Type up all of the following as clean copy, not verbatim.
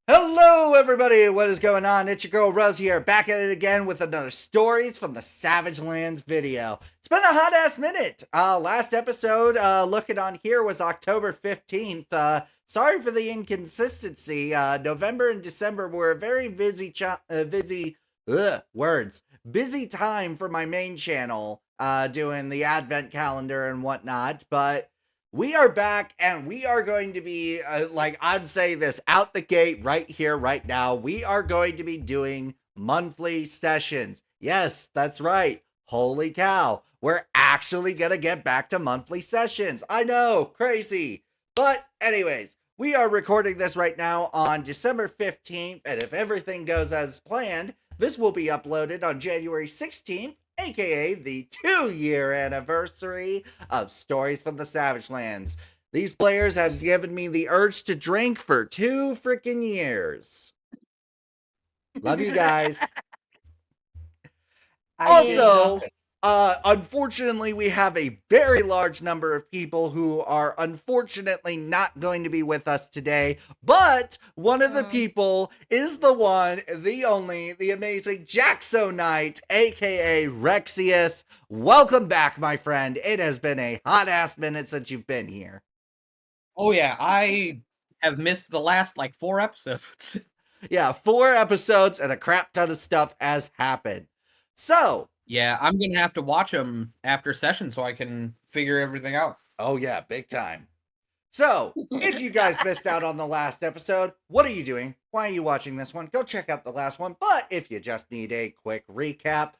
Hello, everybody. What is going on? It's your girl Rose here, back at it again with another stories from the Savagelands video. It's been a hot ass minute. Last episode, looking on here was October 15th. Sorry for the inconsistency. November and December were a very busy time for my main channel, doing the advent calendar and whatnot. But we are back, and we are going to be, I'd say this out the gate right here, right now. We are going to be doing monthly sessions. Yes, that's right. Holy cow. We're actually going to get back to monthly sessions. I know, crazy. But, anyways, we are recording this right now on December 15th, and if everything goes as planned, this will be uploaded on January 16th, aka the 2-year anniversary of Stories from the Savagelands. These players have given me the urge to drink for 2 freaking years. Love you guys. Also, unfortunately, we have a very large number of people who are unfortunately not going to be with us today. But one of the people is the one, the only, the amazing Jaxo Knight, aka Rexius. Welcome back, my friend. It has been a hot ass minute since you've been here. Oh yeah, I have missed the last 4 episodes. Yeah, 4 episodes and a crap ton of stuff has happened. So, yeah, I'm gonna have to watch them after session so I can figure everything out. oh yeah, big time. So, if you guys missed out on the last episode, what are you doing? Why are you watching this one? Go check out the last one. But if you just need a quick recap,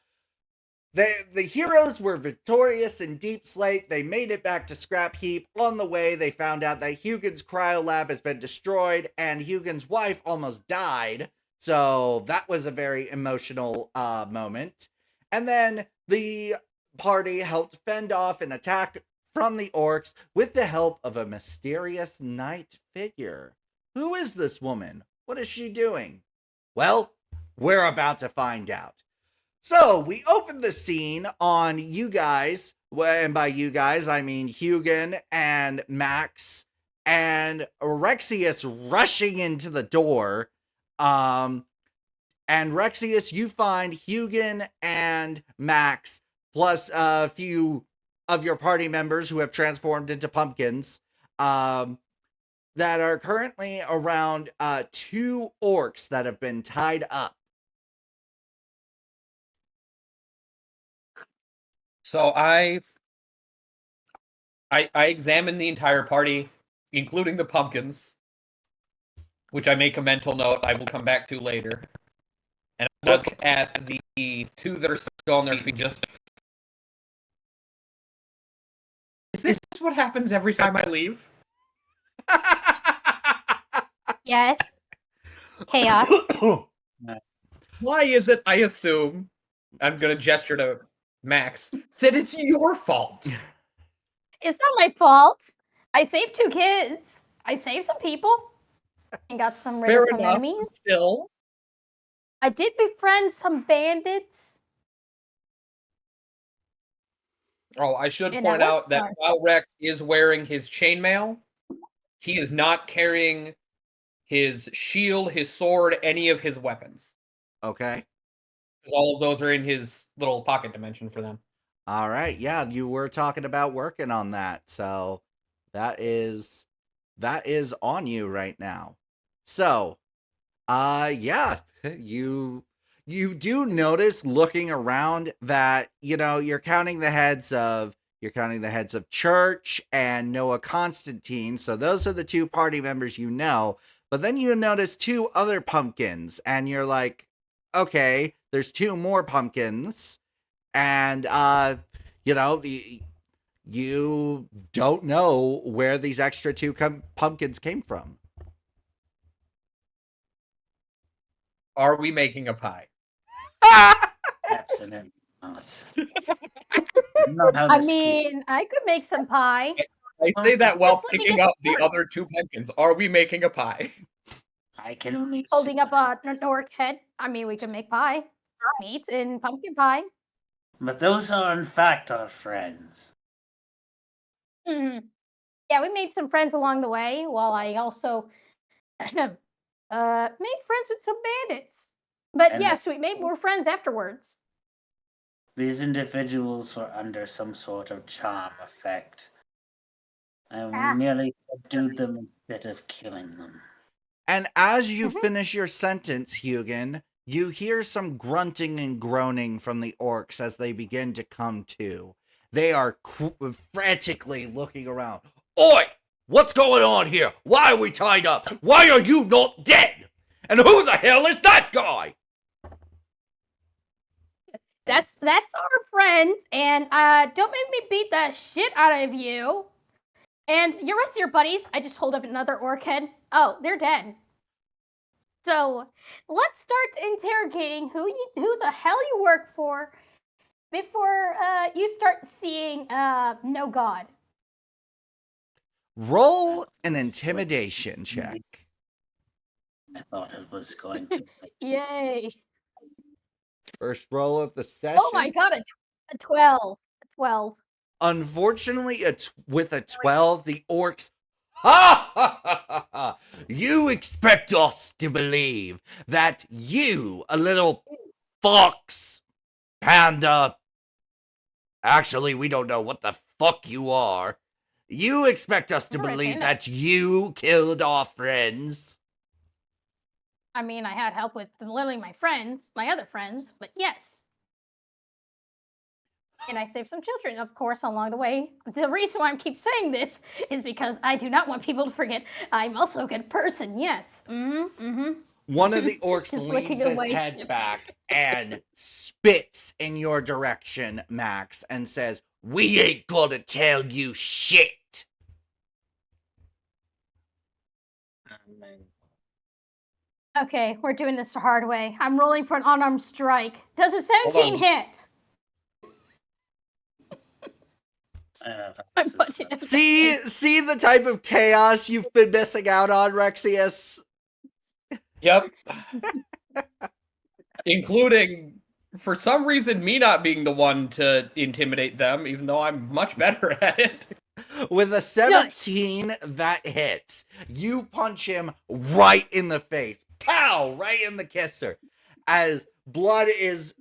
the heroes were victorious in Deep Slate. They made it back to Scrap Heap. On the way, they found out that Hugin's cryo lab has been destroyed, and Hugin's wife almost died. So that was a very emotional moment. And then the party helped fend off an attack from the orcs with the help of a mysterious knight figure. Who is this woman? What is she doing? Well, we're about to find out. So we open the scene on you guys, and by you guys, I mean Hugin and Max and Rexius rushing into the door. And Rexius, you find Hugin and Max, plus a few of your party members who have transformed into pumpkins, that are currently around 2 orcs that have been tied up. So I examined the entire party, including the pumpkins, which I make a mental note I will come back to later. And I look at the 2 that are still on their feet. Just, is this what happens every time I leave? Yes. Chaos. Why is it I assume, I'm gonna gesture to Max, that it's your fault? It's not my fault. I saved 2 kids. I saved some people. And got some rid of some enemies. Still. I did befriend some bandits. Oh, I should point out that while Rex is wearing his chainmail, he is not carrying his shield, his sword, any of his weapons. Okay. Because all of those are in his little pocket dimension for them. All right. Yeah, you were talking about working on that. So that is on you right now. So, yeah, you do notice looking around that, you're counting the heads of Church and Noah Constantine. So those are the 2 party members you know. But then you notice 2 other pumpkins, and you're like, okay, there's 2 more pumpkins. And, you don't know where these extra 2 pumpkins came from. Are we making a pie? Absolutely not. I mean, I could make some pie. I say that while picking up the other 2 pumpkins. Are we making a pie? I can only holding up an orc head. I mean, we can make pie. Meat and pumpkin pie. But those are in fact our friends. Yeah, we made some friends along the way, while I also Made friends with some bandits. But And yes, we made more friends afterwards. these individuals were under some sort of charm effect, and we merely subdued them instead of killing them. And as you Mhm. finish your sentence, Hugin, you hear some grunting and groaning from the orcs as they begin to come to. They are frantically looking around. Oi! What's going on here? Why are we tied up? Why are you not dead? And who the hell is that guy? That's our friend, and don't make me beat the shit out of you. And your rest of your buddies, I just hold up another orc head. Oh, they're dead. So let's start interrogating who the hell you work for before you start seeing no god. Roll an intimidation check. I thought it was going to. Yay! First roll of the session. Oh my god, a 12. A 12. Unfortunately, with a 12, the orcs. Ha ha ha ha ha! You expect us to believe that you, a little fox, panda. Actually, we don't know what the fuck you are. You expect us to You're a believe panda. that you killed our friends. I mean, I had help with literally my other friends, but yes. And I saved some children, of course, along the way. The reason why I keep saying this is because I do not want people to forget I'm also a good person, yes. One of the orcs Just leans looking his away. head back and spits in your direction, Max, and says, "We ain't gonna tell you shit." Okay, we're doing this the hard way. I'm rolling for an unarmed strike. Does a 17 hit? I'm punching him. See the type of chaos you've been missing out on, Rexius? Yep. Including, for some reason, me not being the one to intimidate them, even though I'm much better at it. With a 17 that hits, you punch him right in the face. Pow! Right in the kisser. As blood is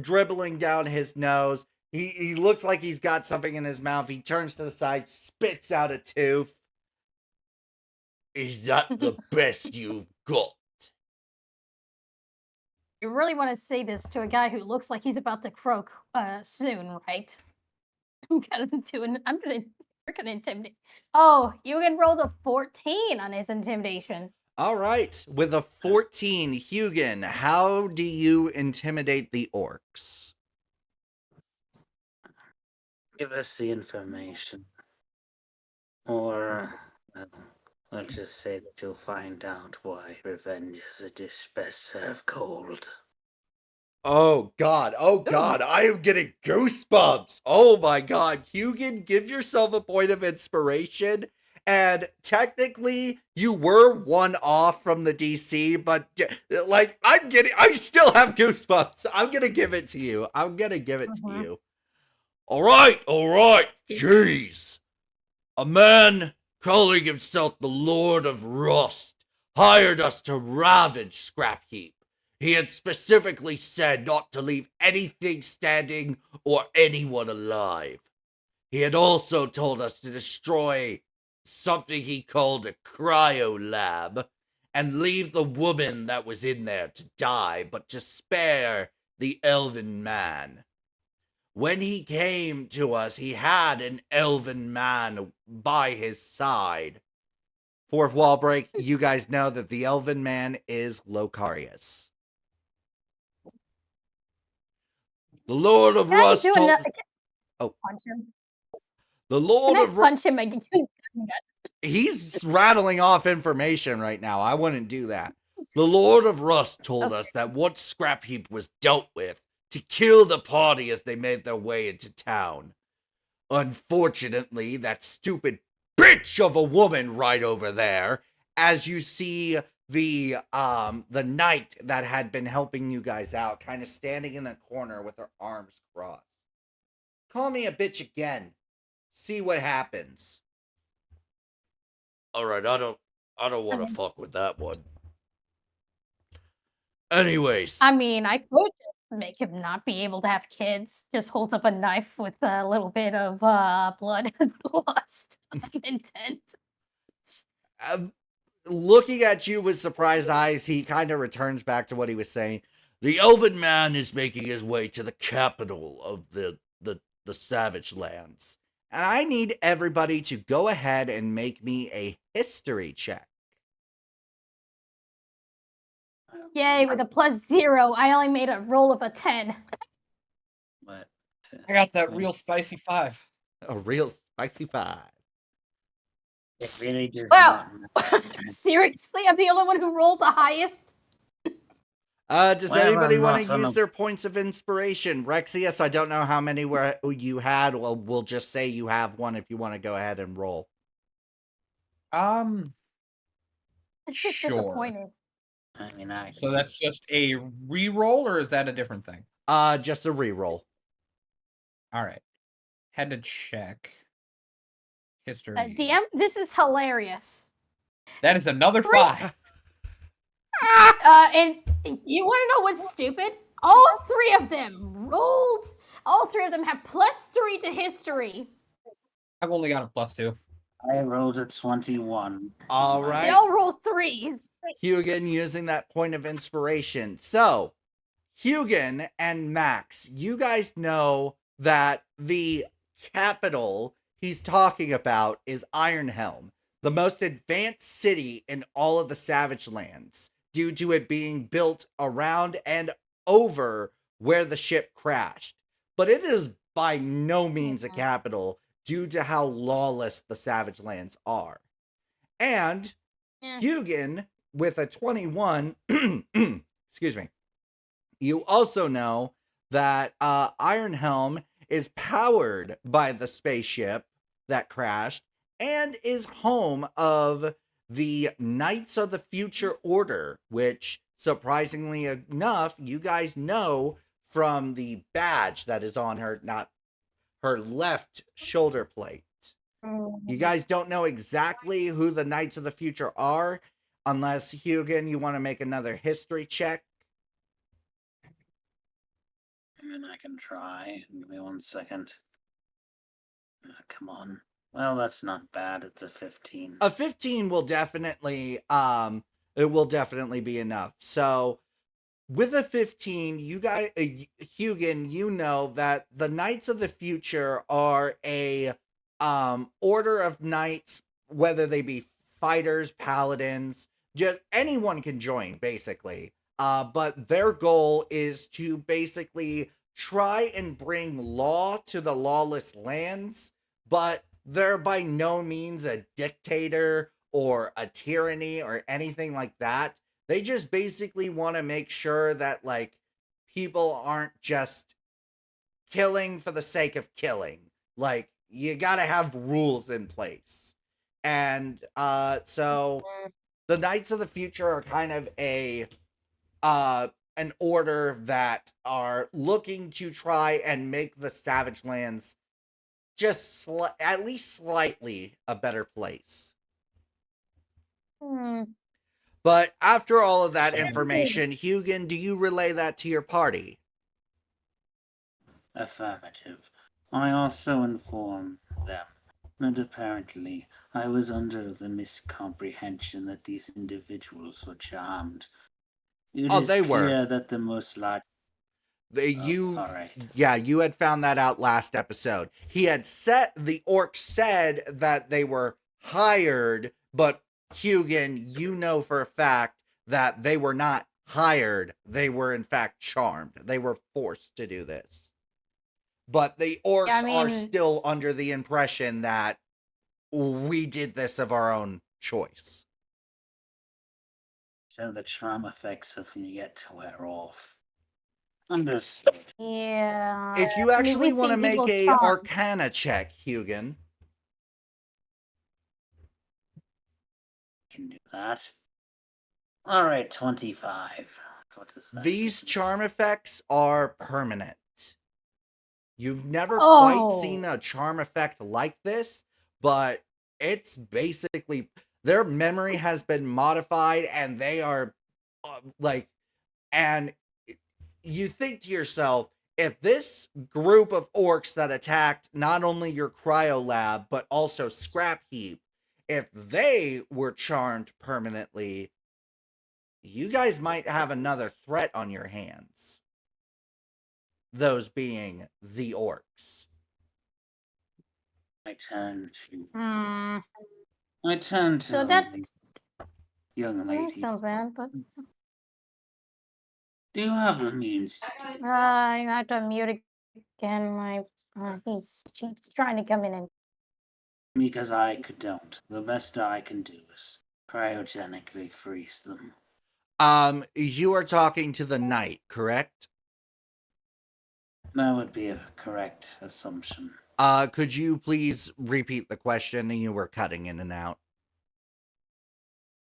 dribbling down his nose. He looks like he's got something in his mouth. He turns to the side, spits out a tooth. Is that the best you've got? You really want to say this to a guy who looks like he's about to croak soon, right? We're gonna intimidate. Oh, you can roll the 14 on his intimidation. All right. With a 14, Hugin, how do you intimidate the orcs? Give us the information. Or, I'll just say that you'll find out why revenge is a dish best served cold. Oh God, I am getting goosebumps. Oh my God, Hugin, give yourself a point of inspiration. And technically, you were one off from the DC, but like, I still have goosebumps. I'm gonna give it to you. To you. All right. Jeez. A man calling himself the Lord of Rust hired us to ravage Scrap Heap. He had specifically said not to leave anything standing or anyone alive. He had also told us to destroy something he called a cryo lab and leave the woman that was in there to die, but to spare the elven man. When he came to us, he had an elven man by his side. Fourth wall break, you guys know that the elven man is Locarius. The Lord of Rust told... Punch him. The Lord of Rust... Punch him again. He's rattling off information right now. I wouldn't do that. The Lord of Rust told us that what Scrap Heap was dealt with to kill the party as they made their way into town. Unfortunately, that stupid bitch of a woman right over there, as you see the knight that had been helping you guys out, kind of standing in a corner with her arms crossed. Call me a bitch again. See what happens. All right, I don't want to fuck with that one. Anyways. I mean, I could just make him not be able to have kids. Just holds up a knife with a little bit of blood and lust intent. Looking at you with surprised eyes, he kind of returns back to what he was saying. The elven man is making his way to the capital of the Savagelands. And I need everybody to go ahead and make me a history check. Yay, with a +0, I only made a roll of a 10. But I got that real spicy 5. A real spicy 5. it really does Wow. not matter. Seriously? I'm the only one who rolled the highest? Does Well, anybody I'm want not to on use a- their points of inspiration? Rexius, I don't know how many you had. Well, we'll just say you have one if you want to go ahead and roll. It's just Sure. disappointing. I mean, I So that's just a re-roll, or is that a different thing? Just a reroll. All right. Had to check. History. DM, this is hilarious. That is another 5. And you want to know what's stupid? All three of them rolled. All three of them have +3 to history. I've only got a +2. I rolled a 21. All They right. all rolled 3s. Hugin using that point of inspiration. So, Hugin and Max, you guys know that the capital he's talking about is Ironhelm, the most advanced city in all of the Savagelands, due to it being built around and over where the ship crashed. But it is by no means a capital due to how lawless the Savagelands are. And Hugin, with a 21, excuse me, you also know that Ironhelm is powered by the spaceship that crashed and is home of the Knights of the Future Order, which, surprisingly enough, you guys know from the badge that is on her, not her left shoulder plate. You guys don't know exactly who the Knights of the Future are, unless, Hugin, you want to make another history check. I mean, I can try. Give me 1 second. Come on. Well, that's not bad. It's a 15. A 15 will definitely, it will definitely be enough. So, with a 15, you guys, Hugin, you know that the Knights of the Future are a order of knights, whether they be fighters, paladins, just anyone can join, basically. But their goal is to basically try and bring law to the lawless lands, but they're by no means a dictator or a tyranny or anything like that. They just basically want to make sure that, like, people aren't just killing for the sake of killing. Like, you gotta have rules in place. And so the Knights of the Future are kind of an order that are looking to try and make the Savagelands just at least slightly a better place. But after all of that information, Hugin, do you relay that to your party? Affirmative. I also inform them that apparently I was under the miscomprehension that these individuals were charmed. It is they clear were. that the most likely. All right. Yeah, you had found that out last episode. He had the orc said that they were hired, but Hugin, you know for a fact that they were not hired. They were in fact charmed. They were forced to do this. But the orcs are still under the impression that we did this of our own choice. So the charm effects have yet to wear off. Understood. Yeah. If you actually want to make a charm. Arcana check, Hugin. Can do that. All right, 25. What does that These give me? charm effects are permanent. You've never quite seen a charm effect like this, but it's basically their memory has been modified and they are like And you think to yourself, if this group of orcs that attacked not only your cryo lab, but also Scrap Heap, if they were charmed permanently, you guys might have another threat on your hands. Those being the orcs. I turn to So that young lady. sounds bad, but Do you have the means to do I have to mute again. He's trying to come in and. because I don't. The best I can do is cryogenically freeze them. You are talking to the knight, correct? That would be a correct assumption. Could you please repeat the question? You were cutting in and out.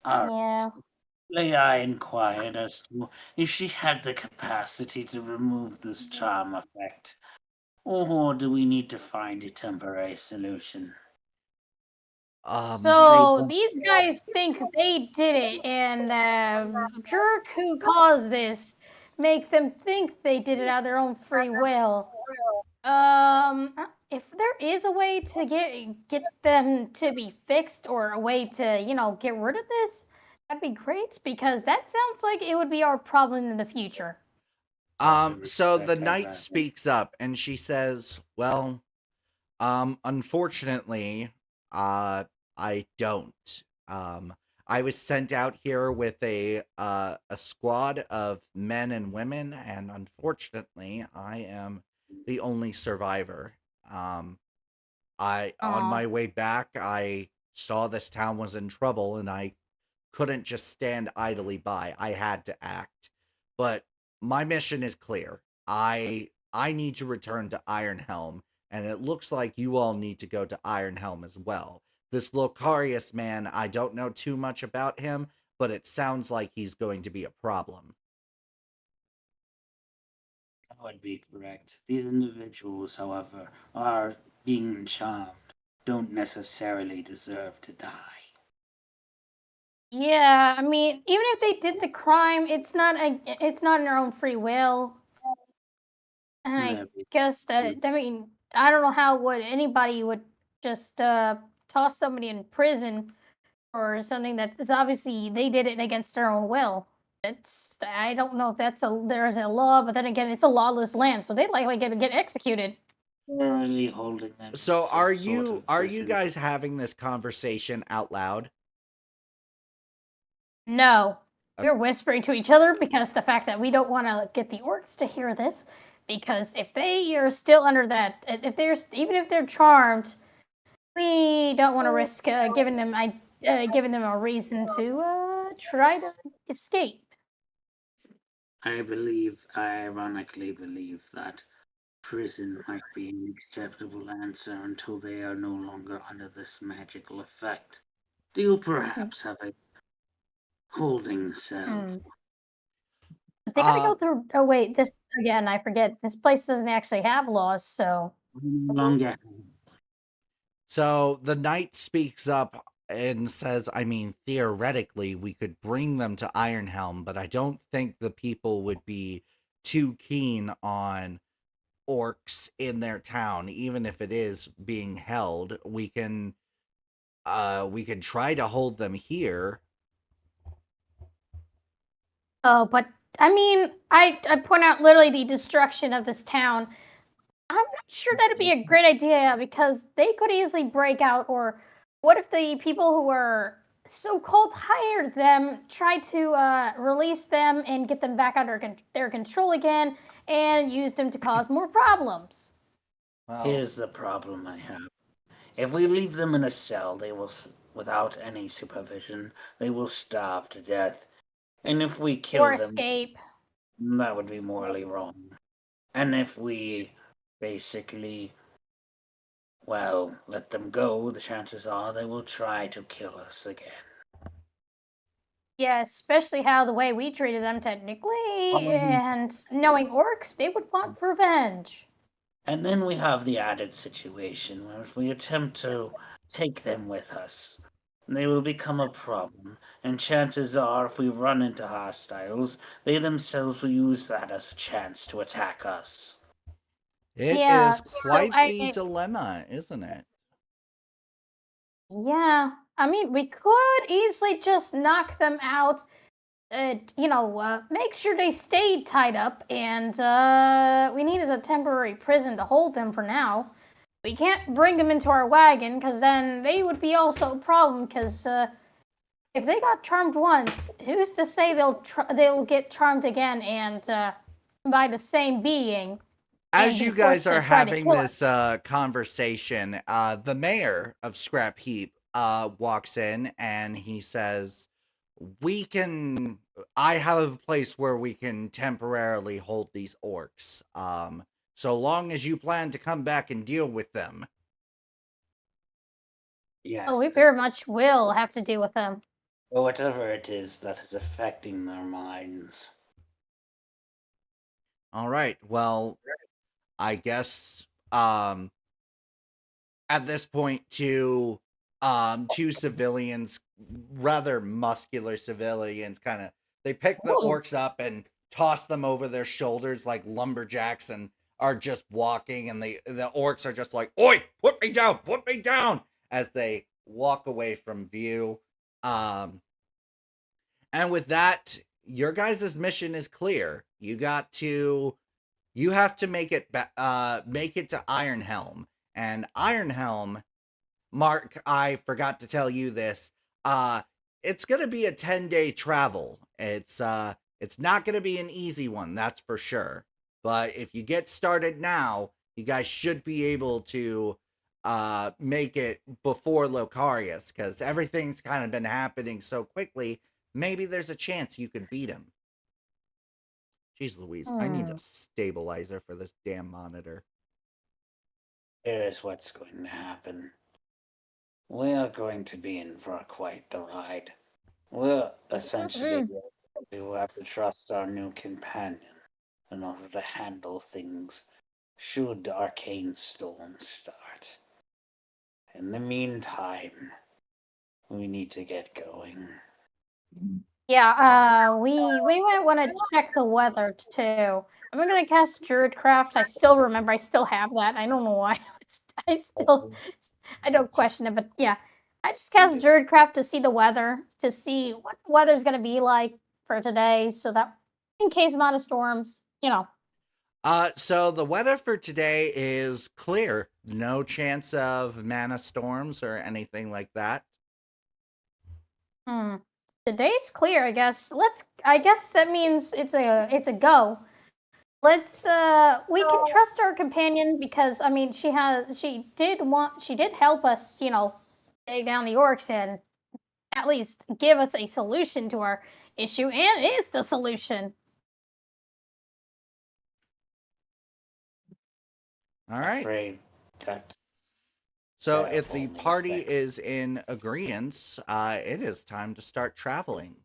Yeah. I inquired as to if she had the capacity to remove this charm effect, or do we need to find a temporary solution? So these guys think they did it, and the jerk who caused this make them think they did it out of their own free will. If there is a way to get them to be fixed, or a way to get rid of this, that'd be great, because that sounds like it would be our problem in the future. So the knight speaks up and she says, well, unfortunately, I don't. I was sent out here with a squad of men and women, and unfortunately, I am the only survivor. On my way back, I saw this town was in trouble, and I couldn't just stand idly by. I had to act. But my mission is clear. I need to return to Ironhelm, and it looks like you all need to go to Ironhelm as well. This Locarius man, I don't know too much about him, but it sounds like he's going to be a problem. That would be correct. These individuals, however, are being charmed, don't necessarily deserve to die. Yeah, I mean, even if they did the crime, it's not in their own free will. And I guess that, I mean, I don't know how anybody would just toss somebody in prison or something that's obviously they did it against their own will. I don't know if there's a law, but then again, it's a lawless land, so they'd likely get executed. Really holding them. So are you guys having this conversation out loud? No. We're whispering to each other because the fact that we don't want to get the orcs to hear this, because if they are still under that, even if they're charmed, we don't want to risk giving them a reason to try to escape. I ironically believe that prison might be an acceptable answer until they are no longer under this magical effect. Do you perhaps have a holding cell? They gotta go through. Oh wait, this again. I forget. This place doesn't actually have laws, so. Longer. So the knight speaks up and says, I mean, theoretically, we could bring them to Ironhelm, but I don't think the people would be too keen on orcs in their town, even if it is being held. We can try to hold them here. Oh, but I mean, I point out literally the destruction of this town. I'm not sure that'd be a great idea, because they could easily break out. Or what if the people who were so-called hired them try to release them and get them back under their control again and use them to cause more problems? Well, here's the problem I have. If we leave them in a cell, they will, without any supervision, they will starve to death. And if we kill them, escape, that would be morally wrong. And if we basically, let them go, the chances are they will try to kill us again. Yeah, especially the way we treated them technically, and knowing orcs, they would want revenge. And then we have the added situation where if we attempt to take them with us, they will become a problem, and chances are, if we run into hostiles, they themselves will use that as a chance to attack us. It Yeah, is so quite the dilemma, isn't it? yeah, I mean, we could easily just knock them out. Make sure they stay tied up, and we need as a temporary prison to hold them for now. We can't bring them into our wagon, because then they would be also a problem, because if they got charmed once, who's to say they'll get charmed again, and by the same being, and As be you guys forced to are try to having kill us? this conversation, the mayor of Scrap Heap walks in and he says, I have a place where we can temporarily hold these orcs, so long as you plan to come back and deal with them. Yes. Oh, we very much will have to deal with them. Or whatever it is that is affecting their minds. All right, well, I guess at this point two civilians, rather muscular civilians, kind of they pick the Ooh. orcs up and toss them over their shoulders like lumberjacks and are just walking, and the orcs are just like, "Oi, put me down," as they walk away from view. And with that, your guys' mission is clear. You have to make it to Ironhelm. And Ironhelm, Mark, I forgot to tell you this. It's gonna be a 10-day travel. It's not gonna be an easy one, that's for sure. But if you get started now, you guys should be able to make it before Locarius, because everything's kind of been happening so quickly. Maybe there's a chance you could beat him. Jeez Louise, I need a stabilizer for this damn monitor. Here's what's going to happen. We are going to be in for quite the ride. We're essentially going to have to trust our new companion in order to handle things should the arcane storm start. In the meantime, we need to get going. Yeah, we might want to check the weather too. I'm gonna cast Druidcraft. I still remember. I still have that. I don't know why. I don't question it, but yeah, I just cast Druidcraft to see the weather, to see what the weather's gonna be like for today, so that in case of amount of storms, So the weather for today is clear. No chance of mana storms or anything like that. Today's clear, I guess. I guess that means it's a go. Let's we can trust our companion, because I mean she did help us, take down the orcs and at least give us a solution to our issue, and is the solution. All right. Afraid that So that if the only party affects- is in agreement, it is time to start traveling.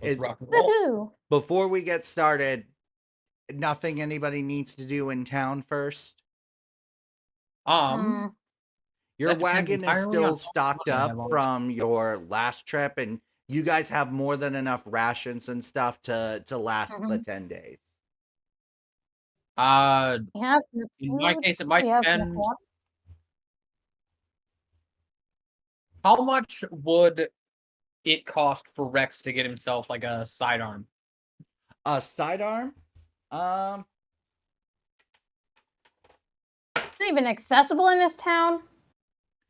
Let's rock and roll. Woohoo! Before we get started, nothing anybody needs to do in town first. Your That depends wagon is entirely still on how stocked much money I up have on it. from your last trip, and you guys have more than enough rations and stuff to last the 10 days. We have In my case, it might we have depend. water. How much would it cost for Rex to get himself like a sidearm? A sidearm? Is it even accessible in this town?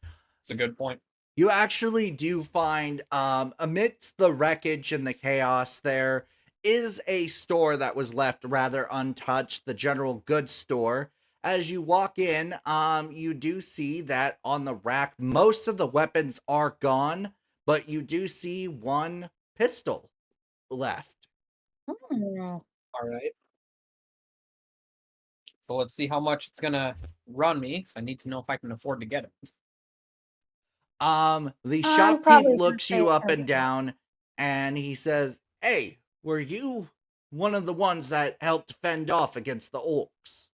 That's a good point. You actually do find, amidst the wreckage and the chaos, there is a store that was left rather untouched, the general goods store. As you walk in, you do see that on the rack, most of the weapons are gone, but you do see one pistol left. All right. So let's see how much it's gonna run me, because I need to know if I can afford to get it. The I'd shopkeep probably looks say you it's up gonna and be less. down, and he says, "Hey, were you one of the ones that helped fend off against the orcs?"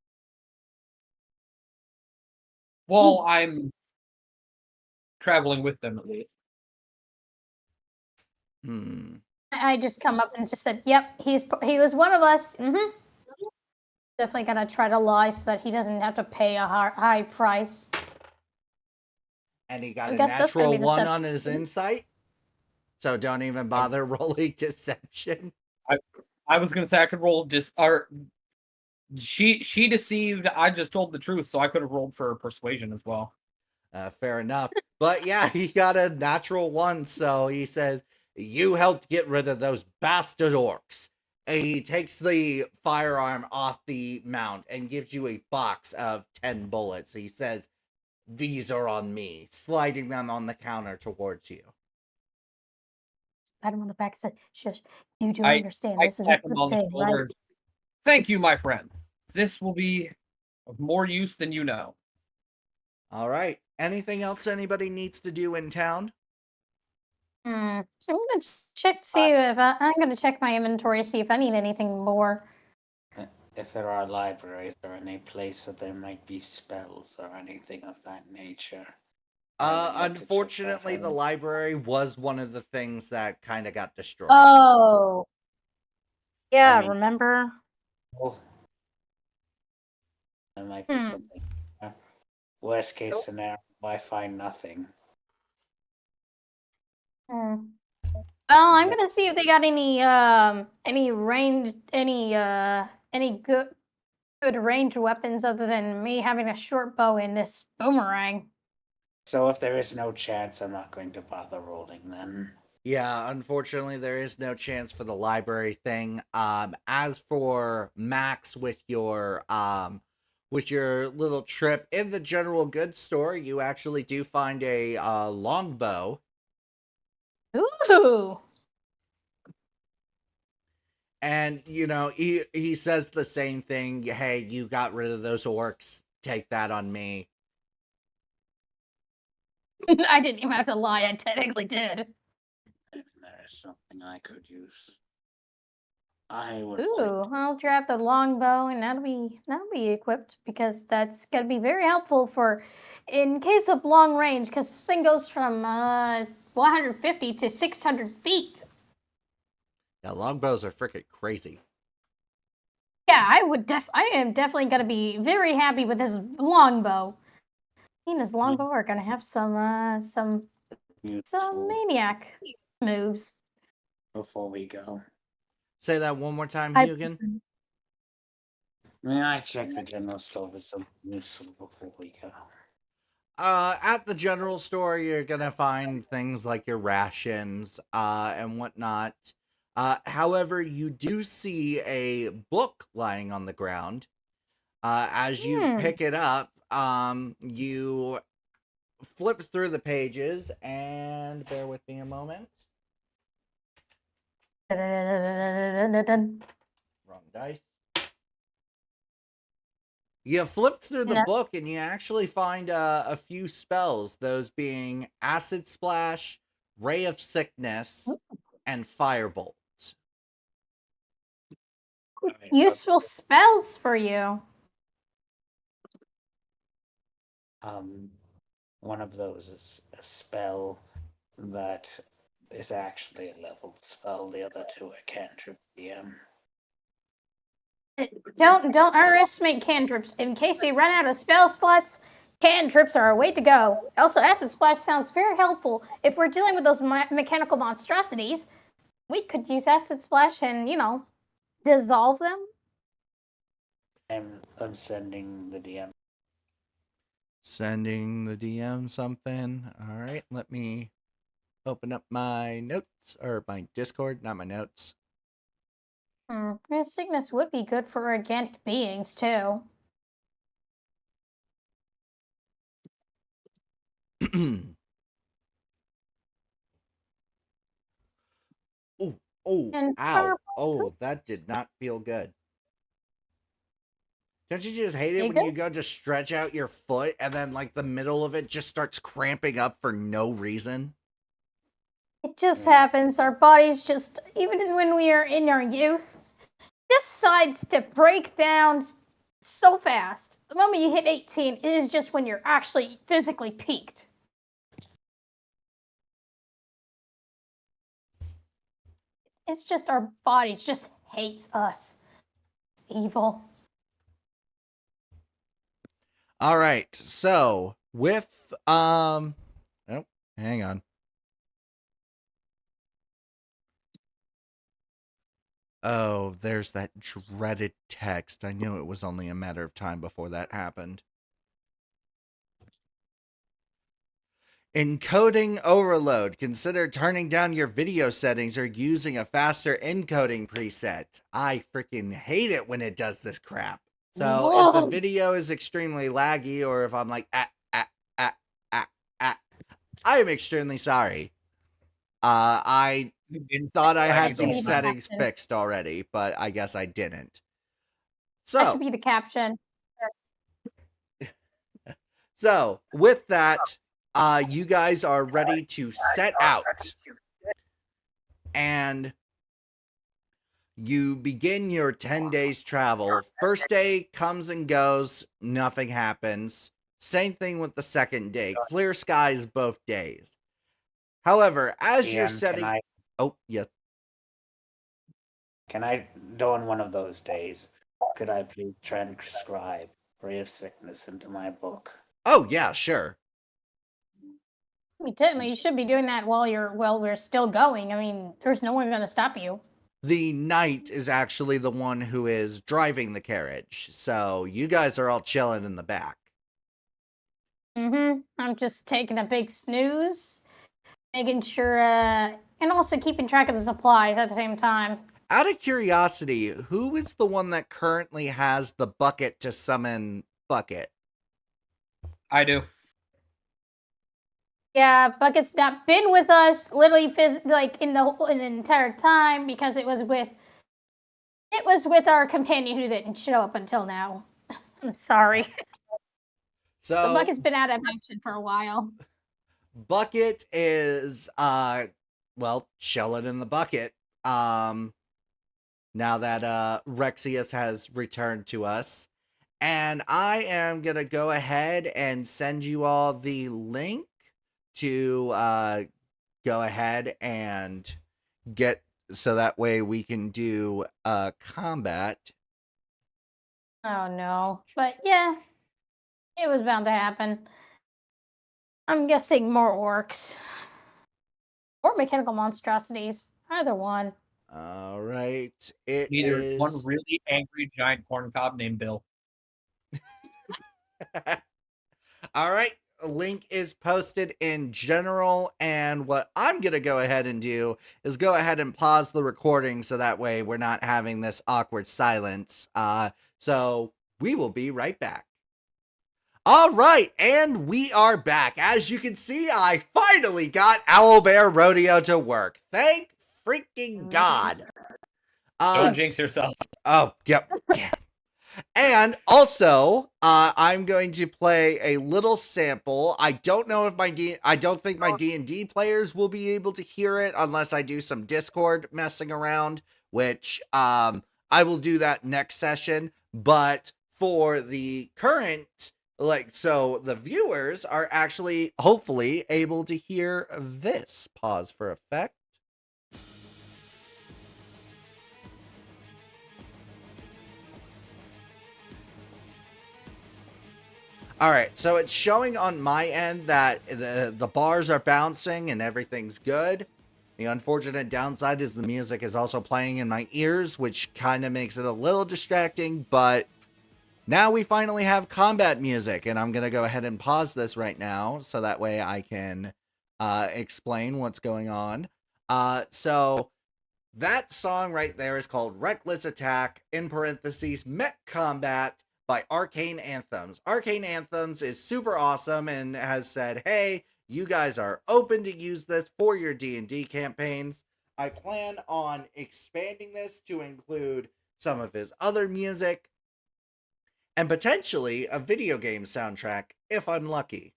Well, I'm traveling with them at least. I just come up and just said, "Yep, he was one of us." Definitely gonna try to lie so that he doesn't have to pay a high price. And he got I a guess that's gonna natural be one deception. on his insight. So don't even bother rolling deception. I was gonna say I could roll she deceived. I just told the truth, so I could have rolled for persuasion as well. Fair enough. But yeah, he got a natural one. So he says, "You helped get rid of those bastard orcs." And he takes the firearm off the mount and gives you a box of 10 bullets. He says, "These are on me," sliding them on the counter towards you. Pat him on the back and said, "Shush, you do I understand this is a tap him good on the thing, right?" shoulder. Thank you, my friend. This will be of more use than you know. All right. Anything else anybody needs to do in town? I'm gonna check I'm gonna check my inventory, see if I need anything more. If there are libraries or any place that there might be spells or anything of that nature. I would like to check that Unfortunately, the out. library was one of the things that kind of got destroyed. Oh, yeah, I mean- remember? Oh, there might be something. Worst case scenario, I find nothing. Well, I'm gonna see if they got any range, any good range weapons other than me having a short bow and this boomerang. So if there is no chance, I'm not going to bother rolling then. Yeah, unfortunately, there is no chance for the library thing. As for Max with your little trip in the general goods store, you actually do find a longbow. Ooh. And he says the same thing. Hey, you got rid of those orcs. Take that on me. I didn't even have to lie. I technically did. If there is something I could use, I would Ooh, like. I'll grab the longbow and that'll be equipped because that's gonna be very helpful for in case of long range because this thing goes from 150 to 600 feet. Yeah, longbows are freaking crazy. Yeah, I am definitely gonna be very happy with this longbow. He and his longbow are gonna have some Useful maniac moves. before we go. Say that one more time, I Hugin. May I check the general store for something useful before we go? At the general store, you're gonna find things like your rations, and whatnot. However, you do see a book lying on the ground. As you pick it up, you flip through the pages, and bear with me a moment. Wrong dice. You flip through the book and you actually find a few spells, those being Acid Splash, Ray of Sickness, and Firebolt. Useful spells for you. One of those is a spell that is actually a leveled spell. The other two are cantrip DM. Don't underestimate cantrips. In case we run out of spell slots, cantrips are a way to go. Also, Acid Splash sounds very helpful. If we're dealing with those mechanical monstrosities, we could use Acid Splash and, dissolve them. I'm sending the DM. Sending the DM something. All right, let me open up my notes, or my Discord, not my notes. Sickness would be good for organic beings, too. Oh, And ow. Oh, that did not feel good. Don't you just hate it when you go to stretch out your foot and then, like, the middle of it just starts cramping up for no reason? It just happens. Our bodies just, even when we are in our youth, decides to break down so fast. The moment you hit 18, it is just when you're actually physically peaked. It's just our body just hates us. It's evil. All right. So with oh, hang on. Oh, there's that dreaded text. I knew it was only a matter of time before that happened. Encoding overload. Consider turning down your video settings or using a faster encoding preset. I freaking hate it when it does this crap. So if the video is extremely laggy or if I'm like, I am extremely sorry. I thought I had these settings fixed already, but I guess I didn't. That should So, be the caption. so with that, you guys are ready to set out. And you begin your 10 days travel. First day comes and goes, nothing happens. Same thing with the second day. Clear skies both days. However, as you're setting... Oh, yeah. Can I, during one of those days, could I please transcribe Ray of Sickness into my book? Oh, yeah, sure. You should be doing that while we're still going. I mean, there's no one going to stop you. The knight is actually the one who is driving the carriage. So you guys are all chilling in the back. I'm just taking a big snooze, making sure, and also keeping track of the supplies at the same time. Out of curiosity, who is the one that currently has the bucket to summon Bucket? I do. Yeah, Bucket's not been with us literally in the entire time because it was with our companion who didn't show up until now. I'm sorry. So Bucket's been out of action for a while. Bucket is chilling in the bucket. Now that Rexius has returned to us. And I am gonna go ahead and send you all the link to go ahead and get, so that way we can do combat. Oh no. But yeah, it was bound to happen. I'm guessing more orcs. Or mechanical monstrosities. Either one. All right. It Either is one really angry giant corn cob named Bill. All right. Link is posted in general, and what I'm going to go ahead and do is go ahead and pause the recording so that way we're not having this awkward silence. So we will be right back. All right, and we are back. As you can see, I finally got Owlbear Rodeo to work. Thank freaking God. Don't jinx yourself. Oh, yep. Damn. And also, I'm going to play a little sample. I don't know if I don't think my D&D players will be able to hear it unless I do some Discord messing around, which I will do that next session. But for the current, so the viewers are actually hopefully able to hear this. Pause for effect. All right, so it's showing on my end that the bars are bouncing and everything's good. The unfortunate downside is the music is also playing in my ears, which kind of makes it a little distracting, but now we finally have combat music, and I'm going to go ahead and pause this right now so that way I can explain what's going on. So that song right there is called Reckless Attack, in parentheses, Mech Combat, by Arcane Anthems. Arcane Anthems is super awesome and has said, hey, you guys are open to use this for your D&D campaigns. I plan on expanding this to include some of his other music and potentially a video game soundtrack if I'm lucky.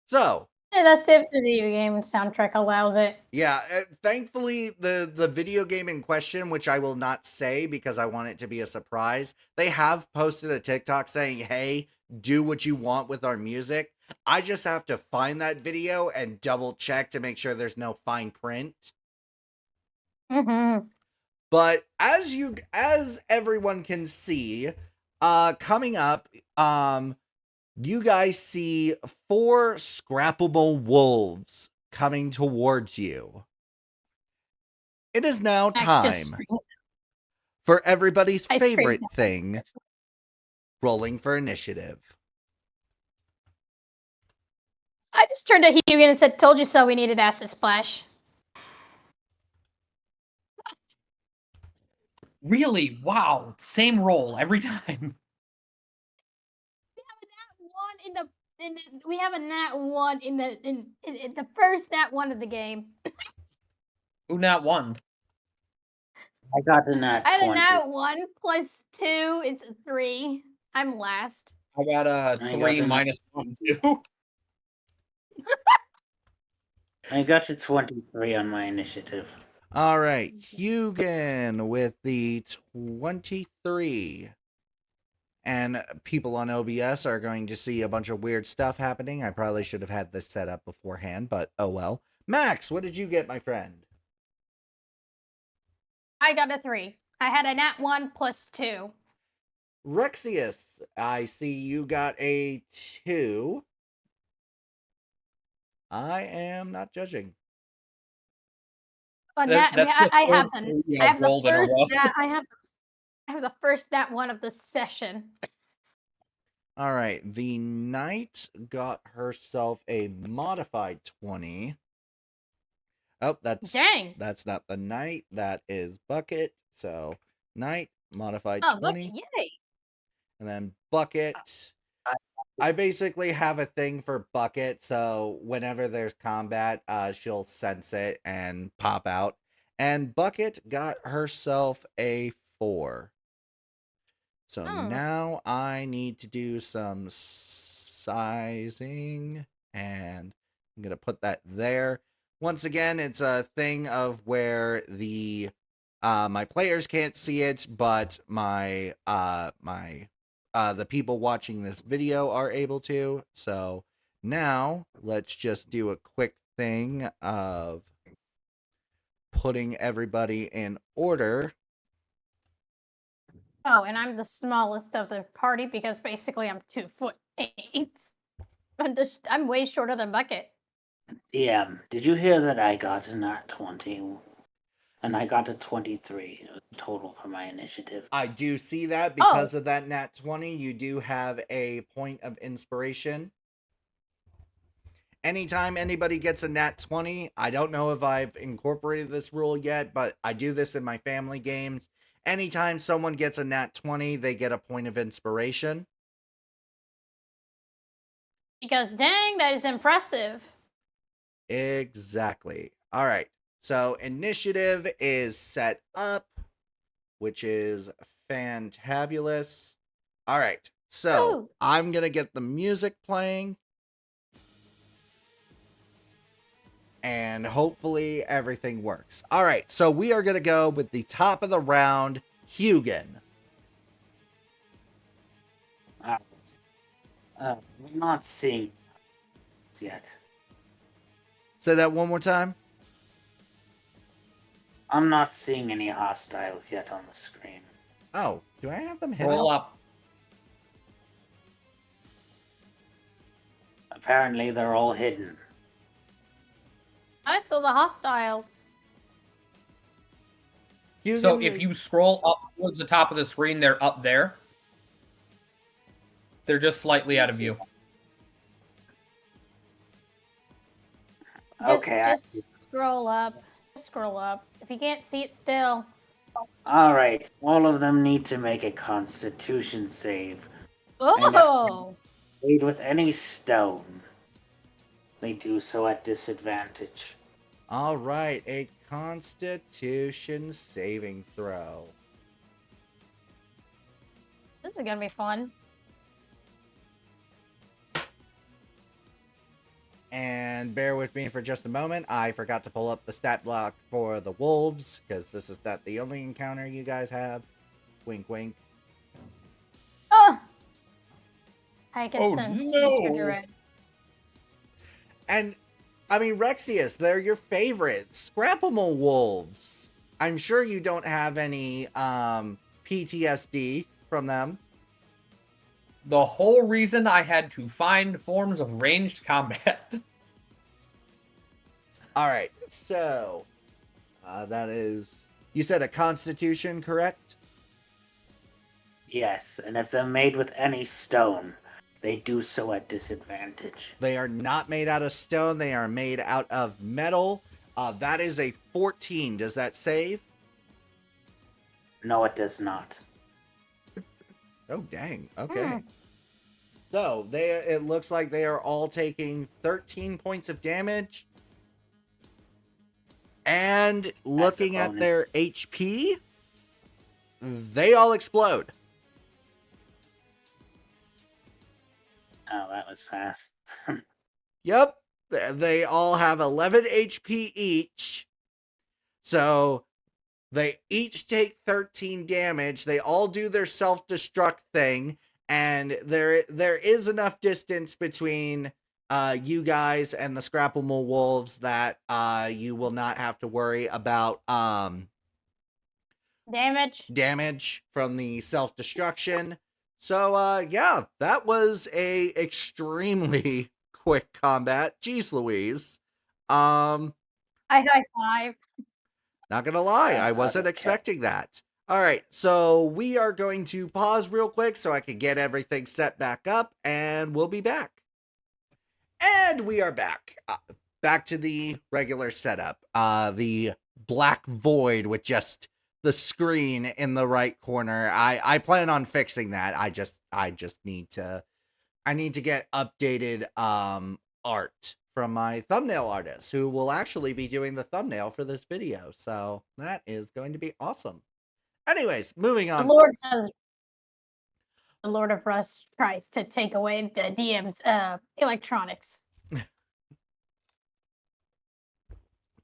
So, yeah, that's if the video game soundtrack allows it. Yeah, thankfully, the video game in question, which I will not say because I want it to be a surprise, they have posted a TikTok saying, hey, do what you want with our music. I just have to find that video and double check to make sure there's no fine print. Mm-hmm. But as everyone can see, coming up, you guys see 4 scrappable wolves coming towards you. It is now Max just time screams. for everybody's I screamed favorite at thing, this. rolling for initiative. I just turned to Hugan and said, "Told you so. We needed acid splash." Really? Wow. Same roll every time. We have a nat 1 in the first nat 1 of the game. Who not won? I got a nat I had 20. a nat 1 plus 2. It's a 3. I'm last. I got a I 3 got a- minus 1, too. I got a 23 on my initiative. All right, Hugan with the 23. And people on OBS are going to see a bunch of weird stuff happening. I probably should have had this set up beforehand, but oh well. Max, what did you get, my friend? I got a 3. I had a nat 1 plus 2. Rexius, I see you got a 2. I am not judging. But That- that's the I have third the three I I've have the rolled in a first row. I have the first nat 1 of the session. All right, the knight got herself a modified 20. Oh, Dang. that's not the knight. That is Bucket. So knight modified Oh, 20, look, yay. and then Bucket. I basically have a thing for Bucket, so whenever there's combat, she'll sense it and pop out. And Bucket got herself a 4. So now I need to do some sizing, and I'm gonna put that there. Once again, it's a thing of where the my players can't see it, but my the people watching this video are able to. So now let's just do a quick thing of putting everybody in order. Oh, and I'm the smallest of the party because basically I'm 2'8". I'm way shorter than Bucket. DM, did you hear that I got a nat 20? And I got a 23 total for my initiative. I do see that because of that nat 20, you do have a point of inspiration. Anytime anybody gets a nat 20, I don't know if I've incorporated this rule yet, but I do this in my family games. Anytime someone gets a nat 20, they get a point of inspiration. Because dang, that is impressive. Exactly. All right. So initiative is set up, which is fantabulous. All right. So Woo. I'm going to get the music playing. And hopefully everything works. All right. So we are going to go with the top of the round, Hugan. We're not seeing yet. Say that one more time. I'm not seeing any hostiles yet on the screen. Oh, do I have them hidden? Roll up. Apparently they're all hidden. I saw the hostiles. Hugan, So if you scroll up towards the top of the screen, they're up there. They're just slightly out of view. Just scroll up. Scroll up. If you can't see it still. Alright, all of them need to make a constitution save. Oh! Made with any stone. They do so at disadvantage. All right, a Constitution saving throw. This is gonna be fun. And bear with me for just a moment. I forgot to pull up the stat block for the wolves, because this is not the only encounter you guys have. Wink, wink. Oh! I can Oh, sense no. your dread. And, I mean, Rexius, they're your favorites. Scrapable wolves. I'm sure you don't have any PTSD from them. The whole reason I had to find forms of ranged combat. All right, so that is, you said a Constitution, correct? Yes, and if they're made with any stone, they do so at disadvantage. They are not made out of stone. They are made out of metal. That is a 14. Does that save? No, it does not. Oh, dang. Okay. So it looks like they are all taking 13 points of damage. And looking at their HP, they all explode. Oh, that was fast. Yep. They all have 11 HP each. So they each take 13 damage. They all do their self-destruct thing. And there is enough distance between you guys and the Scrapple wolves that you will not have to worry about damage from the self-destruction. So yeah, that was a extremely quick combat. Jeez Louise. I high five. Not gonna lie, I wasn't expecting that. All right, so we are going to pause real quick so I can get everything set back up, and we'll be back. And we are back. Back to the regular setup. The black void with just the screen in the right corner. I plan on fixing that. I just need to get updated art from my thumbnail artist, who will actually be doing the thumbnail for this video. So that is going to be awesome. Anyways, moving on. The Lord of Rust tries to take away the DM's electronics.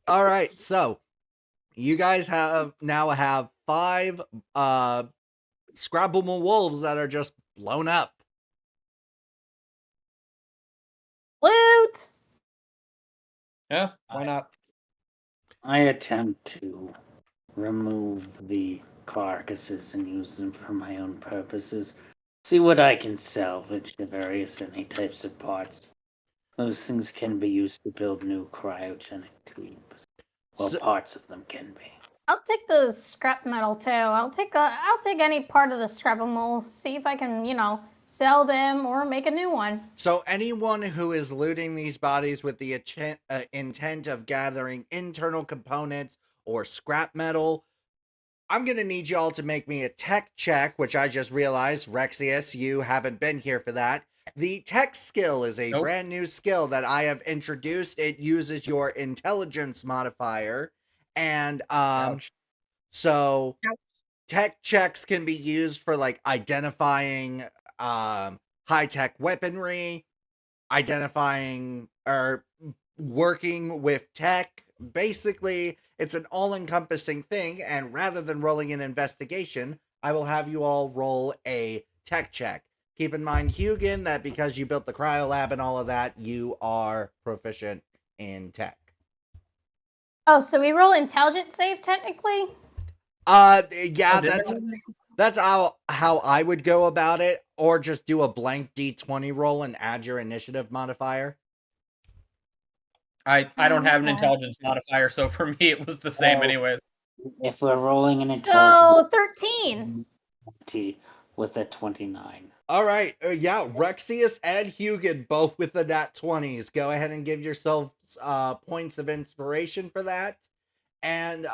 All right, so you guys now have 5 Scrabble wolves that are just blown up. Loot! Yeah, why not? I attempt to remove the carcasses and use them for my own purposes. See what I can salvage the various any types of parts. Those things can be used to build new cryogenic tubes. Well, parts of them can be. I'll take the scrap metal too. I'll take any part of the scrap metal. See if I can, sell them or make a new one. So anyone who is looting these bodies with the intent of gathering internal components or scrap metal, I'm going to need y'all to make me a tech check, which I just realized, Rexius, you haven't been here for that. The tech skill is a brand new skill that I have introduced. It uses your intelligence modifier. And so tech checks can be used for like identifying high-tech weaponry, identifying or working with tech. Basically, it's an all-encompassing thing, and rather than rolling an investigation, I will have you all roll a tech check. Keep in mind, Hugin, that because you built the cryo lab and all of that, you are proficient in tech. Oh, so we roll intelligence save technically? Yeah, that's how I would go about it, or just do a blank D20 roll and add your initiative modifier. I don't have an intelligence modifier, so for me it was the same anyways. If we're rolling an intelligence... So, 13! With a 29. All right, yeah, Rexius and Hugin both with the nat 20s. Go ahead and give yourselves points of inspiration for that. And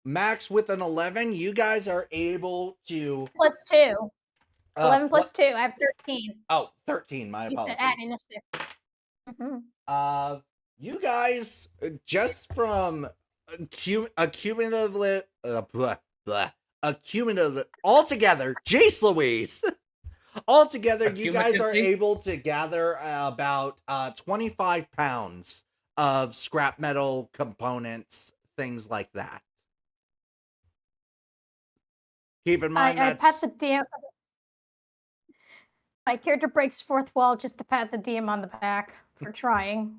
Max with an 11, you guys are able to... Plus 2. 11 plus 2, I have 13. Oh, 13, my apologies. You said add initiative. Mm-hmm. You guys, just from accumulatively... altogether, Jace Louise. Altogether, you guys are able to gather about 25 pounds of scrap metal components, things like that. Keep in mind I pat the DM. My character breaks fourth wall just to pat the DM on the back for trying.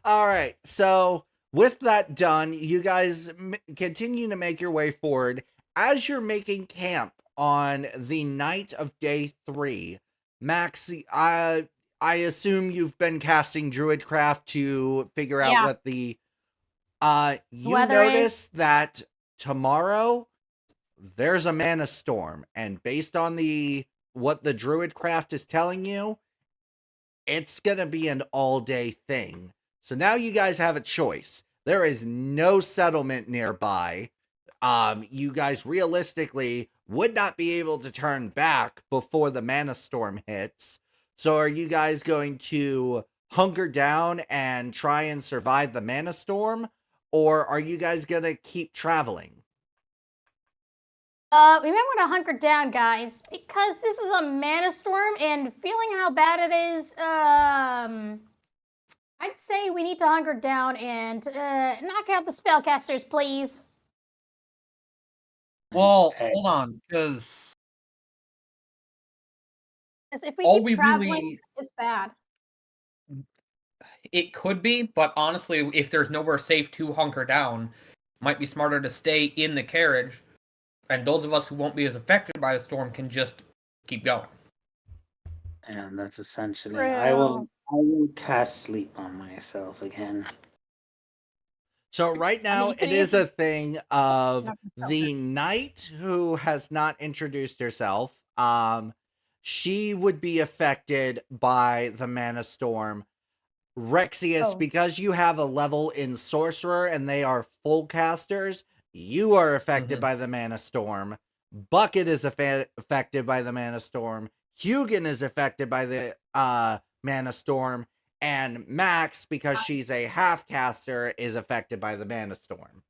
All right. So with that done, you guys continue to make your way forward. As you're making camp on the night of day 3, Max, I assume you've been casting Druidcraft to figure out Yeah. what the you Weather notice that tomorrow there's a mana storm, and based on what the Druidcraft is telling you, it's gonna be an all-day thing. So now you guys have a choice. There is no settlement nearby. You guys realistically would not be able to turn back before the mana storm hits. So are you guys going to hunker down and try and survive the mana storm? Or are you guys gonna keep traveling? We might want to hunker down, guys, because this is a mana storm, and feeling how bad it is, I'd say we need to hunker down and knock out the spellcasters, please. Well, Hey, hold on, because If we all keep we traveling, really it's bad. it could be, but honestly, if there's nowhere safe to hunker down, might be smarter to stay in the carriage, and those of us who won't be as affected by the storm can just keep going. and that's essentially. True. I will cast sleep on myself again. So right now you could it is use a thing of Not myself. the knight who has not introduced herself. She would be affected by the mana storm. Rexius, Oh. because you have a level in sorcerer and they are full casters, you are affected Mhm. by the mana storm. Bucket is affected by the mana storm. Hugin is affected by the mana storm. And Max, because she's a half caster, is affected by the mana storm.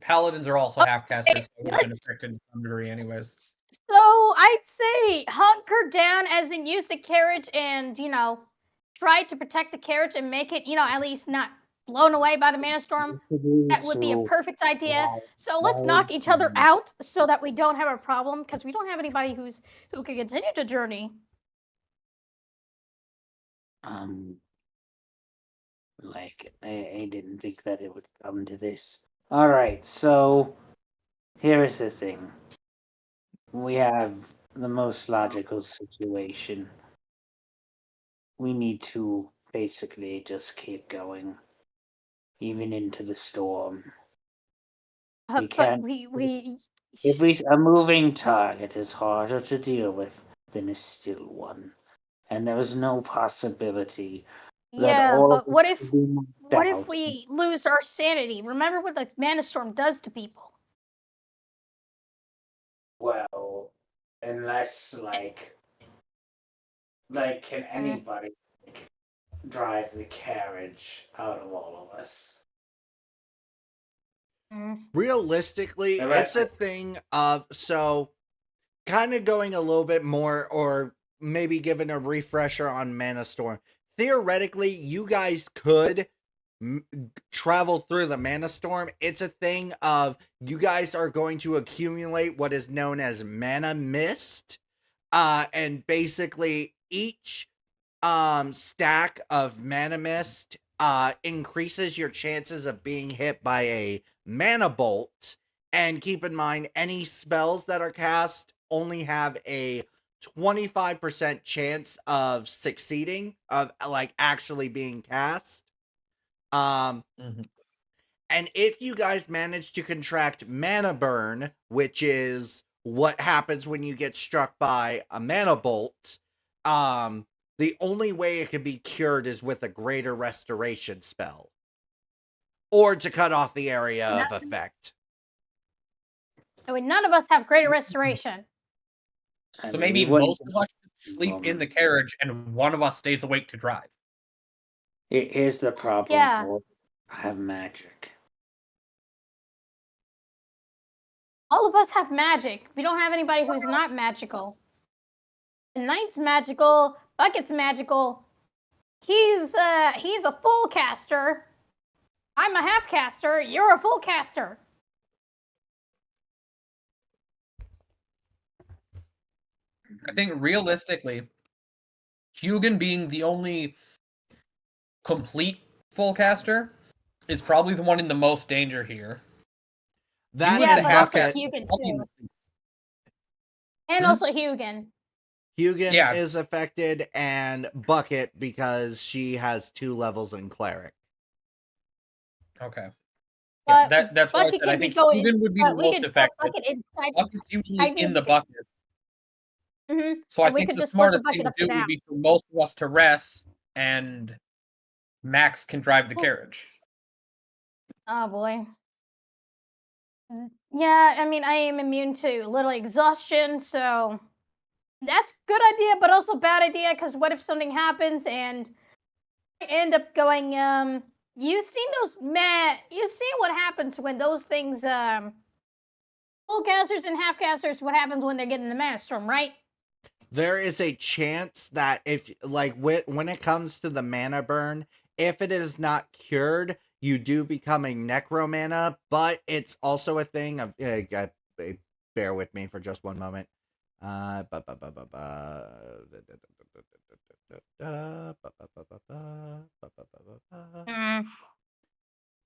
Paladins are also half casters, so would have been let's- affected to some degree, anyways. So I'd say hunker down, as in use the carriage and, try to protect the carriage and make it, at least not blown away by the mana storm. That would be a perfect idea. So let's knock each other out so that we don't have a problem, because we don't have anybody who can continue to journey. Like I didn't think that it would come to this. All right, so here is the thing. We have the most logical situation. We need to basically just keep going, even into the storm. We But can't. If a moving target is harder to deal with than a still one, and there is no possibility that yeah, all but of what us if will be knocked what if out. we lose our sanity? Remember what the mana storm does to people. Well, unless like can anybody drive the carriage out of all of us? Realistically, The it's rest a of- thing of, so kind of going a little bit more, or maybe giving a refresher on Mana Storm. Theoretically, you guys could travel through the Mana Storm. It's a thing of, you guys are going to accumulate what is known as Mana Mist. And basically each stack of Mana Mist increases your chances of being hit by a Mana Bolt. And keep in mind, any spells that are cast only have a 25% chance of succeeding, of like actually being cast. And if you guys manage to contract Mana Burn, which is what happens when you get struck by a Mana Bolt, the only way it can be cured is with a Greater Restoration spell. Or to cut off the area of effect. I mean, none of us have greater restoration. I So mean, maybe we wouldn't- most of us should sleep in the carriage, and one of us stays awake to drive. Here's the problem. Yeah. Lord. I have magic. All of us have magic. We don't have anybody who's not magical. The knight's magical. Bucket's magical. He's a full caster. I'm a half caster. You're a full caster. I think realistically, Hugin being the only complete full caster is probably the one in the most danger here. That Yeah, and but also Bucket. Hugin too. And Hmm? also Hugin. Hugin Yeah. is affected, and Bucket because she has 2 levels in Cleric. Okay. Yeah, But that's why I Bucket said I can be think going, Hugin would be but the we most could put effective. Bucket inside. Bucket's usually I mean, in the bucket. Mm-hmm. So I And we think could the just flip the smartest thing bucket to do upside would down. be for most of us to rest, and Max can drive the carriage. Oh boy. Yeah, I mean, I am immune to a little exhaustion, so that's good idea, but also bad idea. Because what if something happens and I end up going? You've seen those You see what happens when those things full casters and half casters. What happens when they're getting the mana storm, right? There is a chance that if, like, when it comes to the mana burn, if it is not cured, you do become a necromana, but it's also a thing of, bear with me for just one moment. Mm.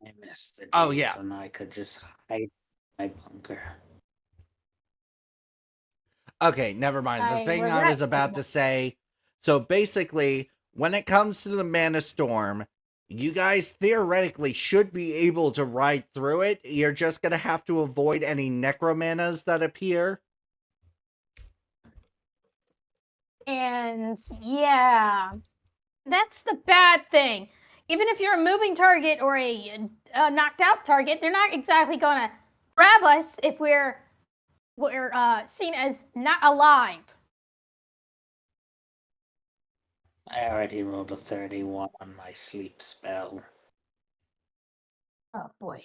I miss the days Oh, yeah. when I could just hide in my bunker. Okay, never mind. The I thing I regret was about to say. So basically, when it comes to the mana storm, you guys theoretically should be able to ride through it. You're just gonna have to avoid any necromanas that appear. And yeah, that's the bad thing. Even if you're a moving target or a knocked out target, they're not exactly gonna grab us if we're seen as not alive. I already rolled a 31 on my sleep spell. Oh boy.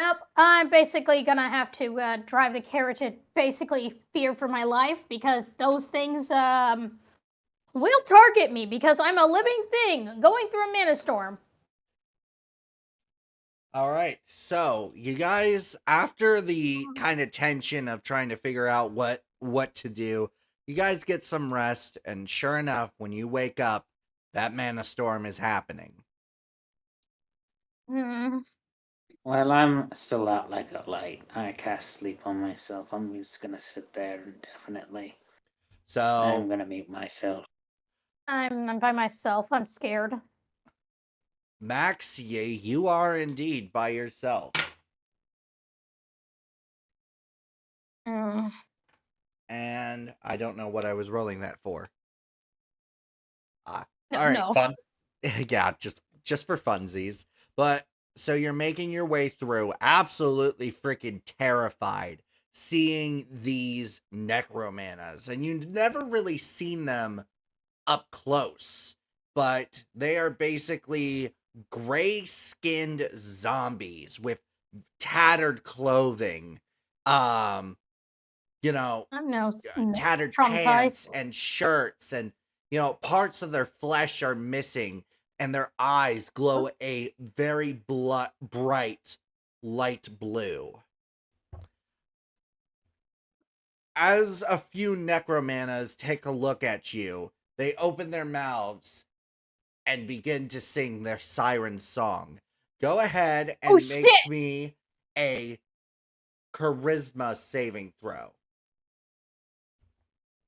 Nope, I'm basically gonna have to drive the carriage and basically fear for my life because those things will target me because I'm a living thing going through a mana storm. All right, so you guys, after the kind of tension of trying to figure out what to do, you guys get some rest, and sure enough, when you wake up, that mana storm is happening. Hmm. Well, I'm still out like a light. I cast sleep on myself. I'm just gonna sit there indefinitely. I'm So gonna mute myself. I'm by myself. I'm scared. Max, you are indeed by yourself. Mm. And I don't know what I was rolling that for. All No, right. no. Fun. Yeah, just for funsies. But so you're making your way through, absolutely freaking terrified, seeing these necromanas, and you've never really seen them up close, but they are basically gray-skinned zombies with tattered clothing. You know, I'm no tattered traumatized. pants and shirts, and parts of their flesh are missing, and their eyes glow a very bright light blue. As a few necromanas take a look at you, they open their mouths and begin to sing their siren song. Go ahead and make shit! me a charisma saving throw.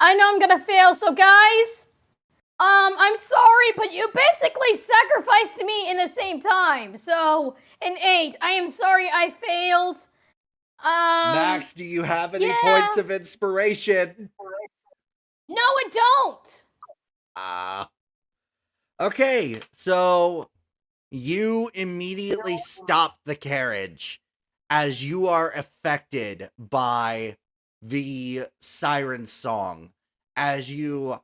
I know I'm gonna fail, so guys, I'm sorry, but you basically sacrificed me in the same time. So, an 8. I am sorry I failed. Max, do you have any yeah. points of inspiration? No, I don't. Okay, so you immediately stop the carriage as you are affected by the siren song, as you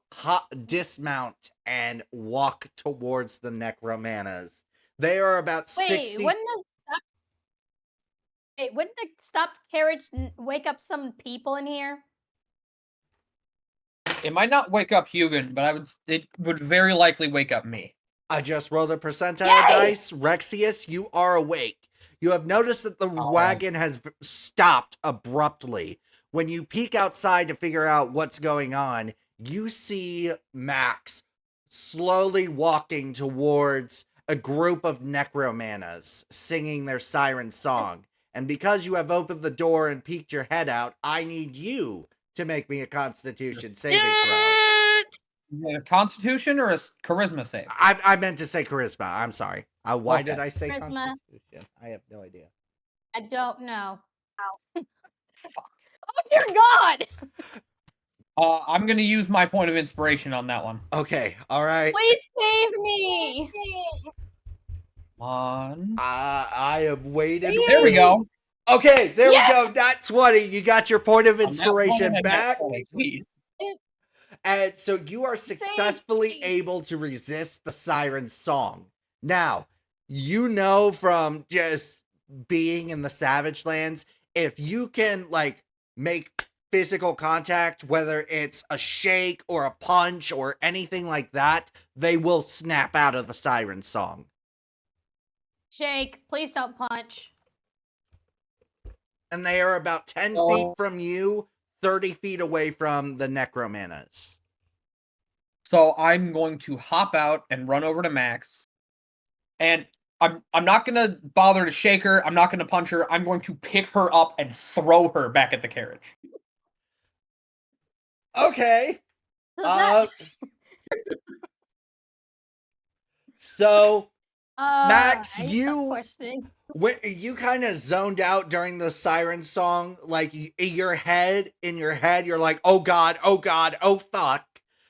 dismount and walk towards the necromanas. They are about 60. Wouldn't the stopped carriage wake up some people in here? It might not wake up Hugin, but it would very likely wake up me. I just rolled a percentile Yay! dice. Rexius, you are awake. You have noticed that the wagon has stopped abruptly. When you peek outside to figure out what's going on, you see Max slowly walking towards a group of necromanas singing their siren song. And because you have opened the door and peeked your head out, I need you to make me a Constitution saving throw. Is it a Constitution or a Charisma save? I meant to say Charisma. I'm sorry. Why did I say Charisma. Constitution? I have no idea. I don't know. Fuck. Oh dear God! I'm gonna use my point of inspiration on that one. Okay, all right. Please save me! Come on. I am waiting. Please. There we go. Okay, there Yes! we go. Nat 20. You got your point of On that inspiration one, back. please. And so you are successfully able to resist the siren's song. Now, you know from just being in the Savagelands, if you can, like, make physical contact, whether it's a shake or a punch or anything like that, they will snap out of the siren song. Shake, please don't punch. And they are about 10 feet from you, 30 feet away from the necromanas. So I'm going to hop out and run over to Max. And I'm not gonna bother to shake her. I'm not gonna punch her. I'm going to pick her up and throw her back at the carriage. Okay. Does So, that- Max, I you- stop questioning. when you kind of zoned out during the siren song, like in your head, you're like, oh God, oh fuck.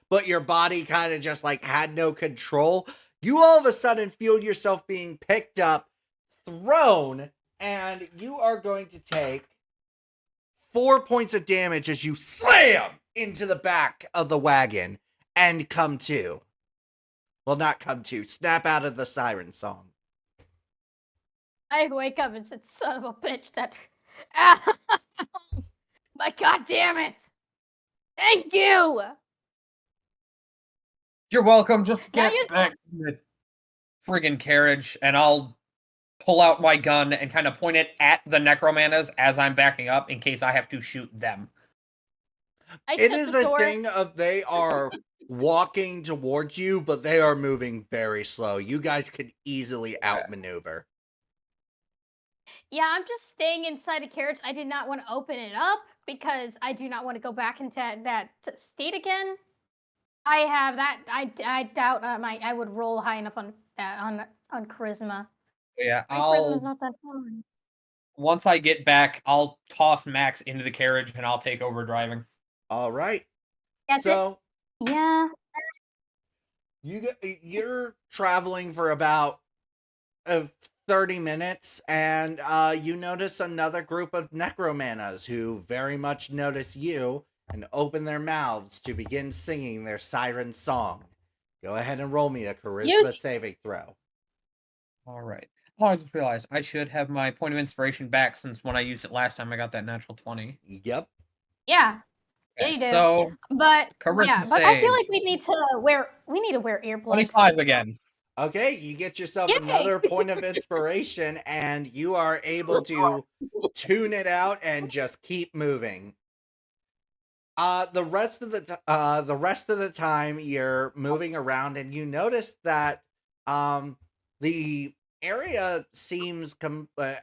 But your body kind of just like had no control. You all of a sudden feel yourself being picked up, thrown, and you are going to take 4 points of damage as you slam into the back of the wagon and come to. Well, not come to, snap out of the siren song. I wake up and said, son of a bitch, that... Ah! My God damn it! Thank you! You're welcome. Just Now get you- back to the friggin' carriage, and I'll pull out my gun and kind of point it at the necromanas as I'm backing up in case I have to shoot them. I It shut is the a door. thing of they are walking towards you, but they are moving very slow. You guys could easily outmaneuver. Yeah, I'm just staying inside a carriage. I did not want to open it up because I do not want to go back into that state again. I have that. I doubt I would roll high enough on charisma. Yeah, My charisma's not that high. once I get back, I'll toss Max into the carriage and I'll take over driving. All right. Yeah, So yeah. you're traveling for about 30 minutes, and you notice another group of necromanas who very much notice you and open their mouths to begin singing their siren song. Go ahead and roll me a charisma saving throw. All right. Oh, I just realized I should have my point of inspiration back since when I used it last time I got that natural 20. Yep. Yeah. Okay, you do. So But charisma yeah, but I feel save. like we need to wear earplugs. 25 again. Okay, you get yourself Yay! another point of inspiration, and you are able to tune it out and just keep moving. The rest of the time you're moving around, and you notice that the area seems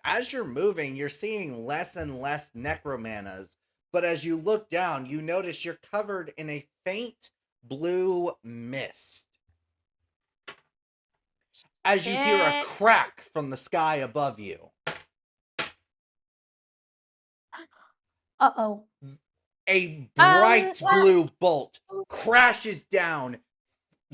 as you're moving, you're seeing less and less necromanas. But as you look down, you notice you're covered in a faint blue mist. As you hear a Shit. crack from the sky above you. Uh-oh. A bright uh, blue bolt crashes down,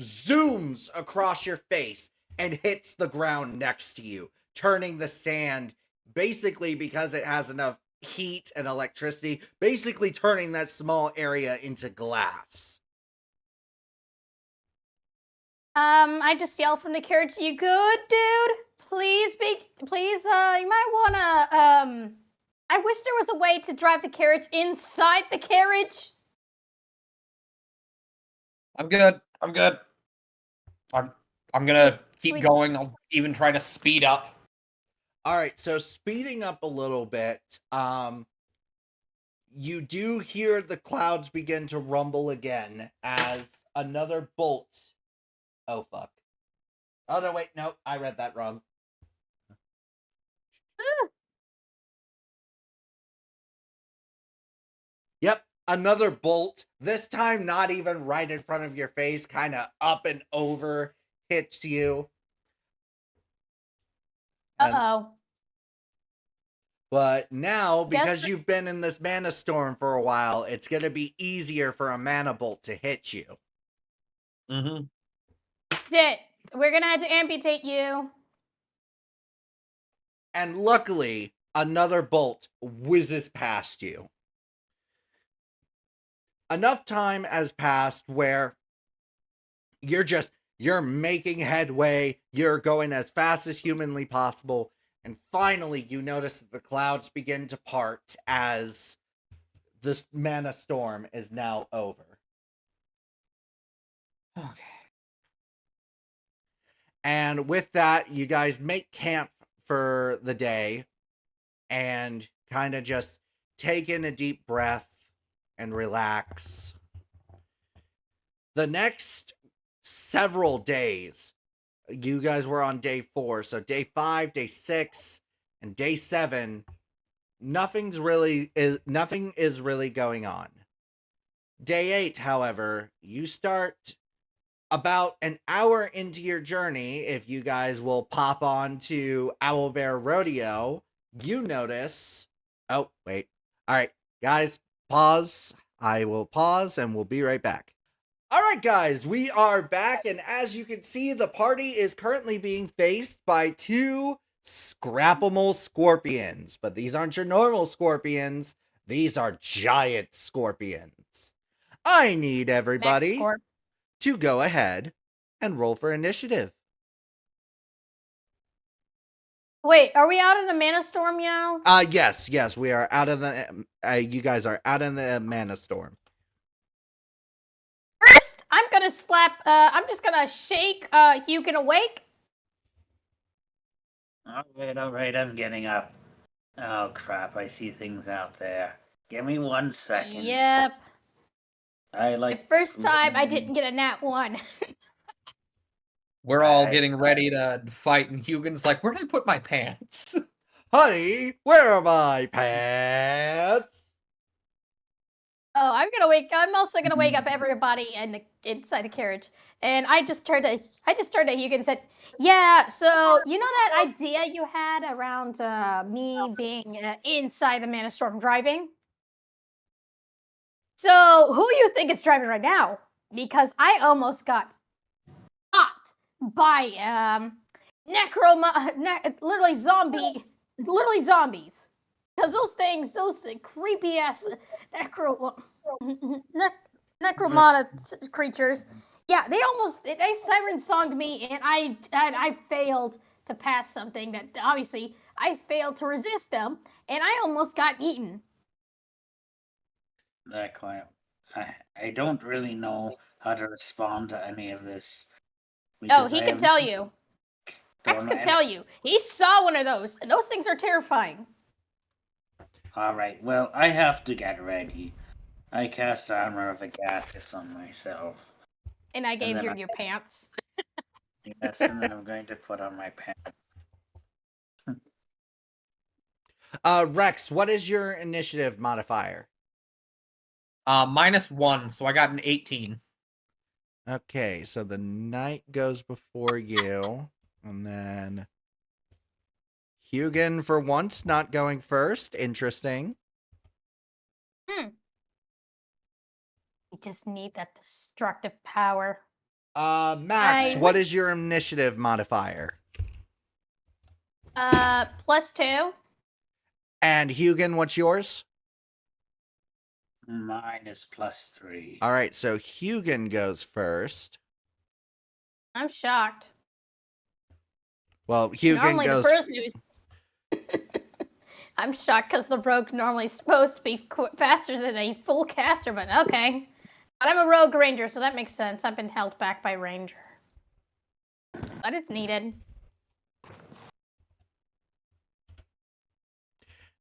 zooms across your face, and hits the ground next to you, turning the sand, basically because it has enough heat and electricity, basically turning that small area into glass. I just yelled from the carriage, you good, dude? Please, you might wanna, I wish there was a way to drive the carriage inside the carriage. I'm good. I'm gonna keep Sweet. going. I'll even try to speed up. All right, so speeding up a little bit, you do hear the clouds begin to rumble again as another bolt. Oh fuck. Oh, no, wait. No, I read that wrong. Yep, another bolt. This time not even right in front of your face, kind of up and over, hits you. Uh-oh. But now, because Yes. you've been in this mana storm for a while, it's going to be easier for a mana bolt to hit you. Mm-hmm. Shit. We're gonna have to amputate you. And luckily, another bolt whizzes past you. Enough time has passed where you're making headway, you're going as fast as humanly possible, and finally you notice that the clouds begin to part as this mana storm is now over. Okay. And with that, you guys make camp for the day and kind of just take in a deep breath and relax. The next several days, you guys were on day 4, so day 5, day 6, and day 7, nothing is really going on. Day 8, however, you start about an hour into your journey. If you guys will pop on to Owlbear Rodeo, you notice... Oh, wait. All right, guys, pause. I will pause, and we'll be right back. All right, guys, we are back, and as you can see, the party is currently being faced by 2 Scrapple scorpions. But these aren't your normal scorpions. These are giant scorpions. I need everybody to go ahead and roll for initiative. Wait, are we out of the mana storm now? Yes, we are out of the... you guys are out of the mana storm. First, I'm gonna slap, I'm just gonna shake, Hugin awake. Alright, I'm getting up. Oh crap, I see things out there. Give me 1 second. Yep. I The first time I didn't get a nat 1. We're all Right. getting ready to fight, and Hugin's like, "Where did I put my pants?" Honey, where are my pants? Oh, I'm also gonna wake up everybody inside the carriage. And I just turned to Hugin and said, yeah, so you know that idea you had around me being inside the mana storm driving? So who you think is driving right now? Because I almost got caught by literally zombies. Because those things, those creepy ass necromana creatures, yeah, they siren songed me, and I failed to pass something that obviously I failed to resist them, and I almost got eaten. That quiet. I don't really know how to respond to any of this. Oh, he can tell you. Max can tell you. He saw one of those, and those things are terrifying. Alright, well, I have to get ready. I cast Armor of Agathis on myself. And I gave you your pants. Yes, and then I'm going to put on my pants. Rex, what is your initiative modifier? -1, so I got an 18. Okay, so the knight goes before you, and then Hugin for once not going first. Interesting. You just need that destructive power. Max, what is your initiative modifier? +2. And Hugin, what's yours? Mine is +3. All right, so Hugin goes first. I'm shocked. Well, Hugin normally goes... the person who's... I'm shocked because the rogue normally supposed to be faster than a full caster, but okay. But I'm a rogue ranger, so that makes sense. I've been held back by ranger. But it's needed.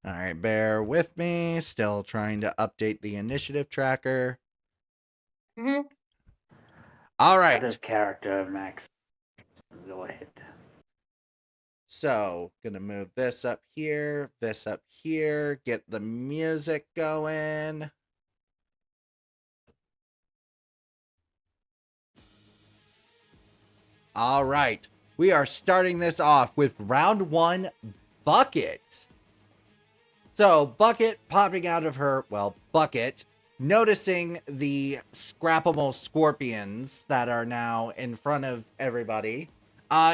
All right, bear with me. Still trying to update the initiative tracker. Mm-hmm. All right. Out of character, Max. go ahead. So, gonna move this up here, get the music going. All right, we are starting this off with round 1, Bucket. So, Bucket popping out of her, Bucket, noticing the scrappable scorpions that are now in front of everybody.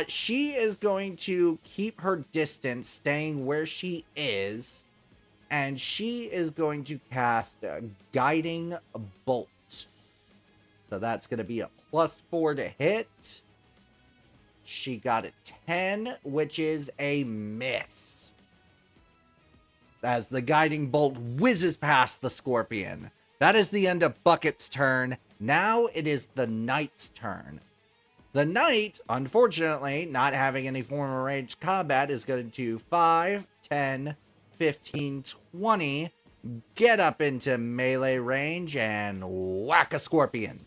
She is going to keep her distance, staying where she is, and she is going to cast a Guiding Bolt. So that's going to be a +4 to hit. She got a 10, which is a miss. As the Guiding Bolt whizzes past the scorpion. That is the end of Bucket's turn. Now it is the Knight's turn. The Knight, unfortunately, not having any form of ranged combat, is going to 5, 10, 15, 20, get up into melee range and whack a scorpion.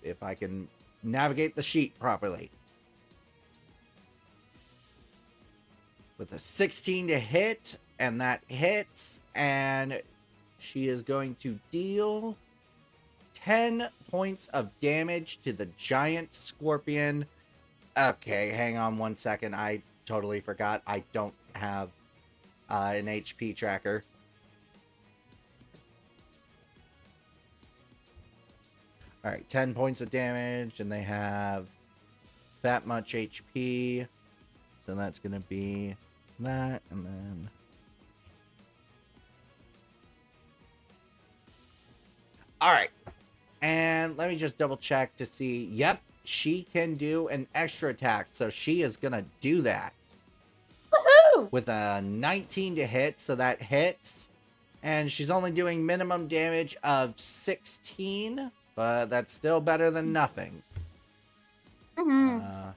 If I can navigate the sheet properly. With a 16 to hit, and that hits, and she is going to deal 10 points of damage to the giant scorpion. Okay, hang on one second. I totally forgot. I don't have an HP tracker. All right, 10 points of damage, and they have that much HP. So that's going to be that, and then... All right. And let me just double check to see. Yep, she can do an extra attack. So she is going to do that. Woohoo! With a 19 to hit. So that hits. And she's only doing minimum damage of 16. But that's still better than nothing. I'm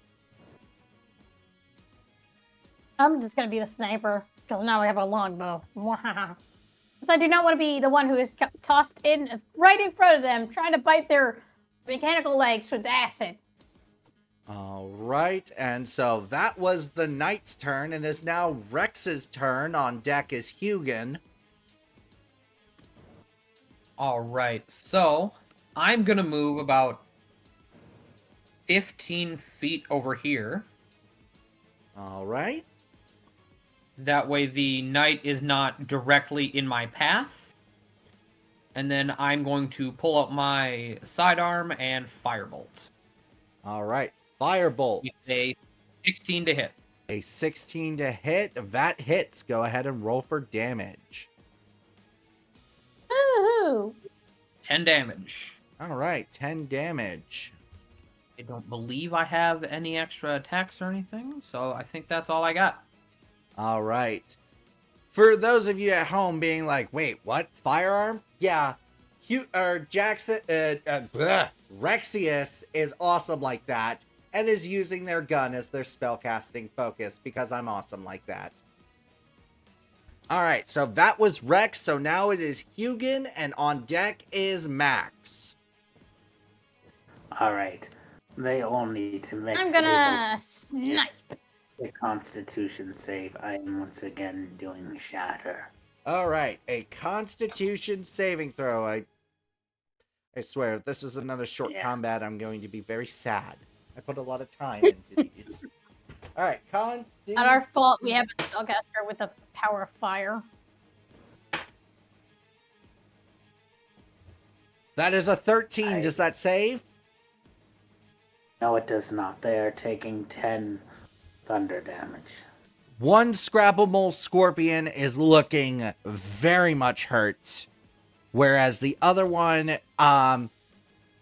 just going to be the sniper. Because now we have a longbow. Because I do not want to be the one who is tossed in right in front of them, trying to bite their mechanical legs with acid. All right, and so that was the Knight's turn, and is now Rex's turn. On deck is Hugin. All right, so I'm going to move about 15 feet over here. All right. That way the knight is not directly in my path. And then I'm going to pull up my sidearm and firebolt. All right. Firebolt. It's a 16 to hit. A 16 to hit. That hits. Go ahead and roll for damage. Woohoo! 10 damage. All right. 10 damage. I don't believe I have any extra attacks or anything, so I think that's all I got. All right. For those of you at home being like, wait, what? Firearm? Yeah. Rexius is awesome like that and is using their gun as their spellcasting focus because I'm awesome like that. All right, so that was Rex. So now it is Hugin, and on deck is Max. All right. They all need to make I'm gonna snipe. a Constitution save. I am once again doing Shatter. All right, a Constitution saving throw. I swear, if this is another short combat, I'm going to be very sad. I put a lot of time into these. All right, Constitution. Not our fault. We have a spellcaster with the power of fire. That is a 13. Does that save? No, it does not. They are taking 10 thunder damage. One scrappable scorpion is looking very much hurt, whereas the other one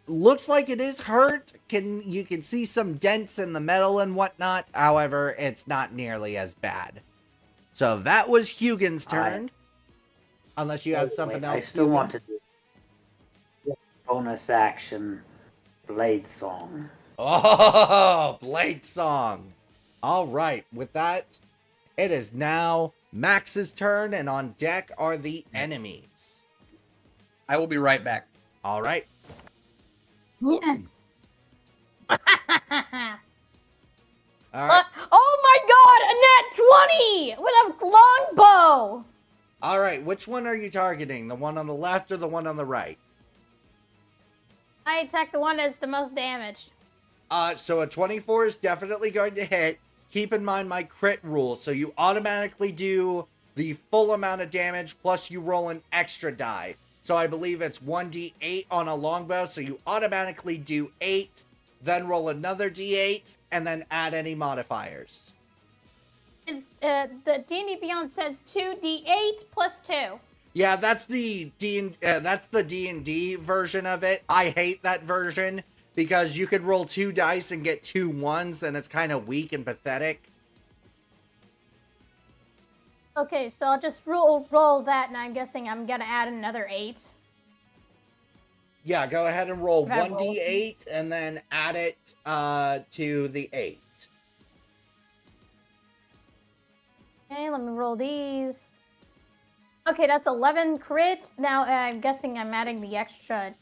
looks like it is hurt. You can see some dents in the metal and whatnot. However, it's not nearly as bad. So that was Hugin's turn. Unless you have something else. I still Hugin. want to do bonus action Blade Song. Oh, Blade Song. All right, with that, it is now Max's turn, and on deck are the enemies. I will be right back. All right. Yeah. All right. Oh my god, a nat 20 with a longbow. All right. Which one are you targeting? The one on the left or the one on the right? I attack the one that's the most damaged. So a 24 is definitely going to hit. Keep in mind my crit rule. So you automatically do the full amount of damage plus you roll an extra die. So I believe it's 1d8 on a longbow. So you automatically do 8, then roll another d8, and then add any modifiers. It's, the D&D Beyond says 2d8 plus 2. Yeah, that's the D&D version of it. I hate that version because you could roll 2 dice and get 2 1s, and it's kind of weak and pathetic. Okay, so I'll just roll that, and I'm guessing I'm gonna add another 8. Yeah, go ahead and roll Okay, 1d8 and then add it to the 8. Okay, let me roll these. Okay, that's 11 crit. Now I'm guessing I'm adding the extra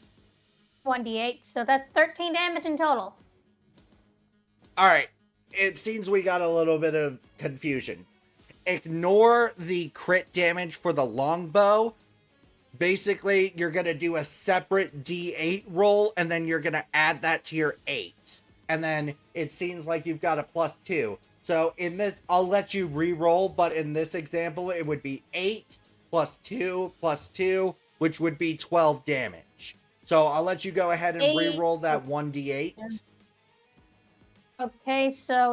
1d8, so that's 13 damage in total. All right, it seems we got a little bit of confusion. Ignore the crit damage for the longbow. Basically, you're going to do a separate d8 roll, and then you're going to add that to your 8. And then it seems like you've got a +2. So in this, I'll let you re-roll, but in this example, it would be 8 plus 2 plus 2, which would be 12 damage. So I'll let you go ahead and re-roll that 1d8. Okay, so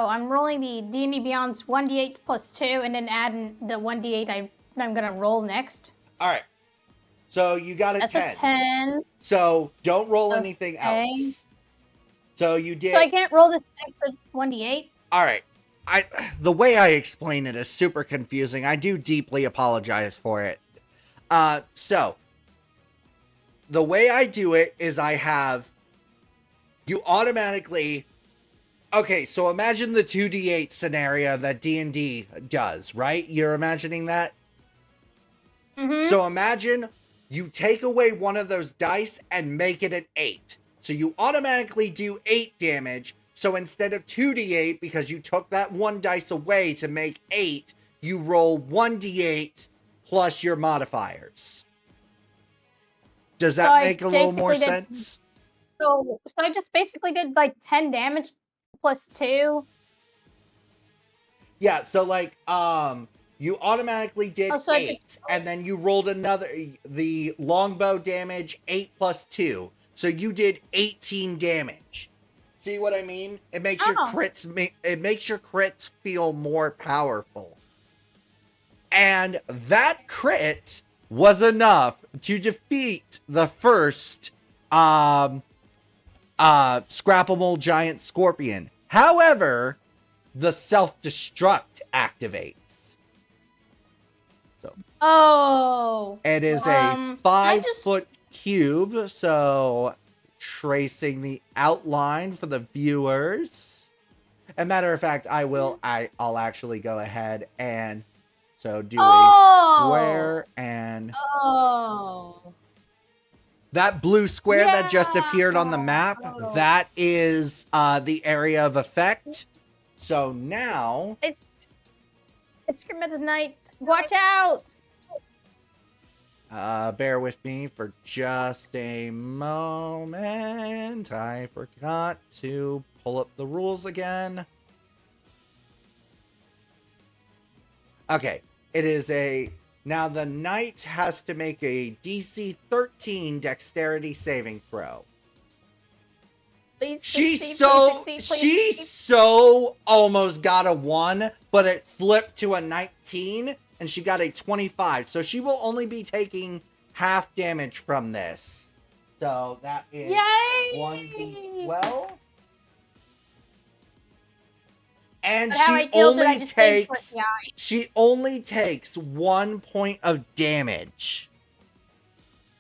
I'm rolling the D&D Beyond's 1d8 plus 2, and then adding the 1d8 I'm gonna roll next. All right. So you got a That's 10. a 10. So don't roll anything else. So you did. So I can't roll this extra 1d8? All right. The way I explain it is super confusing. I do deeply apologize for it. So the way I do it is you automatically. Okay, so imagine the 2d8 scenario that D&D does, right? You're imagining that? Mm-hmm. So imagine you take away one of those dice and make it an 8. So you automatically do 8 damage. So instead of 2d8, because you took that one dice away to make 8, you roll 1d8 plus your modifiers. Does that make a little more sense? So I just basically did like 10 damage plus 2. Yeah, so like you automatically did 8, and then you rolled the longbow damage 8 plus 2. So you did 18 damage. See what I mean? It makes your crits feel more powerful. And that crit was enough to defeat the first scrappable giant scorpion. However, the self-destruct activates. So it is a 5-foot cube, so tracing the outline for the viewers. As a matter of fact, I'll actually go ahead and do a square, and that blue square that just appeared on the map, that is the area of effect. So now it's Scream at the Night. Watch out! Bear with me for just a moment. I forgot to pull up the rules again. Okay, it is now the knight has to make a DC 13 dexterity saving throw. She so almost got a 1, but it flipped to a 19, and she got a 25. So she will only be taking half damage from this. So that is 1d12. And she only takes 1 point of damage.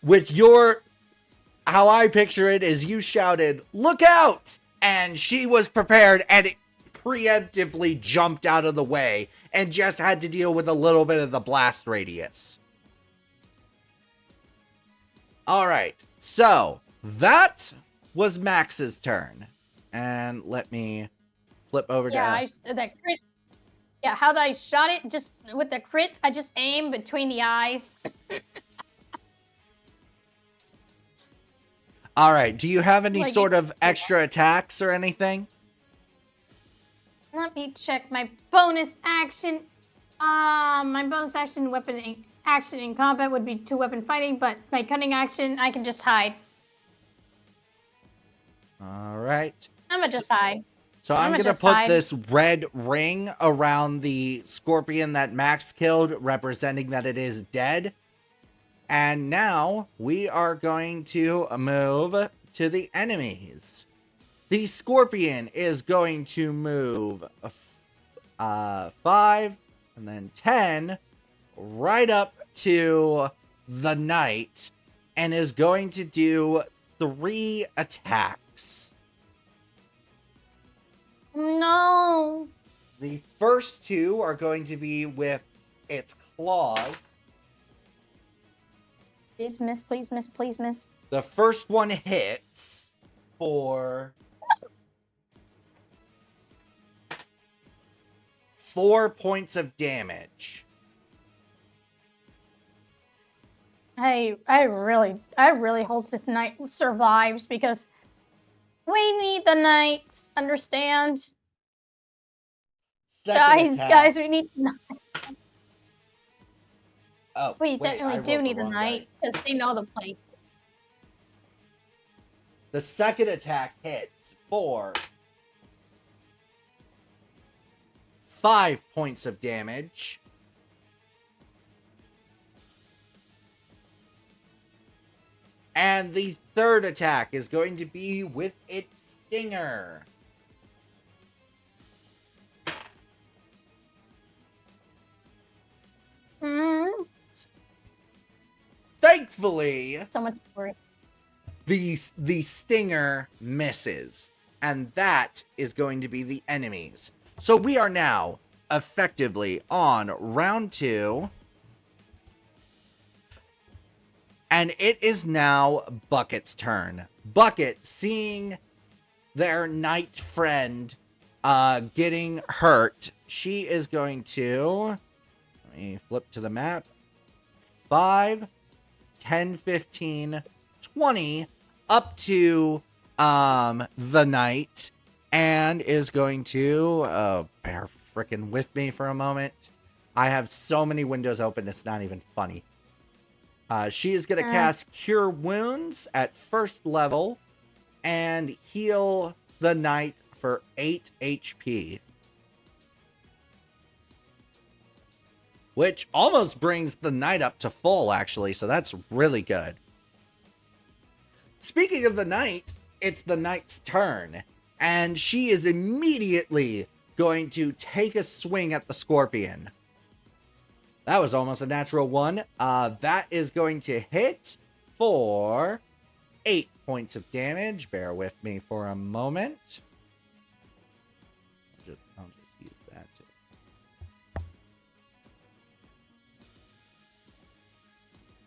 With how I picture it is you shouted, "Look out!" And she was prepared and it preemptively jumped out of the way and just had to deal with a little bit of the blast radius. All right, so that was Max's turn. And let me flip over Yeah, to... that crit. Yeah, how I shot it just with the crit, I just aimed between the eyes. All right. Do you have any Like, sort of extra attacks or anything? Let me check my bonus action. My bonus action action in combat would be 2-weapon fighting, but my cunning action, I can just hide. All right. I'm gonna just hide. So I'm going to just put hide. this red ring around the scorpion that Max killed, representing that it is dead. And now we are going to move to the enemies. The scorpion is going to move 5 and then 10 right up to the knight and is going to do 3 attacks. No. The first 2 are going to be with its claws. Please miss, please miss, please miss. The first one hits for 4 points of damage. I really hope this knight survives because we need the knights. Understand? Second attack. Guys, we need. Oh, We wait, definitely I do rolled the need a wrong knight dice. because they know the place. The second attack hits for 5 points of damage. And the third attack is going to be with its stinger. Thankfully, So much worry. the stinger misses. And that is going to be the enemies. So we are now effectively on round 2. And it is now Bucket's turn. Bucket, seeing their knight friend getting hurt, she is going to... Let me flip to the map. 5, 10, 15, 20, up to the knight, and is going to... bear frickin' with me for a moment. I have so many windows open, it's not even funny. She is going to cast Cure Wounds at first level and heal the knight for 8 HP. Which almost brings the knight up to full, actually, so that's really good. Speaking of the knight, it's the knight's turn, and she is immediately going to take a swing at the scorpion. That was almost a natural 1. That is going to hit for 8 points of damage. Bear with me for a moment. I'll just use that too.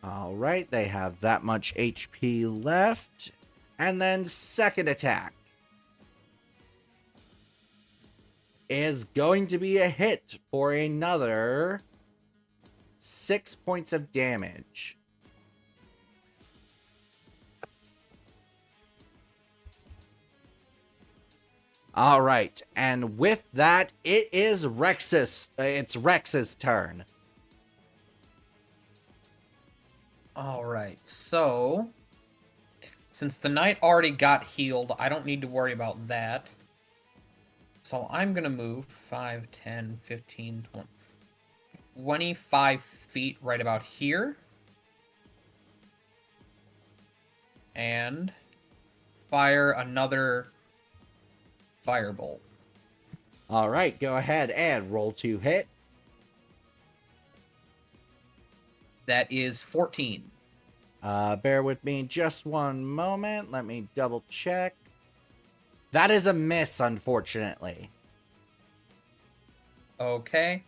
Alright, they have that much HP left. And then second attack is going to be a hit for another 6 points of damage. All right, and with that, it is it's Rex's turn. All right, so since the knight already got healed, I don't need to worry about that. So I'm going to move 5, 10, 15, 20, 25 feet right about here. And fire another firebolt. All right, go ahead and roll to hit. That is 14. Bear with me just one moment. Let me double check. That is a miss, unfortunately. Okay.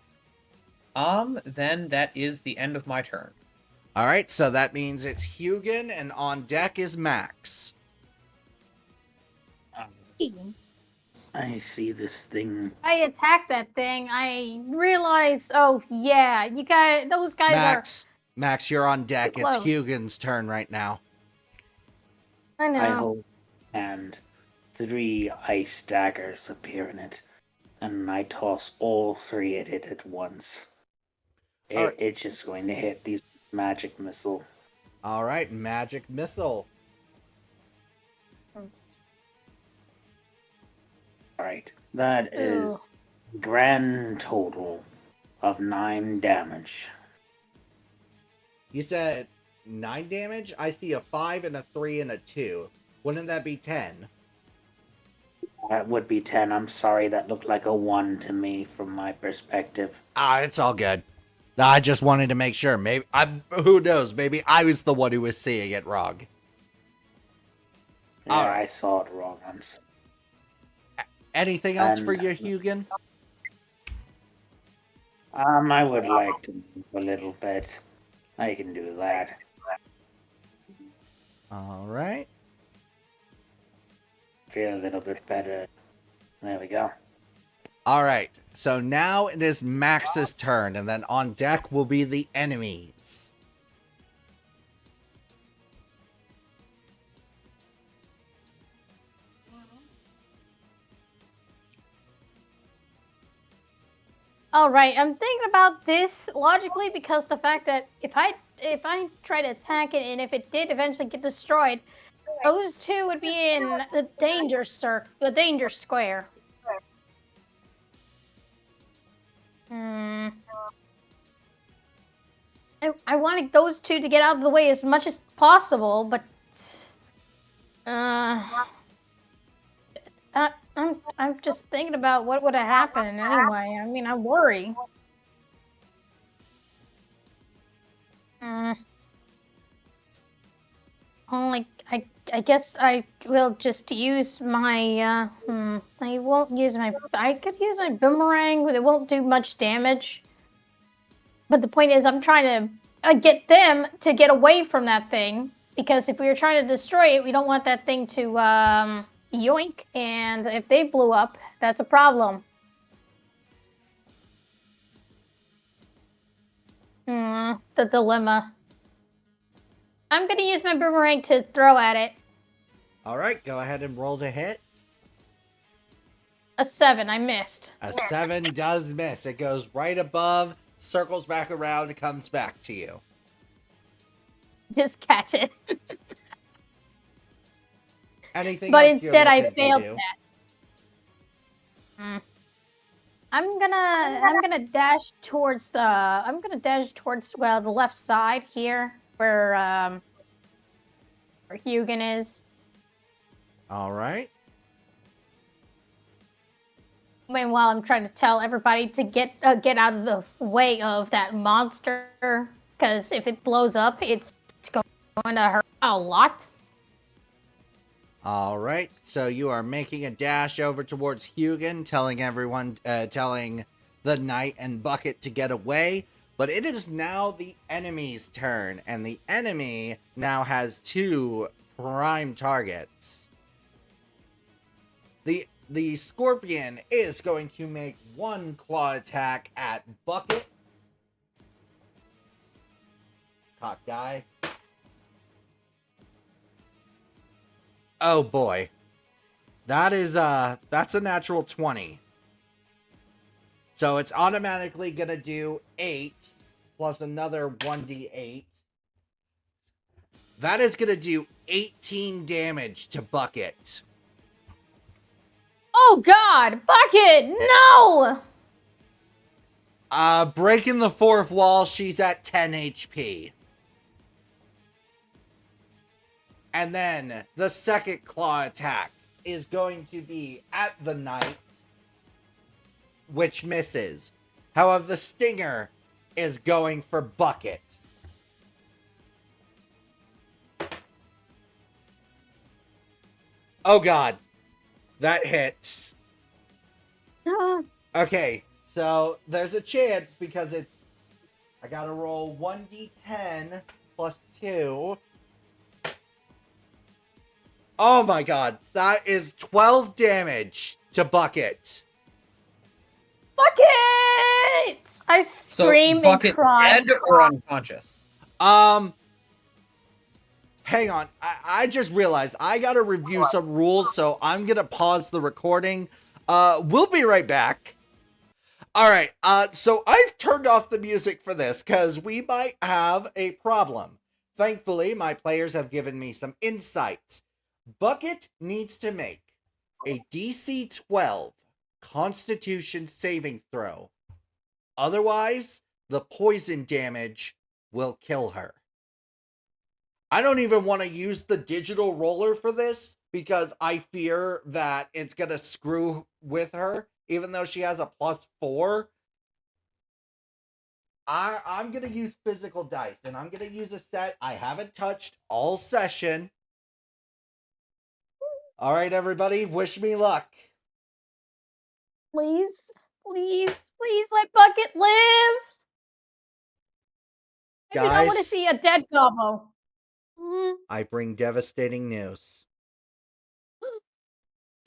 Then that is the end of my turn. All right, so that means it's Hugin, and on deck is Max. I see this thing. I attacked that thing. I realized, oh yeah, those guys Max, you're on deck. too It's close. Hugin's turn right now. I know. I hold and 3 ice daggers appear in it, and I toss all 3 at it at once. Alright. It's just going to hit these magic missile. All right, magic missile. Alright, that is grand total of 9 damage. You said 9 damage? I see a 5 and a 3 and a 2. Wouldn't that be 10? That would be 10. I'm sorry, that looked like a 1 to me from my perspective. It's all good. I just wanted to make sure. Maybe who knows? Maybe I was the one who was seeing it wrong. Yeah, Alright. I saw it wrong. I'm sorry. Anything else And- for you, Hugin? I would like to move a little bit. I can do that. All right. Feel a little bit better. There we go. All right. So now it is Max's turn, and then on deck will be the enemies. All right, I'm thinking about this logically because the fact that if I try to attack it and if it did eventually get destroyed, those two would be in the danger square. I wanted those two to get out of the way as much as possible, but I'm just thinking about what would have happened anyway. I mean, I worry. Only I guess I will just use my I won't use my I could use my boomerang, but it won't do much damage. But the point is, I'm trying to get them to get away from that thing, because if we were trying to destroy it, we don't want that thing to yoink, and if they blew up, that's a problem. The dilemma. I'm gonna use my boomerang to throw at it. All right, go ahead and roll to hit. A 7, I missed. A 7 does miss. It goes right above, circles back around, and comes back to you. Just catch it. Anything But else you're instead, I looking to failed do? that. I'm gonna dash towards the left side here, where Hugin is. All right. Meanwhile, I'm trying to tell everybody to get out of the way of that monster, because if it blows up, it's going to hurt a lot. All right. So you are making a dash over towards Hugin, telling everyone, telling the knight and Bucket to get away. But it is now the enemy's turn, and the enemy now has 2 prime targets. The scorpion is going to make 1 claw attack at Bucket. Cock die. Oh boy. That's a natural 20. So it's automatically gonna do 8 plus another 1d8. That is gonna do 18 damage to Bucket. Oh God, Bucket, no! Breaking the 4th wall, she's at 10 HP. And then the second claw attack is going to be at the knight, which misses. However, the stinger is going for Bucket. Oh God, that hits. Okay, so there's a chance because I gotta roll 1d10 plus 2. Oh my god. That is 12 damage to Bucket. Bucket! I So scream and Bucket cry. dead or unconscious? Hang on. I just realized I gotta review some rules, so I'm gonna pause the recording. We'll be right back. Alright, so I've turned off the music for this because we might have a problem. Thankfully, my players have given me some insight. Bucket needs to make a DC 12 Constitution saving throw. Otherwise, the poison damage will kill her. I don't even want to use the digital roller for this because I fear that it's going to screw with her, even though she has a +4. I'm going to use physical dice, and I'm going to use a set I haven't touched all session. All right, everybody, wish me luck. Please, please, please let Bucket live. I do not want to Guys, see a dead Gobbo. Mm. I bring devastating news.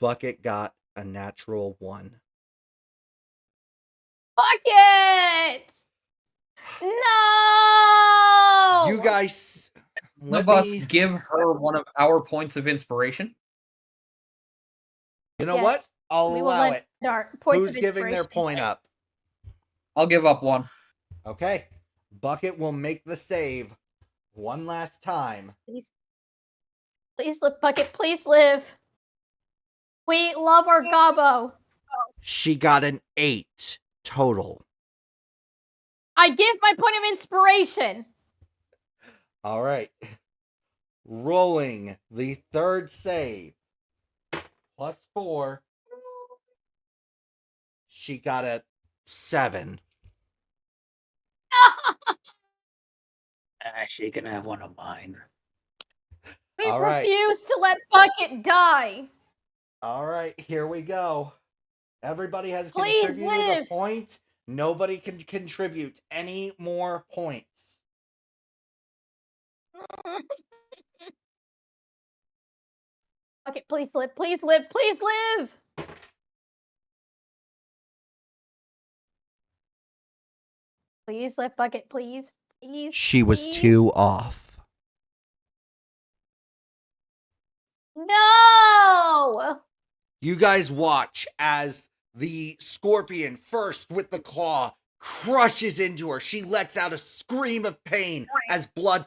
Bucket got a natural 1. Bucket! No! You guys, Let us give her one of our points of inspiration. You know what? Yes, I'll we will allow let it. our points Who's of giving their inspiration point say- up? I'll give up 1. Okay. Bucket will make the save one last time. Please, please live, Bucket. Please live. We love our Gobbo. She got an 8 total. I give my point of inspiration. All right. Rolling the third save. +4. She got a 7. She can have one of mine. We All right. refuse to let Bucket die. All right, here we go. Everybody has Please contributed a live. point. Nobody can contribute any more points. Bucket, please live. Please live. Please live. Please live, Bucket. Please. Please. She was please. 2 off. No! You guys watch as the scorpion, first with the claw, crushes into her. She lets out a scream of pain as blood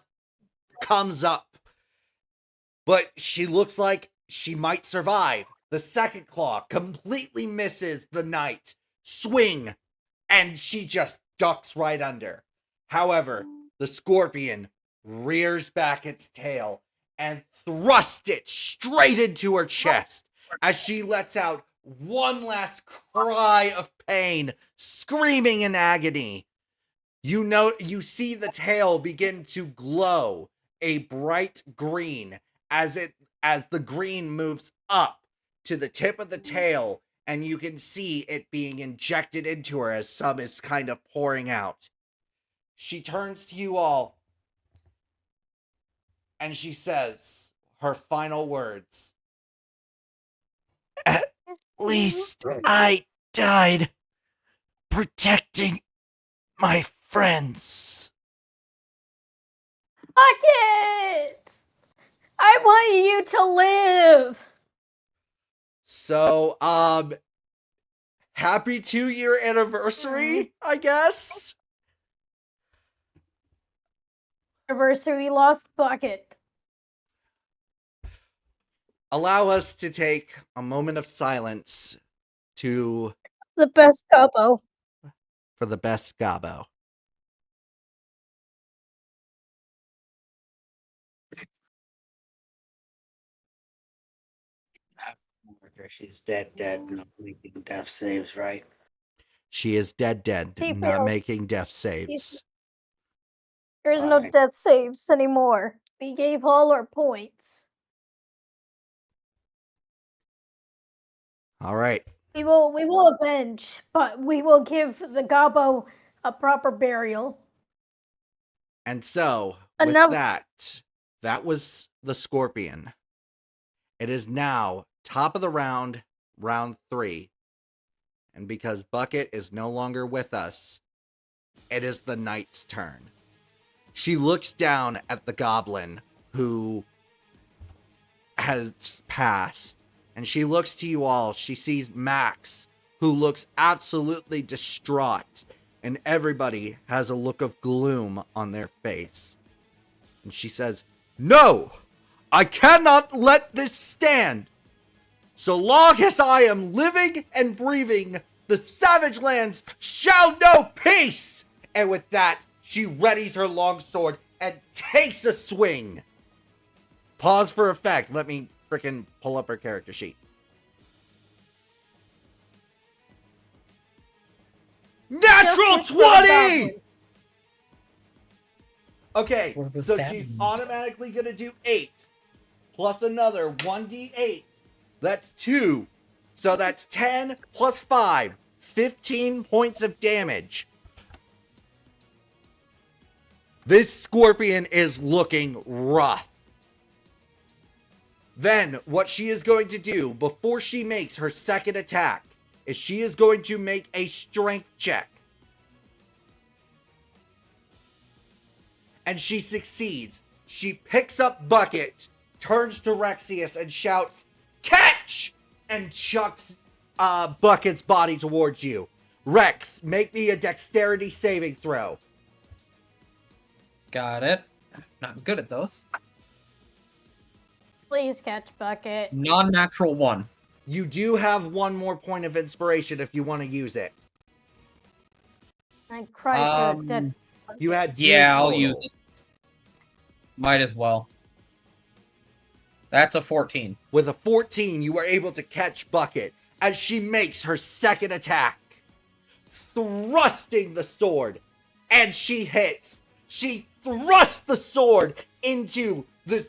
comes up. But she looks like she might survive. The second claw completely misses the knight. Swing! And she just ducks right under. However, the scorpion rears back its tail and thrusts it straight into her chest as she lets out one last cry of pain, screaming in agony. You see the tail begin to glow a bright green as the green moves up to the tip of the tail, and you can see it being injected into her as some is kind of pouring out. She turns to you all and she says her final words. At least I died protecting my friends. Bucket! I want you to live. So, happy 2-year anniversary, I guess? Anniversary lost Bucket. Allow us to take a moment of silence for The best Gobbo. the best Gobbo. She's dead, not making death saves, right? She is dead, She not fails. making death saves. There's no Alright. death saves anymore. We gave all our points. All right. We will avenge, but we will give the Gobbo a proper burial. And so, Enough. with that was the scorpion. It is now top of the round, round 3. And because Bucket is no longer with us, it is the knight's turn. She looks down at the goblin who has passed, and she looks to you all. She sees Max, who looks absolutely distraught, and everybody has a look of gloom on their face. And she says, "No! I cannot let this stand! So long as I am living and breathing, the Savagelands shall know peace!" And with that, she readies her longsword and takes a swing. Pause for effect. Let me frickin' pull up her character sheet. Natural Justice for the 20! goblin. Okay, What does so that she's mean? automatically gonna do 8. Plus another 1d8. That's 2. So that's 10 plus 5. 15 points of damage. This scorpion is looking rough. Then, what she is going to do before she makes her second attack is she is going to make a strength check. And she succeeds. She picks up Bucket, turns to Rexius and shouts, "Catch!" and chucks Bucket's body towards you. Rex, make me a dexterity saving throw. Got it. Not good at those. Please catch Bucket. Non-natural 1. You do have one more point of inspiration if you want to use it. I cried for a dead. You had 2 Yeah, I'll total. use it. Might as well. That's a 14. With a 14, you are able to catch Bucket as she makes her second attack, thrusting the sword, and she hits. She thrusts the sword into the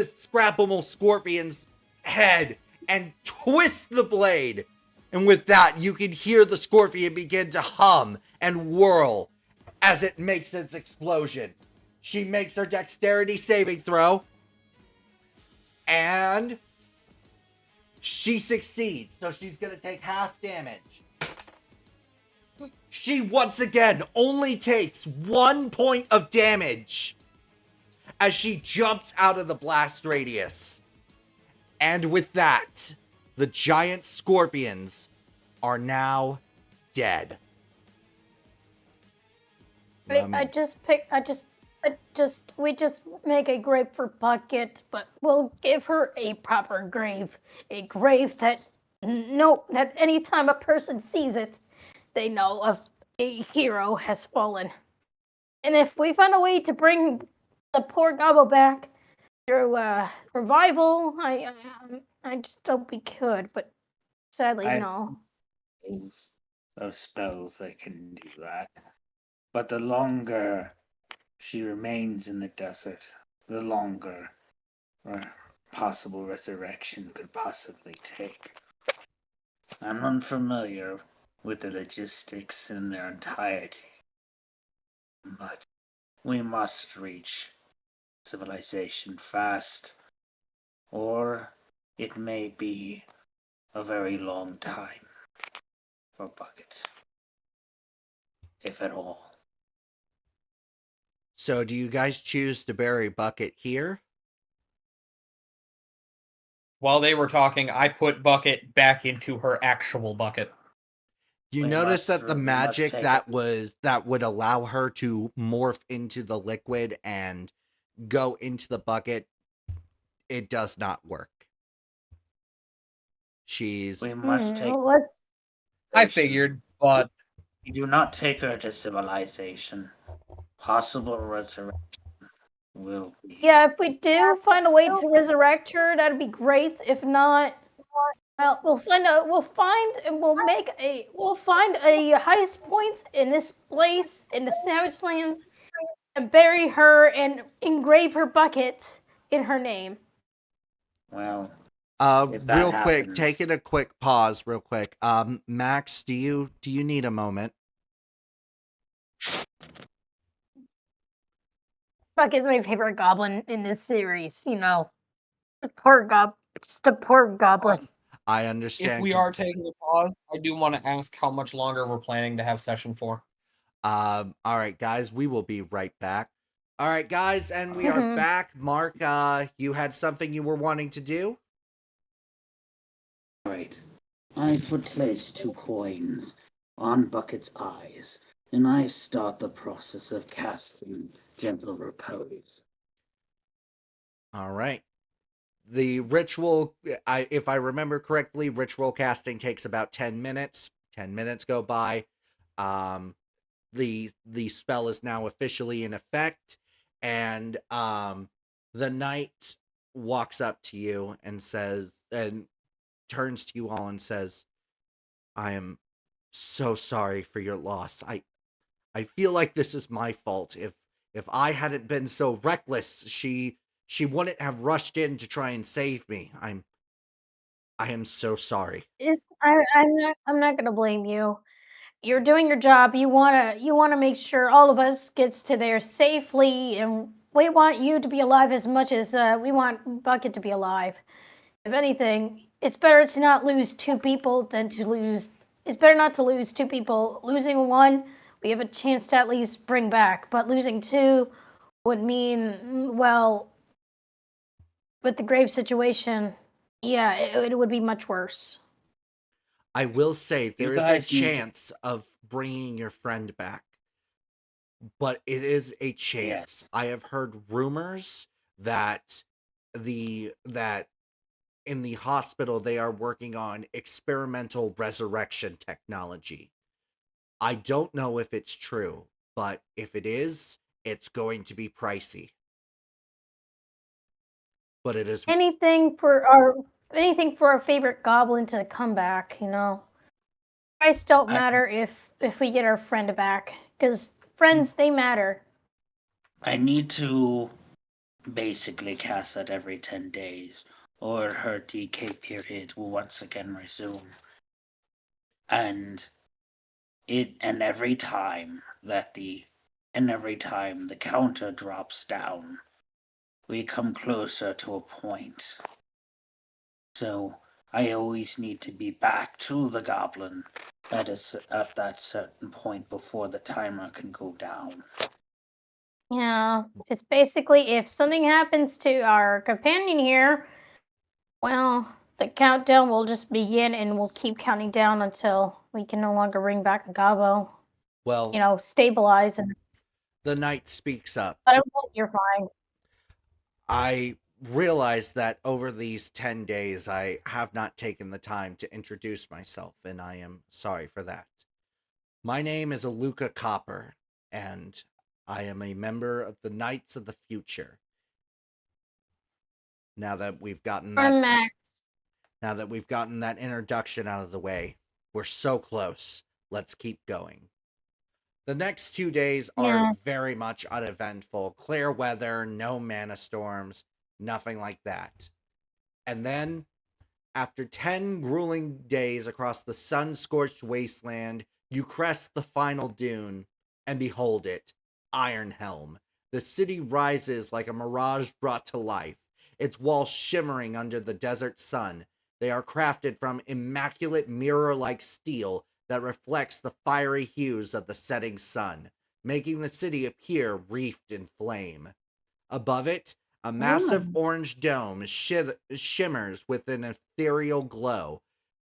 Scrapple Scorpion's head and twists the blade. And with that, you can hear the scorpion begin to hum and whirl as it makes its explosion. She makes her dexterity saving throw. And she succeeds, so she's going to take half damage. She once again only takes 1 point of damage as she jumps out of the blast radius. And with that, the giant scorpions are now dead. We just make a grave for Bucket, but we'll give her a proper grave. A grave that anytime a person sees it, they know of a hero has fallen. And if we find a way to bring the poor Gobble back through revival, I just hope we could, but sadly, no. Those spells that can do that. But the longer she remains in the desert, the longer possible resurrection could possibly take. I'm unfamiliar with the logistics in their entirety, but we must reach civilization fast, or it may be a very long time for Bucket, if at all. So do you guys choose to bury Bucket here? While they were talking, I put Bucket back into her actual bucket. You We notice must- that the we magic must take that would allow her to morph into the liquid and go into the bucket, it does not work. She's We must take. Let's. I figured, but We do not take her to civilization. Possible resurrection will be. Yeah, if we do find a way to resurrect her, that'd be great. If not, well, we'll find a highest point in this place in the Savagelands and bury her and engrave her bucket in her name. Well, if that real quick, happens- taking a quick pause real quick. Max, do you need a moment? Bucket's my favorite goblin in this series, you know. The poor Just a poor goblin. I understand. If we are taking a pause, I do want to ask how much longer we're planning to have session for. All right, guys, we will be right back. All right, guys, and we are back. Mark, you had something you were wanting to do? Right. I would place 2 coins on Bucket's eyes, and I start the process of casting Gentle Repose. All right. The ritual, if I remember correctly, ritual casting takes about 10 minutes. 10 minutes go by. The spell is now officially in effect, and the knight walks up to you and turns to you all and says, I am so sorry for your loss. I feel like this is my fault. If I hadn't been so reckless, she wouldn't have rushed in to try and save me. I am so sorry. I'm not gonna blame you. You're doing your job. You wanna make sure all of us gets to there safely, and we want you to be alive as much as we want Bucket to be alive. If anything, it's better to not lose 2 people than to lose. It's better not to lose 2 people. Losing 1, we have a chance to at least bring back, but losing 2 would mean, well, with the grave situation, yeah, it would be much worse. I will say there is a guys need to- chance of bringing your friend back, but it is a chance. Yes. I have heard rumors that that in the hospital they are working on experimental resurrection technology. I don't know if it's true, but if it is, it's going to be pricey. But it is Anything for our favorite goblin to come back, you know. Price don't I- matter if we get our friend back, because friends they matter. I need to basically cast that every 10 days, or her decay period will once again resume. And every time the counter drops down, we come closer to a point. So I always need to be back to the goblin at that certain point before the timer can go down. Yeah, it's basically if something happens to our companion here, well, the countdown will just begin and we'll keep counting down until we can no longer bring back a gobbo. well, You know, stabilize and. the knight speaks up. But you're fine. I realize that over these 10 days, I have not taken the time to introduce myself, and I am sorry for that. My name is Aluka Copper, and I am a member of the Knights of the Future. Now that we've gotten that, now that we've gotten that introduction out of the way, we're so close. Let's keep going. The next 2 days are very much uneventful. Clear weather, no mana storms, nothing like that. And then, after 10 grueling days across the sun-scorched wasteland, you crest the final dune, and behold it, Ironhelm. The city rises like a mirage brought to life, its walls shimmering under the desert sun. They are crafted from immaculate mirror-like steel that reflects the fiery hues of the setting sun, making the city appear wreathed in flame. Above it, a massive orange dome shimmers with an ethereal glow,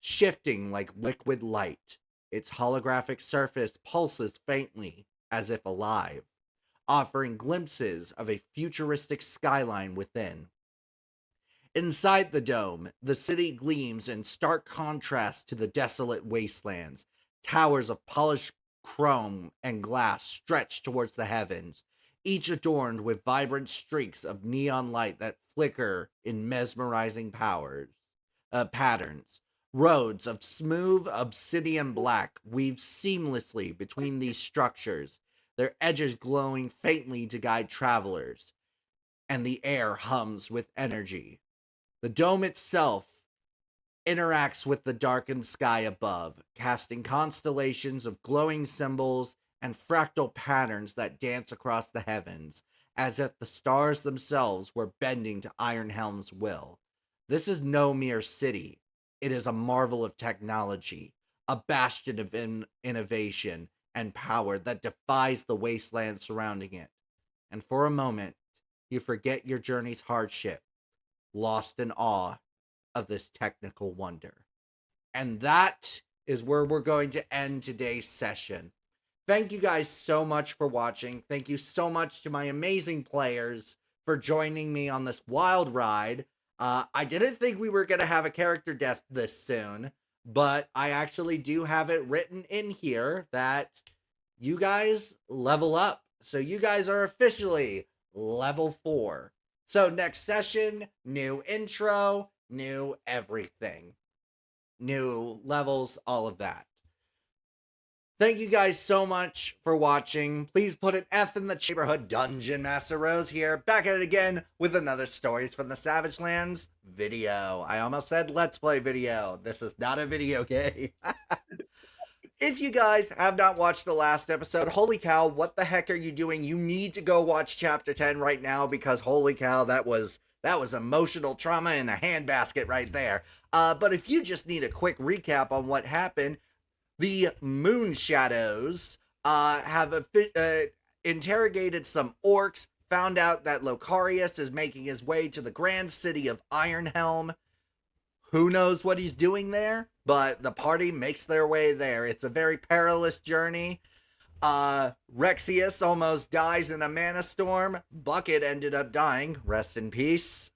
shifting like liquid light. Its holographic surface pulses faintly, as if alive, offering glimpses of a futuristic skyline within. Inside the dome, the city gleams in stark contrast to the desolate wastelands. Towers of polished chrome and glass stretch towards the heavens, each adorned with vibrant streaks of neon light that flicker in mesmerizing patterns. Roads of smooth obsidian black weave seamlessly between these structures, their edges glowing faintly to guide travelers, and the air hums with energy. The dome itself interacts with the darkened sky above, casting constellations of glowing symbols and fractal patterns that dance across the heavens, as if the stars themselves were bending to Ironhelm's will. This is no mere city. It is a marvel of technology, a bastion of innovation and power that defies the wasteland surrounding it. And for a moment, you forget your journey's hardship, lost in awe of this technical wonder. And that is where we're going to end today's session. Thank you guys so much for watching. Thank you so much to my amazing players for joining me on this wild ride. I didn't think we were going to have a character death this soon, but I actually do have it written in here that you guys level up. So you guys are officially level 4. So next session, new intro, new everything. New levels, all of that. Thank you guys so much for watching. Please put an F in the neighborhood. Dungeon Master Rose here, back at it again with another Stories from the Savagelands video. I almost said Let's Play video. This is not a video game. If you guys have not watched the last episode, holy cow, what the heck are you doing? You need to go watch chapter 10 right now, because holy cow, that was emotional trauma in a handbasket right there. But if you just need a quick recap on what happened, the Moon Shadows have interrogated some orcs, found out that Locarius is making his way to the grand city of Ironhelm. Who knows what he's doing there, but the party makes their way there. It's a very perilous journey. Rexius almost dies in a mana storm. Bucket ended up dying. Rest in peace.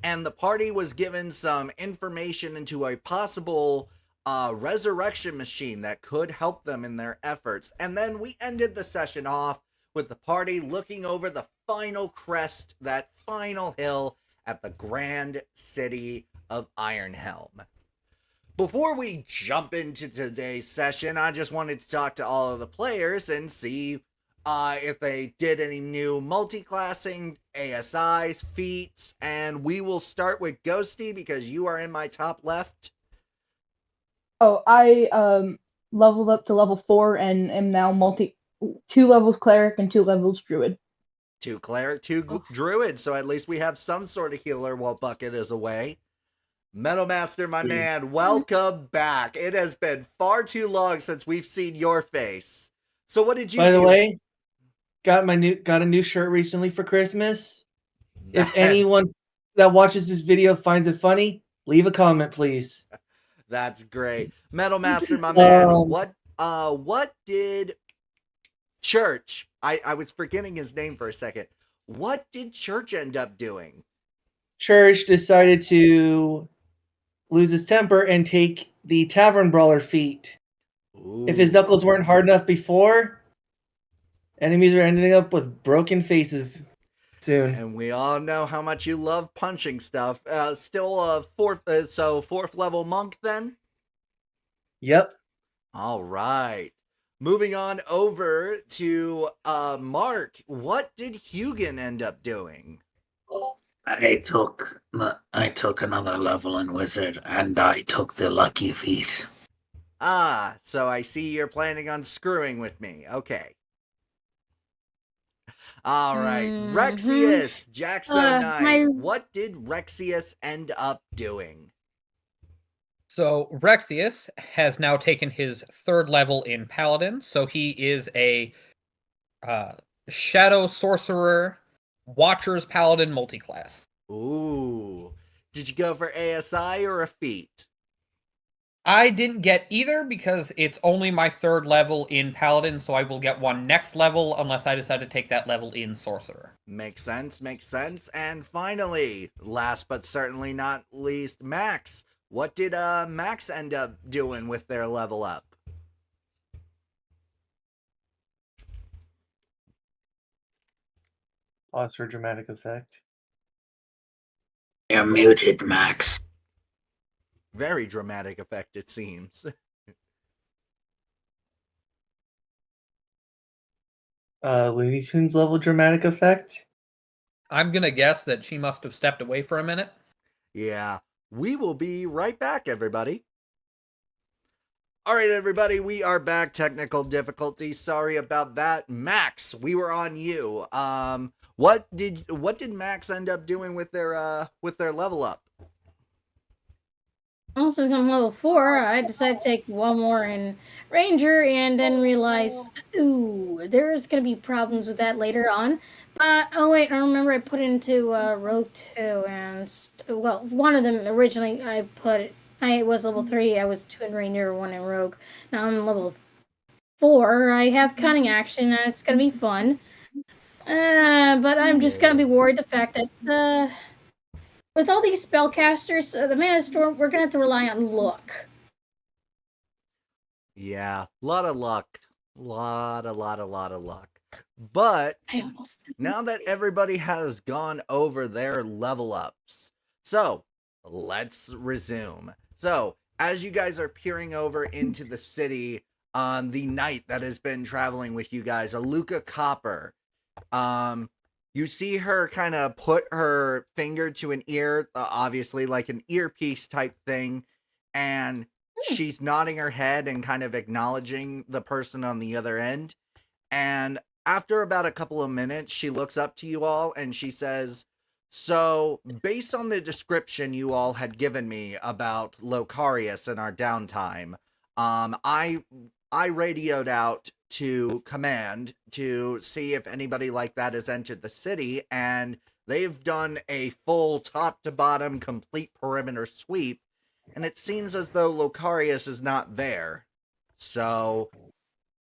And the party was given some information into a possible resurrection machine that could help them in their efforts. And then we ended the session off with the party looking over the final crest, that final hill at the grand city of Ironhelm. Before we jump into today's session, I just wanted to talk to all of the players and see if they did any new multi-classing, ASIs, feats, and we will start with Ghosty because you are in my top left. Oh, I leveled up to level 4 and am now 2 levels cleric and 2 levels druid. 2 cleric, 2 druid, so at least we have some sort of healer while Bucket is away. Metal Master, my man, welcome back. It has been far too long since we've seen your face. So what did you do? By the way, got a new shirt recently for Christmas. If anyone that watches this video finds it funny, leave a comment, please. That's great. Metal Master, my man, what did Church, I was forgetting his name for a second. What did Church end up doing? Church decided to lose his temper and take the Tavern Brawler feat. Ooh. If his knuckles weren't hard enough before, enemies are ending up with broken faces soon. And we all know how much you love punching stuff. Still a fourth level monk then? Yep. All right. Moving on over to Mark. What did Hugin end up doing? I took another level in Wizard, and I took the lucky feat. Ah, so I see you're planning on screwing with me. Okay. All right. Rexius, Jackson Knight. What did Rexius end up doing? So Rexius has now taken his 3rd level in Paladin, so he is a Shadow Sorcerer, Watcher's Paladin multiclass. Ooh. Did you go for ASI or a feat? I didn't get either because it's only my 3rd level in Paladin, so I will get one next level unless I decide to take that level in Sorcerer. Makes sense, makes sense. And finally, last but certainly not least, Max. What did Max end up doing with their level up? Pause for dramatic effect. You're muted, Max. Very dramatic effect, it seems. Looney Tunes level dramatic effect. I'm gonna guess that she must have stepped away for a minute. Yeah. We will be right back, everybody. All right, everybody, we are back. Technical difficulty. Sorry about that. Max, we were on you. What did Max end up doing with their level up? Also, since I'm level 4, I decided to take one more in Ranger and then realize, ooh, there's going to be problems with that later on. Oh wait, I remember I put it into Rogue 2, and, well, one of them originally I was level 3, I was 2 in Ranger, 1 in Rogue. Now I'm level 4, I have Cunning Action, and it's going to be fun. But I'm just going to be worried the fact that, with all these spellcasters, the Mana Storm, we're going to have to rely on luck. Yeah, a lot of luck. Lot of luck. But now that everybody has gone over their level ups, so let's resume. So, as you guys are peering over into the city on the night that has been traveling with you guys, Aluka Copper, you see her kind of put her finger to an ear, obviously like an earpiece type thing, and she's nodding her head and kind of acknowledging the person on the other end. And after about a couple of minutes, she looks up to you all and she says, so based on the description you all had given me about Locarius and our downtime, I radioed out to command to see if anybody like that has entered the city, and they've done a full top to bottom complete perimeter sweep, and it seems as though Locarius is not there. So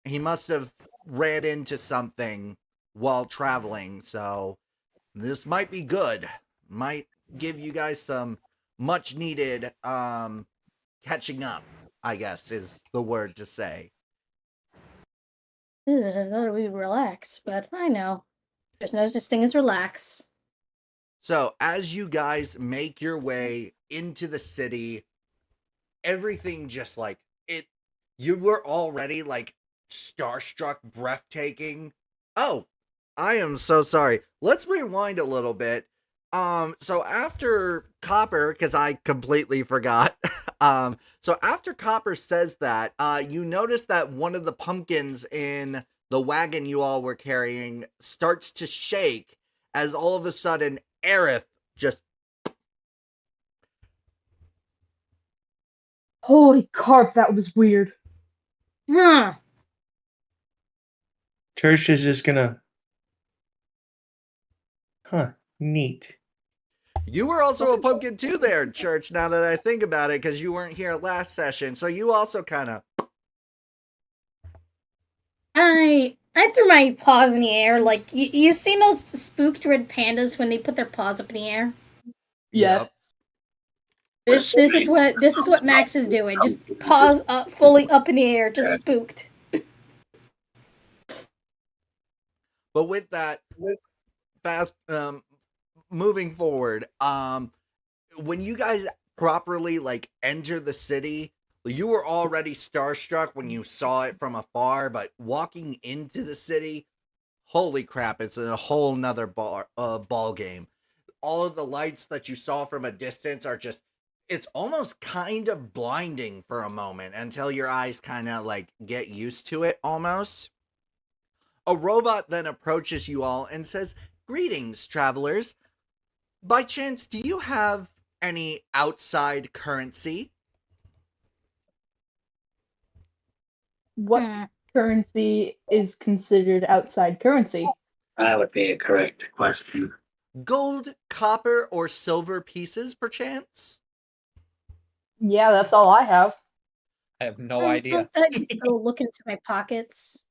he must have ran into something while traveling, so this might be good. Might give you guys some much needed catching up, I guess is the word to say. That'll be relax, but I know. There's no such thing as relax. So, as you guys make your way into the city, everything just like it, you were already like starstruck, breathtaking. Oh, I am so sorry. Let's rewind a little bit. So after Copper, because I completely forgot. So after Copper says that, you notice that one of the pumpkins in the wagon you all were carrying starts to shake as all of a sudden Aerith just... Holy carp, that was weird. Huh. Church is just gonna... Huh, neat. You were also a pumpkin too there, Church, now that I think about it, because you weren't here last session, so you also kind of... I threw my paws in the air, like, you seen those spooked red pandas when they put their paws up in the air? Yeah. This is what Max is doing, just paws up, fully up in the air, just spooked. But with that, fast, moving forward, when you guys properly like enter the city, you were already starstruck when you saw it from afar, but walking into the city, holy crap, it's a whole nother ball game. All of the lights that you saw from a distance are just, it's almost kind of blinding for a moment until your eyes kind of like get used to it almost. A robot then approaches you all and says, "Greetings, travelers. By chance, do you have any outside currency?" What currency is considered outside currency? That would be a correct question. Gold, copper, or silver pieces, perchance? Yeah, that's all I have. I have no idea. I'd go look into my pockets.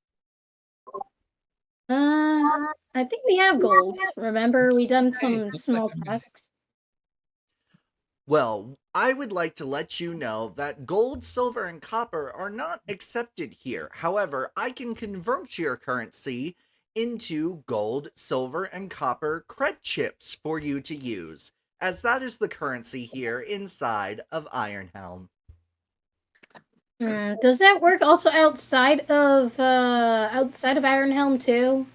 I think we have gold. Remember, we done some small tests. Well, I would like to let you know that gold, silver, and copper are not accepted here. However, I can convert your currency into gold, silver, and copper cred chips for you to use, as that is the currency here inside of Ironhelm. Does that work also outside of Ironhelm too?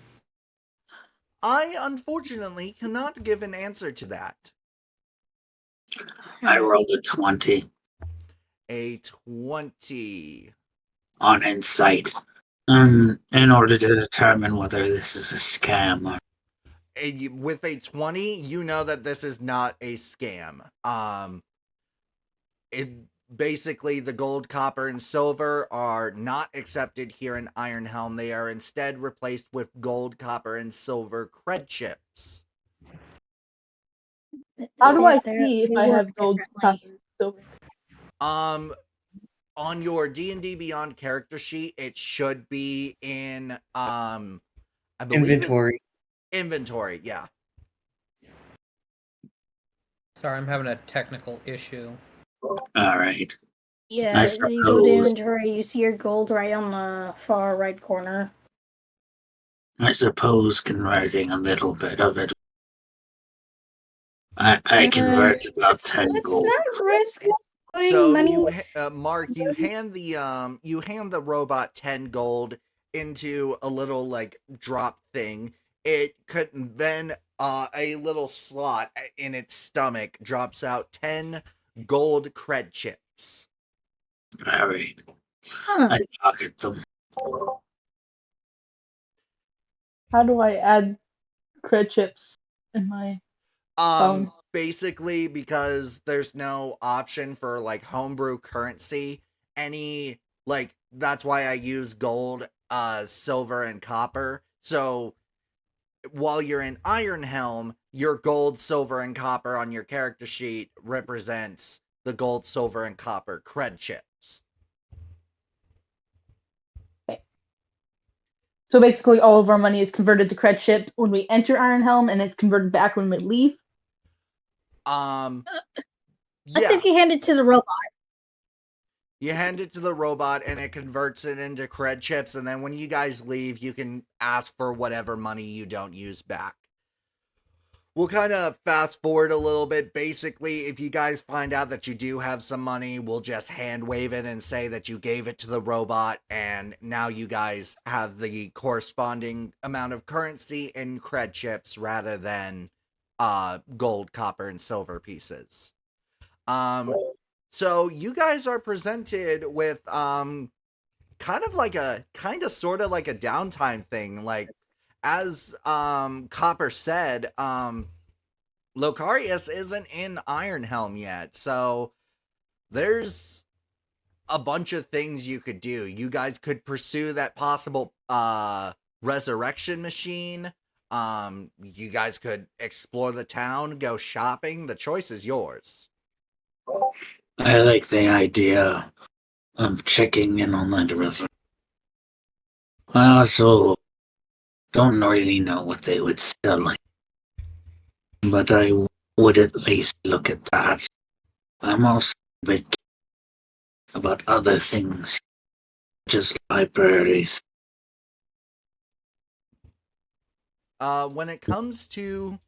I unfortunately cannot give an answer to that. I rolled a 20 A 20. on insight in order to determine whether this is a scam or... with a 20, you know that this is not a scam. It basically, the gold, copper, and silver are not accepted here in Ironhelm. They are instead replaced with gold, copper, and silver cred chips. How do I They're- see if they I work have gold, differently. copper, silver? On your D&D Beyond character sheet, it should be in I believe Inventory. Inventory, yeah. Sorry, I'm having a technical issue. All right. Yeah, you go to suppose- inventory, you see your gold right on the far right corner. I suppose converting a little bit of it. I convert about 10 Let's gold. not risk putting So money. Mark, you hand the robot 10 gold into a little like drop thing. It could then a little slot in its stomach drops out 10 gold cred chips. All right. Huh. I pocket them. How do I add cred chips in my phone? Basically, because there's no option for like homebrew currency, that's why I use gold, silver, and copper. So while you're in Ironhelm, your gold, silver, and copper on your character sheet represents the gold, silver, and copper cred chips. So basically, all of our money is converted to cred chip when we enter Ironhelm, and it's converted back when we leave. That's Yeah. if you hand it to the robot. You hand it to the robot and it converts it into cred chips, and then when you guys leave, you can ask for whatever money you don't use back. We'll kind of fast forward a little bit. Basically, if you guys find out that you do have some money, we'll just hand wave it and say that you gave it to the robot, and now you guys have the corresponding amount of currency in cred chips rather than gold, copper, and silver pieces. So you guys are presented with kind of sort of like a downtime thing. Like, as Copper said, Locarius isn't in Ironhelm yet, so there's a bunch of things you could do. You guys could pursue that possible resurrection machine. You guys could explore the town, go shopping. The choice is yours. I like the idea of checking in on that reservoir. I also don't really know what they would sell like, but I would at least look at that. I'm also a bit about other things, just libraries. When it comes to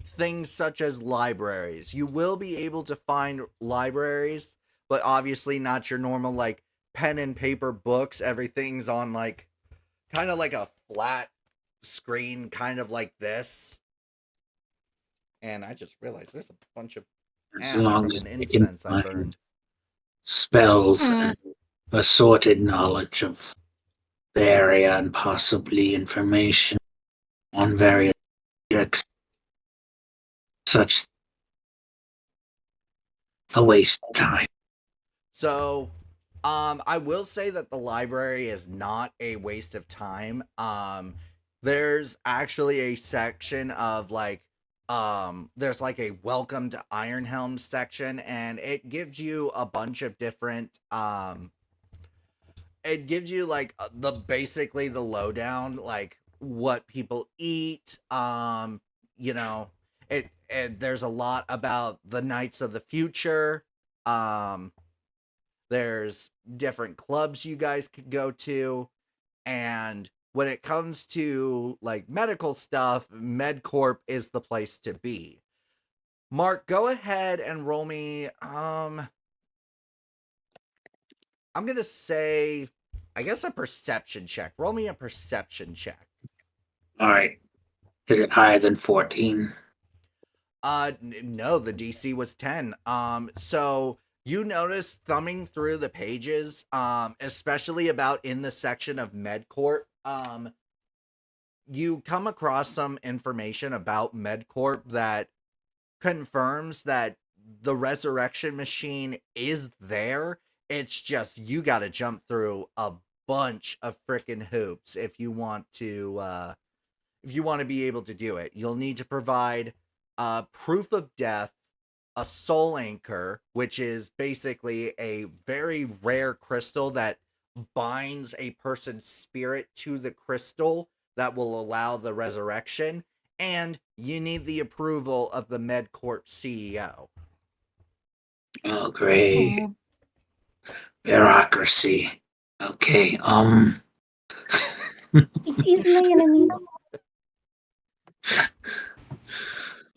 things such as libraries, you will be able to find libraries, but obviously not your normal like pen and paper books. Everything's on like kind of like a flat screen, kind of like this. And I just realized there's a bunch of As ash long from as an we can incense I find burned. spells and assorted knowledge of the area and possibly information on various subjects, such a waste of time. So, I will say that the library is not a waste of time. There's actually a section of like, there's like a welcome to Ironhelm section, and it gives you a bunch of different, it gives you like basically the lowdown, like what people eat, you know, there's a lot about the Knights of the Future. There's different clubs you guys could go to, and when it comes to like medical stuff, MedCorp is the place to be. Mark, go ahead and roll me I'm gonna say, I guess, a perception check. Roll me a perception check. All right. Is it higher than 14? No, the DC was 10. So you notice thumbing through the pages, especially about in the section of MedCorp, you come across some information about MedCorp that confirms that the resurrection machine is there. It's just you got to jump through a bunch of freaking hoops if you want to be able to do it. You'll need to provide proof of death, a soul anchor, which is basically a very rare crystal that binds a person's spirit to the crystal that will allow the resurrection, and you need the approval of the MedCorp CEO. Oh, great. Mhm. Bureaucracy. Okay, It's easily enemy.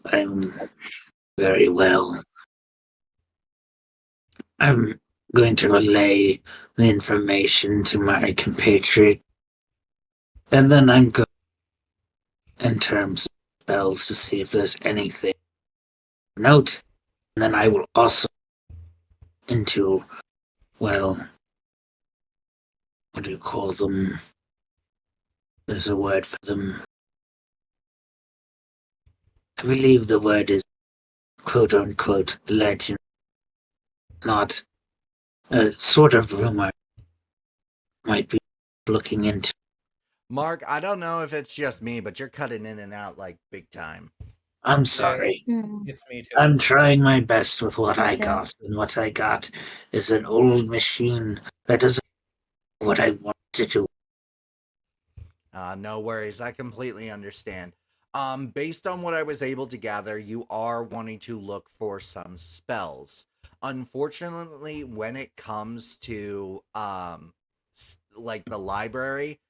I'm very well. I'm going to relay the information to my compatriot, and then I'm going in terms of spells to see if there's anything to note, and then I will also into, well, what do you call them? There's a word for them. I believe the word is quote-unquote legend, not a sort of rumor might be looking into. Mark, I don't know if it's just me, but you're cutting in and out like big time. I'm sorry. It's me too. I'm trying my best with what I Okay. got, and what I got is an old machine that doesn't do what I want to do. No worries, I completely understand. Based on what I was able to gather, you are wanting to look for some spells. Unfortunately, when it comes to like the library,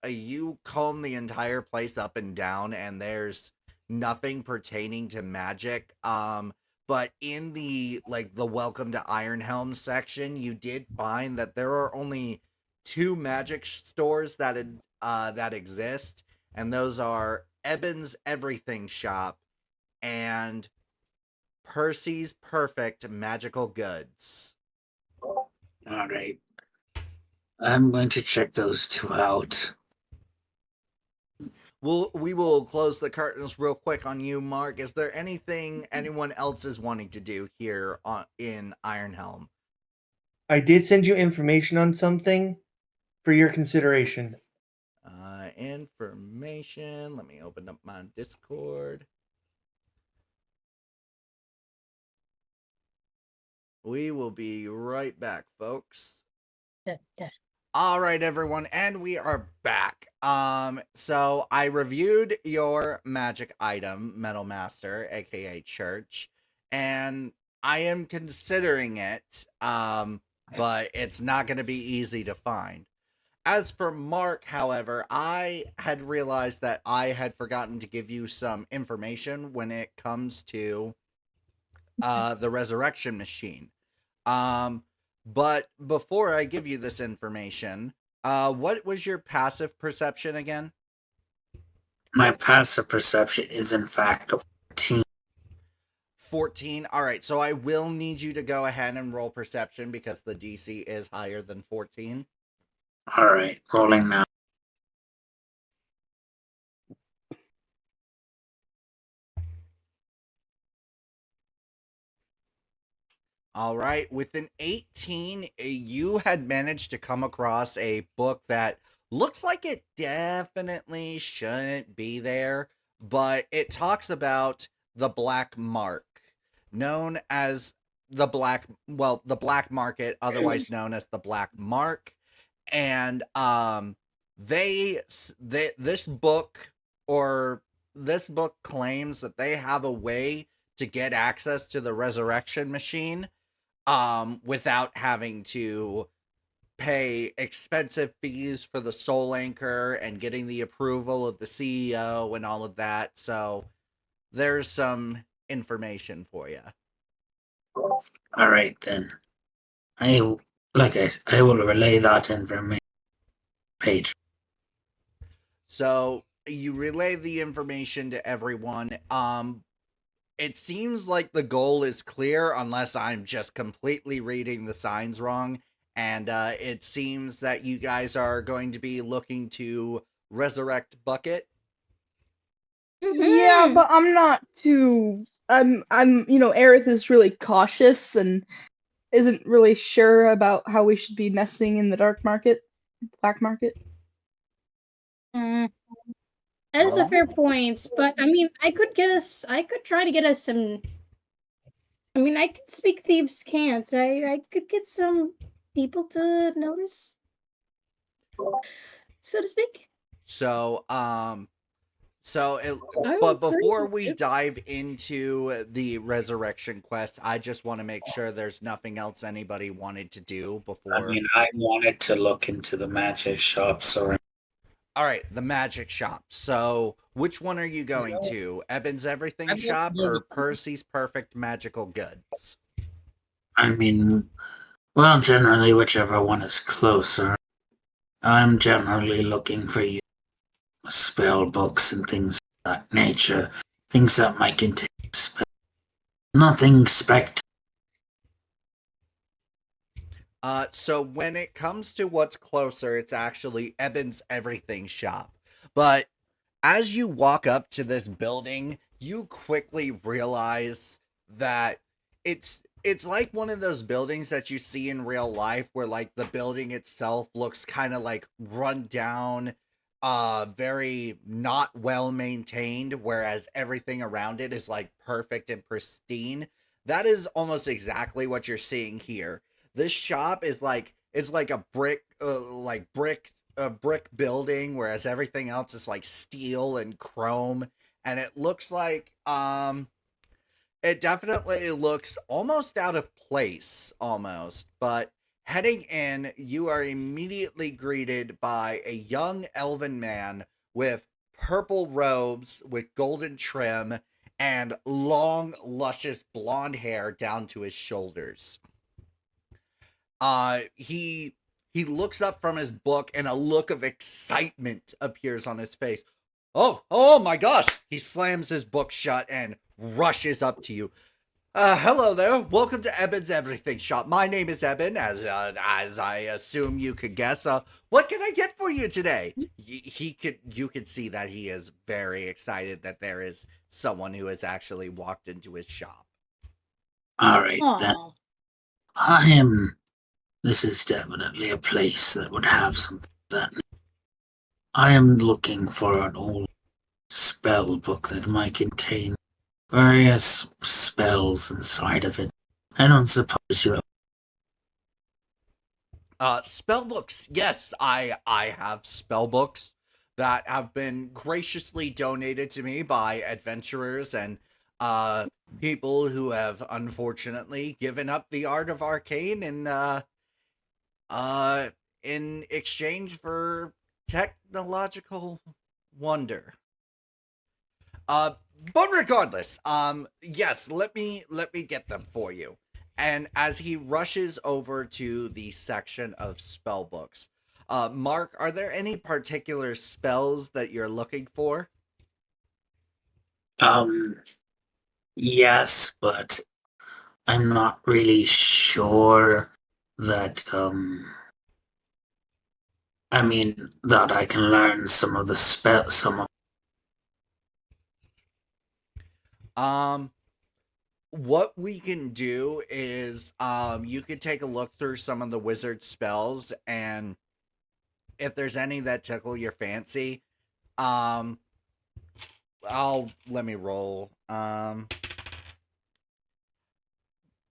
you comb the entire place up and down, and there's nothing pertaining to magic. But in the Welcome to Ironhelm section, you did find that there are only two magic stores that exist, and those are Eben's Everything Shop and Percy's Perfect Magical Goods. Alright. I'm going to check those two out. We will close the curtains real quick on you, Mark. Is there anything anyone else is wanting to do here in Ironhelm? I did send you information on something for your consideration. Information. Let me open up my Discord. We will be right back, folks. All right, everyone, and we are back. So I reviewed your magic item, Metal Master, aka Church, and I am considering it, but it's not going to be easy to find. As for Mark, however, I had realized that I had forgotten to give you some information when it comes to the resurrection machine. But before I give you this information, what was your passive perception again? My passive perception is in fact a 14. 14. All right, so I will need you to go ahead and roll perception because the DC is higher than 14. Alright, rolling now. All right, with an 18, you had managed to come across a book that looks like it definitely shouldn't be there, but it talks about the black mark, known as the black market, otherwise known as the black mark. And this book claims that they have a way to get access to the resurrection machine without having to pay expensive fees for the soul anchor and getting the approval of the CEO and all of that. So there's some information for you. Alright then. I will relay that information page. So you relay the information to everyone. It seems like the goal is clear unless I'm just completely reading the signs wrong. And it seems that you guys are going to be looking to resurrect bucket. Yeah, but I'm not too. Aerith is really cautious and isn't really sure about how we should be messing in the black market. That is a fair point, but I mean, I could try to get us some. I mean, I could speak thieves' can't. I could get some people to notice, so to speak. So, I but would agree before with we you. dive into the resurrection quest, I just want to make sure there's nothing else anybody wanted to do before. I mean, I wanted to look into the magic shops around. All right, the magic shop. So, which one are you going to? Eben's Everything Shop or Percy's Perfect Magical Goods? I mean, well, generally, whichever one is closer. I'm generally looking for you spell books and things of that nature. Things that might contain spell. Nothing spectacular. So when it comes to what's closer, it's actually Eben's Everything Shop. But as you walk up to this building, you quickly realize that it's like one of those buildings that you see in real life where like the building itself looks kind of like run down, very not well maintained, whereas everything around it is like perfect and pristine. That is almost exactly what you're seeing here. This shop is like it's like a brick brick building, whereas everything else is like steel and chrome, and it looks like it definitely looks almost out of place almost. But heading in, you are immediately greeted by a young elven man with purple robes with golden trim and long luscious blonde hair down to his shoulders. He looks up from his book and a look of excitement appears on his face. Oh my gosh! He slams his book shut and rushes up to you. Hello there. Welcome to Eben's Everything Shop. My name is Eben, as I assume you could guess. What can I get for you today? You could see that he is very excited that there is someone who has actually walked into his shop. All right, then. Aw. This is definitely a place that would have something that. I am looking for an old spell book that might contain various spells inside of it. I don't suppose you have. Spell books. Yes, I have spell books that have been graciously donated to me by adventurers and people who have unfortunately given up the art of arcane in exchange for technological wonder. But regardless, yes, let me get them for you. And as he rushes over to the section of spell books, Mark, are there any particular spells that you're looking for? Yes, but I'm not really sure that I mean that I can learn some of the What we can do is you could take a look through some of the wizard spells, and if there's any that tickle your fancy, let me roll.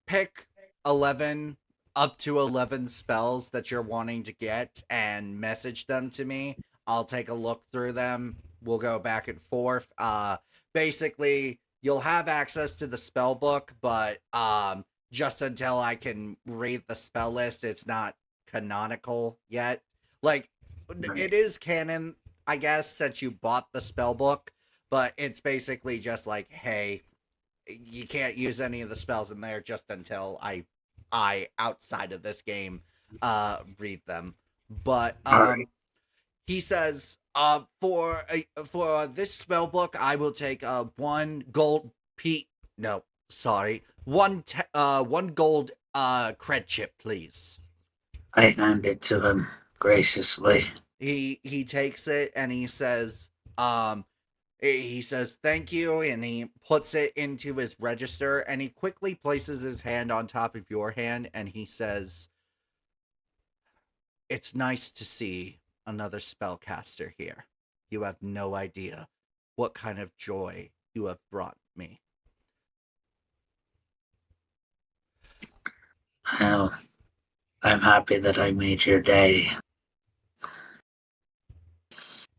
Pick 11 up to 11 spells that you're wanting to get and message them to me. I'll take a look through them. We'll go back and forth. Basically, you'll have access to the spell book, but just until I can read the spell list, it's not canonical yet. Like, it is canon, I guess, since you bought the spell book, but it's basically just like, hey, you can't use any of the spells in there just until I outside of this game read them. But he says for this spell book I will take one gold one gold cred chip, please. I hand it to him graciously. He takes it and he says thank you, and he puts it into his register, and he quickly places his hand on top of your hand, and he says, "It's nice to see another spellcaster here. You have no idea what kind of joy you have brought me." Well, I'm happy that I made your day.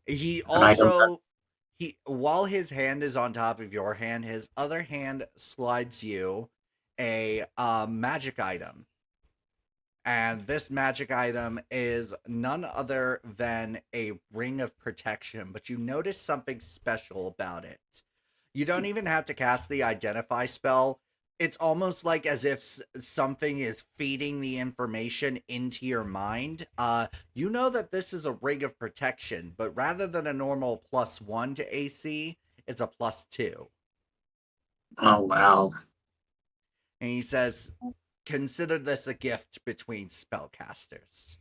He And I don't also while his hand is on top of your hand, his other hand slides you a magic item. And this magic item is none other than a ring of protection, but you notice something special about it. You don't even have to cast the identify spell. It's almost like as if something is feeding the information into your mind. You know that this is a ring of protection, but rather than a normal +1 to AC, it's a +2. Oh, wow. And he says, consider this a gift between spellcasters.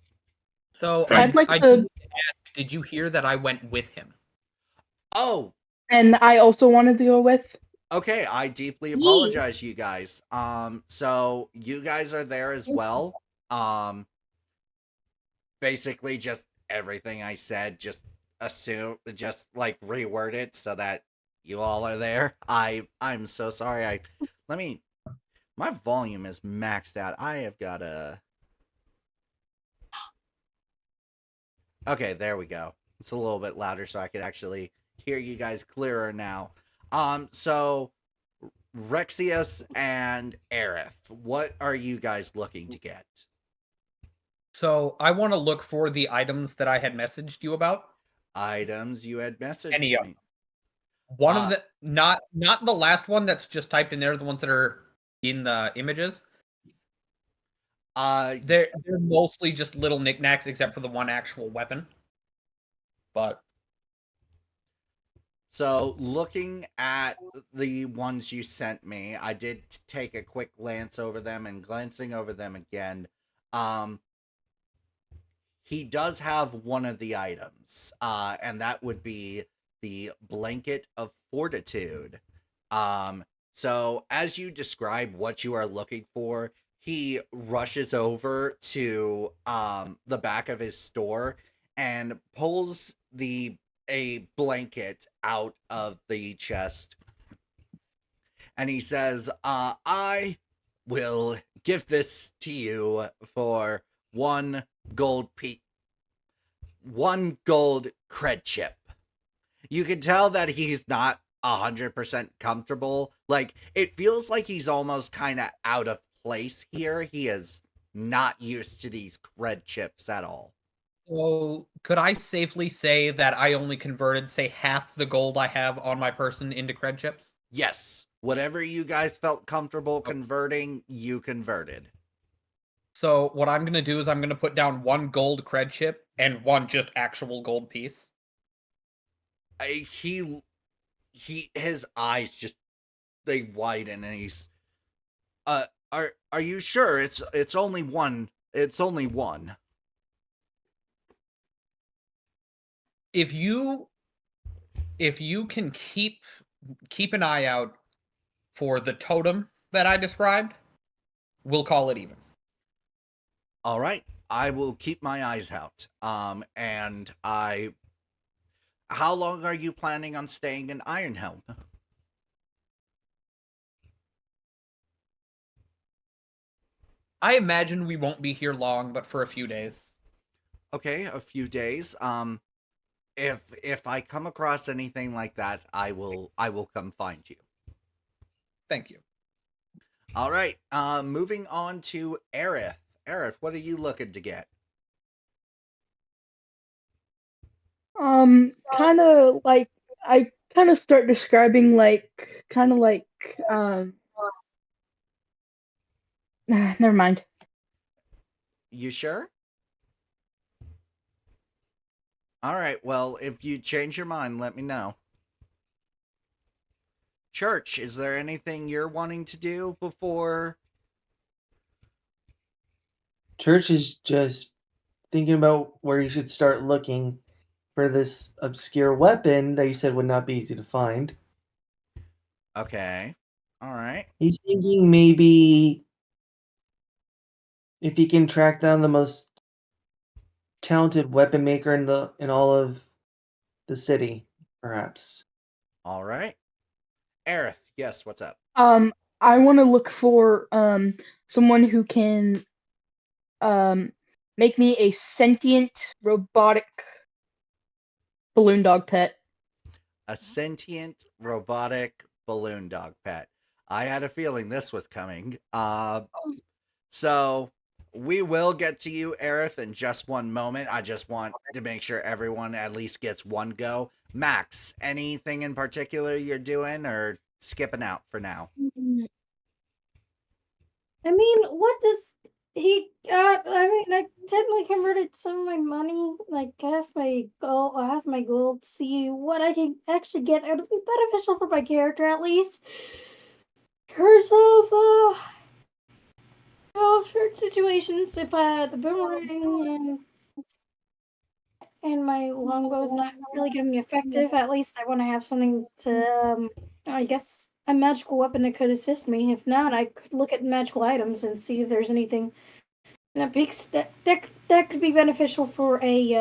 So I'd like I to- did ask, did you hear that I went with him? Oh, And I also wanted to go with. okay, I deeply apologize, you guys. So you guys are there as well. Basically just everything I said, just like reword it so that you all are there. I'm so sorry. My volume is maxed out. I have got a... Okay, there we go. It's a little bit louder so I can actually hear you guys clearer now. So Rexius and Aerith, what are you guys looking to get? So I want to look for the items that I had messaged you about. Items you had messaged Any of me. One of the not the last one that's just typed in there, the ones that are in the images. They're mostly just little knickknacks, except for the one actual weapon. But so looking at the ones you sent me, I did take a quick glance over them, and glancing over them again, he does have one of the items, and that would be the Blanket of Fortitude. So as you describe what you are looking for, he rushes over to the back of his store and pulls a blanket out of the chest. And he says, I will give this to you for 1 gold cred chip. You can tell that he's not 100% comfortable. Like, it feels like he's almost kind of out of place here. He is not used to these cred chips at all. So could I safely say that I only converted, say, half the gold I have on my person into cred chips? Yes. Whatever you guys felt comfortable converting, you converted. So what I'm going to do is I'm going to put down 1 gold cred chip and 1 just actual gold piece. His eyes just, they widen, and he's, are you sure it's only one? It's only one. If you can keep an eye out for the totem that I described, we'll call it even. All right, I will keep my eyes out. And how long are you planning on staying in Ironhelm? I imagine we won't be here long, but for a few days. Okay, a few days. If I come across anything like that, I will come find you. Thank you. All right. Moving on to Aerith. Aerith, what are you looking to get? Kind of like I kind of start describing never mind. You sure? All right. Well, if you change your mind, let me know. Church, is there anything you're wanting to do before? Church is just thinking about where you should start looking for this obscure weapon that you said would not be easy to find. Okay. All right. He's thinking maybe if he can track down the most talented weapon maker in all of the city, perhaps. All right. Aerith, yes, what's up? I want to look for someone who can make me a sentient robotic balloon dog pet. A sentient robotic balloon dog pet. I had a feeling this was coming. So we will get to you, Aerith, in just one moment. I just want to make sure everyone at least gets one go. Max, anything in particular you're doing or skipping out for now? I mean, what does he got? I mean, I technically converted some of my money, like half my gold, to see what I can actually get. It would be beneficial for my character, at least. Curse of, certain situations, if the boomerang and my longbow is not really going to be effective, at least I want to have something to, I guess, a magical weapon that could assist me. If not, I could look at magical items and see if there's anything that could be beneficial for a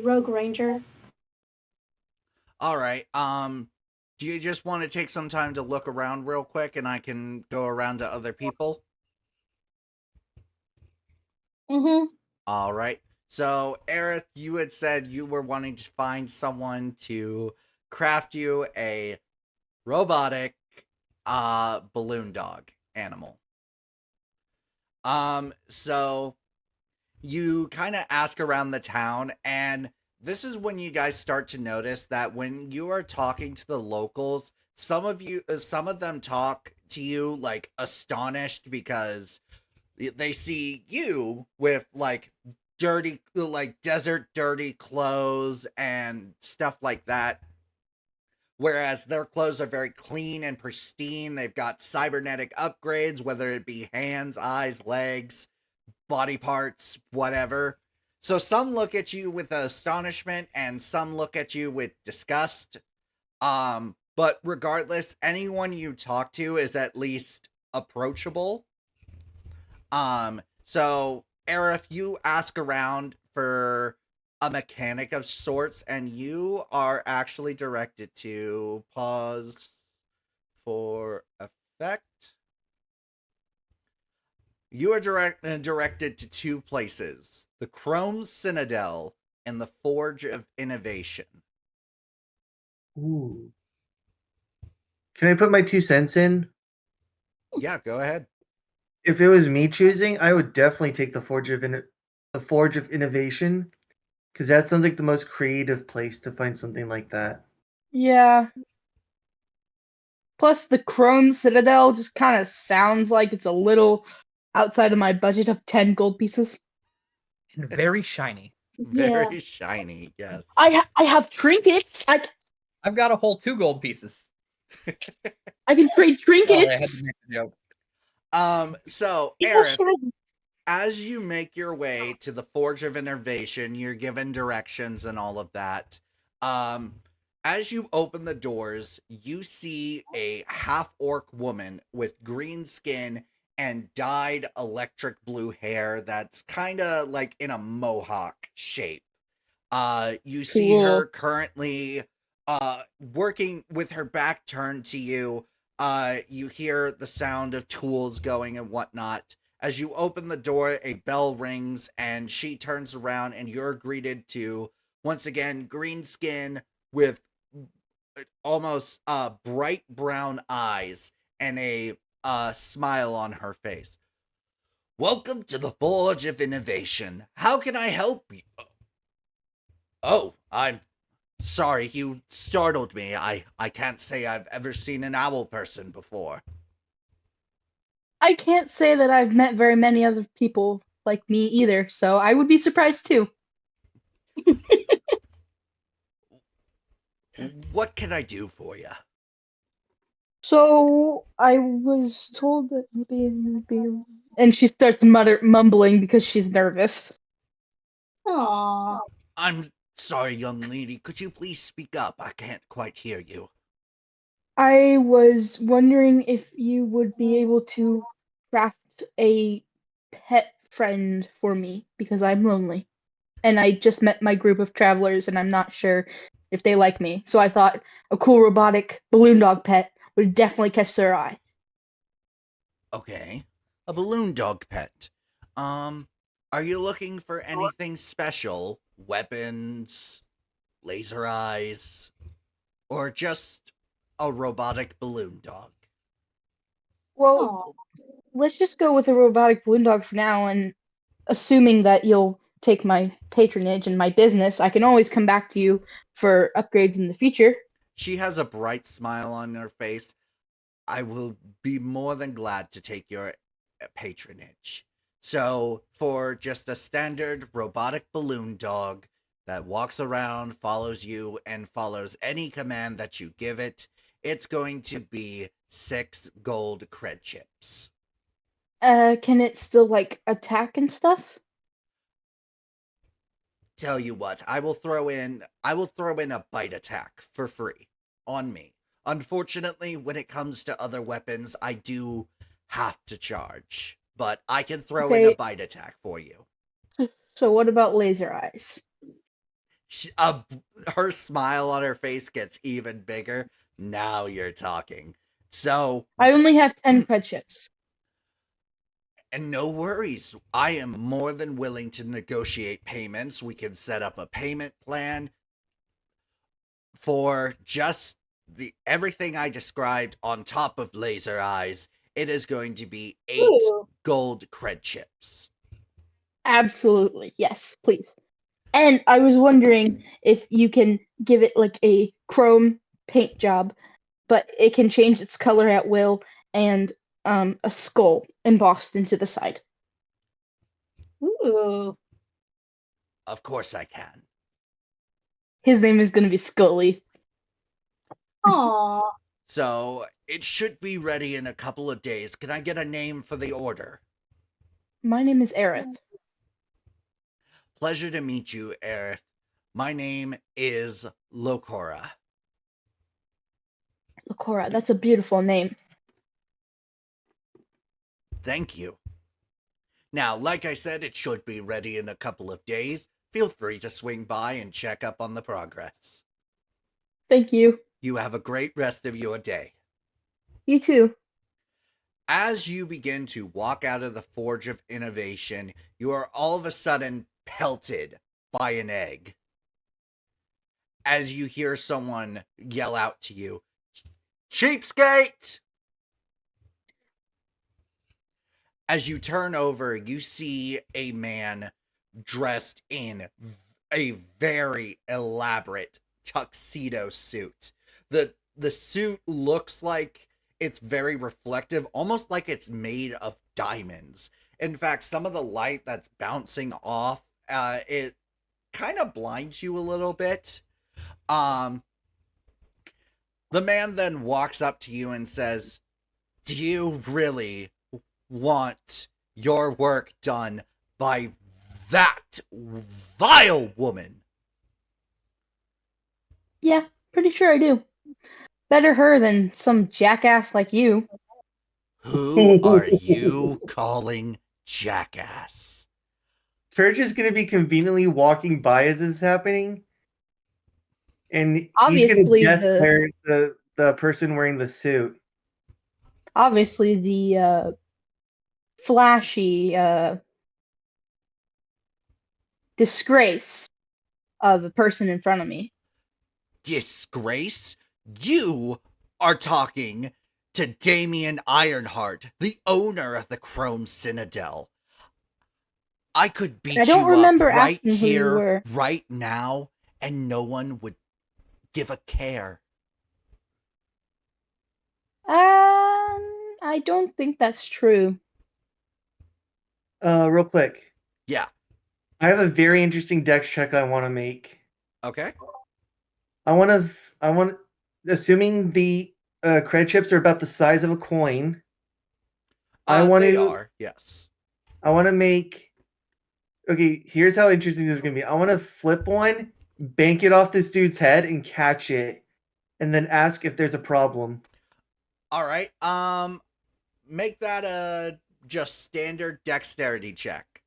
rogue ranger. All right. Do you just want to take some time to look around real quick and I can go around to other people? Mm-hmm. All right. So, Aerith, you had said you were wanting to find someone to craft you a robotic balloon dog animal. So you kind of ask around the town, and this is when you guys start to notice that when you are talking to the locals, some of them talk to you like astonished because they see you with like dirty, like desert dirty clothes and stuff like that. Whereas their clothes are very clean and pristine. They've got cybernetic upgrades, whether it be hands, eyes, legs, body parts, whatever. So some look at you with astonishment and some look at you with disgust. But regardless, anyone you talk to is at least approachable. So Aerith, you ask around for a mechanic of sorts, and you are actually directed to pause for effect. You are directed to two places: the Chrome Citadel and the Forge of Innovation. Ooh. Can I put my 2 cents in? Yeah, go ahead. If it was me choosing, I would definitely take the Forge of Innovation, because that sounds like the most creative place to find something like that. Yeah. Plus, the Chrome Citadel just kind of sounds like it's a little outside of my budget of 10 gold pieces. And very shiny. Very shiny, yes. I have trinkets. I've got a whole 2 gold pieces. I can trade trinkets. Sorry, I had to make the joke. So, Aerith, as you make your way to the Forge of Innovation, you're given directions and all of that. As you open the doors, you see a half-orc woman with green skin and dyed electric blue hair that's kind of like in a mohawk shape. You see her currently working with her back turned to you. You hear the sound of tools going and whatnot. As you open the door, a bell rings and she turns around and you're greeted to, once again, green skin with almost bright brown eyes and a smile on her face. Welcome to the Forge of Innovation. How can I help you? Oh, I'm sorry, you startled me. I can't say I've ever seen an owl person before. I can't say that I've met very many other people like me either, so I would be surprised too. What can I do for you? So I was told that maybe, and she starts mumbling because she's nervous. Aww. I'm sorry, young lady. Could you please speak up? I can't quite hear you. I was wondering if you would be able to craft a pet friend for me because I'm lonely. And I just met my group of travelers and I'm not sure if they like me. So I thought a cool robotic balloon dog pet would definitely catch their eye. Okay. A balloon dog pet. Are you looking for anything special? Weapons, laser eyes, or just a robotic balloon dog? Well, let's just go with a robotic balloon dog for now, and assuming that you'll take my patronage and my business, I can always come back to you for upgrades in the future. She has a bright smile on her face. I will be more than glad to take your patronage. So, for just a standard robotic balloon dog that walks around, follows you, and follows any command that you give it, it's going to be 6 gold cred chips. Can it still like attack and stuff? Tell you what, I will throw in a bite attack for free on me. Unfortunately, when it comes to other weapons, I do have to charge, but I can throw in a Okay. bite attack for you. So what about laser eyes? Her smile on her face gets even bigger. Now you're talking. So, I only have 10 cred chips. and no worries. I am more than willing to negotiate payments. We can set up a payment plan for just everything I described on top of laser eyes. It is going to be 8 Ooh. gold cred chips. Absolutely. Yes, please. And I was wondering if you can give it like a chrome paint job, but it can change its color at will, and a skull embossed into the side. Ooh. Of course I can. His name is going to be Scully. Aww. So, it should be ready in a couple of days. Can I get a name for the order? My name is Aerith. Pleasure to meet you, Aerith. My name is Lokora. Lakora, that's a beautiful name. Thank you. Now, like I said, it should be ready in a couple of days. Feel free to swing by and check up on the progress. Thank you. You have a great rest of your day. You too. As you begin to walk out of the Forge of Innovation, you are all of a sudden pelted by an egg. As you hear someone yell out to you, "Cheapskate!" As you turn over, you see a man dressed in a very elaborate tuxedo suit. The suit looks like it's very reflective, almost like it's made of diamonds. In fact, some of the light that's bouncing off, it kind of blinds you a little bit. The man then walks up to you and says, "Do you really want your work done by that vile woman?" Yeah, pretty sure I do. Better her than some jackass like you. Who are you calling jackass? Church is going to be conveniently walking by as this is happening, and he's Obviously, going to guess the person wearing the suit. Obviously, the flashy disgrace of the person in front of me. Disgrace? You are talking to Damien Ironheart, the owner of the Chrome Citadel. I could beat I don't you remember up right asking who you here, were. right now, and no one would give a care. I don't think that's true. Real quick. Yeah. I have a very interesting dex check I want to make. Okay. I want, assuming the cred chips are about the size of a coin. They are, yes. I want to make Okay, here's how interesting this is gonna be. I want to flip one, bank it off this dude's head, and catch it, and then ask if there's a problem. All right. Make that a just standard dexterity check.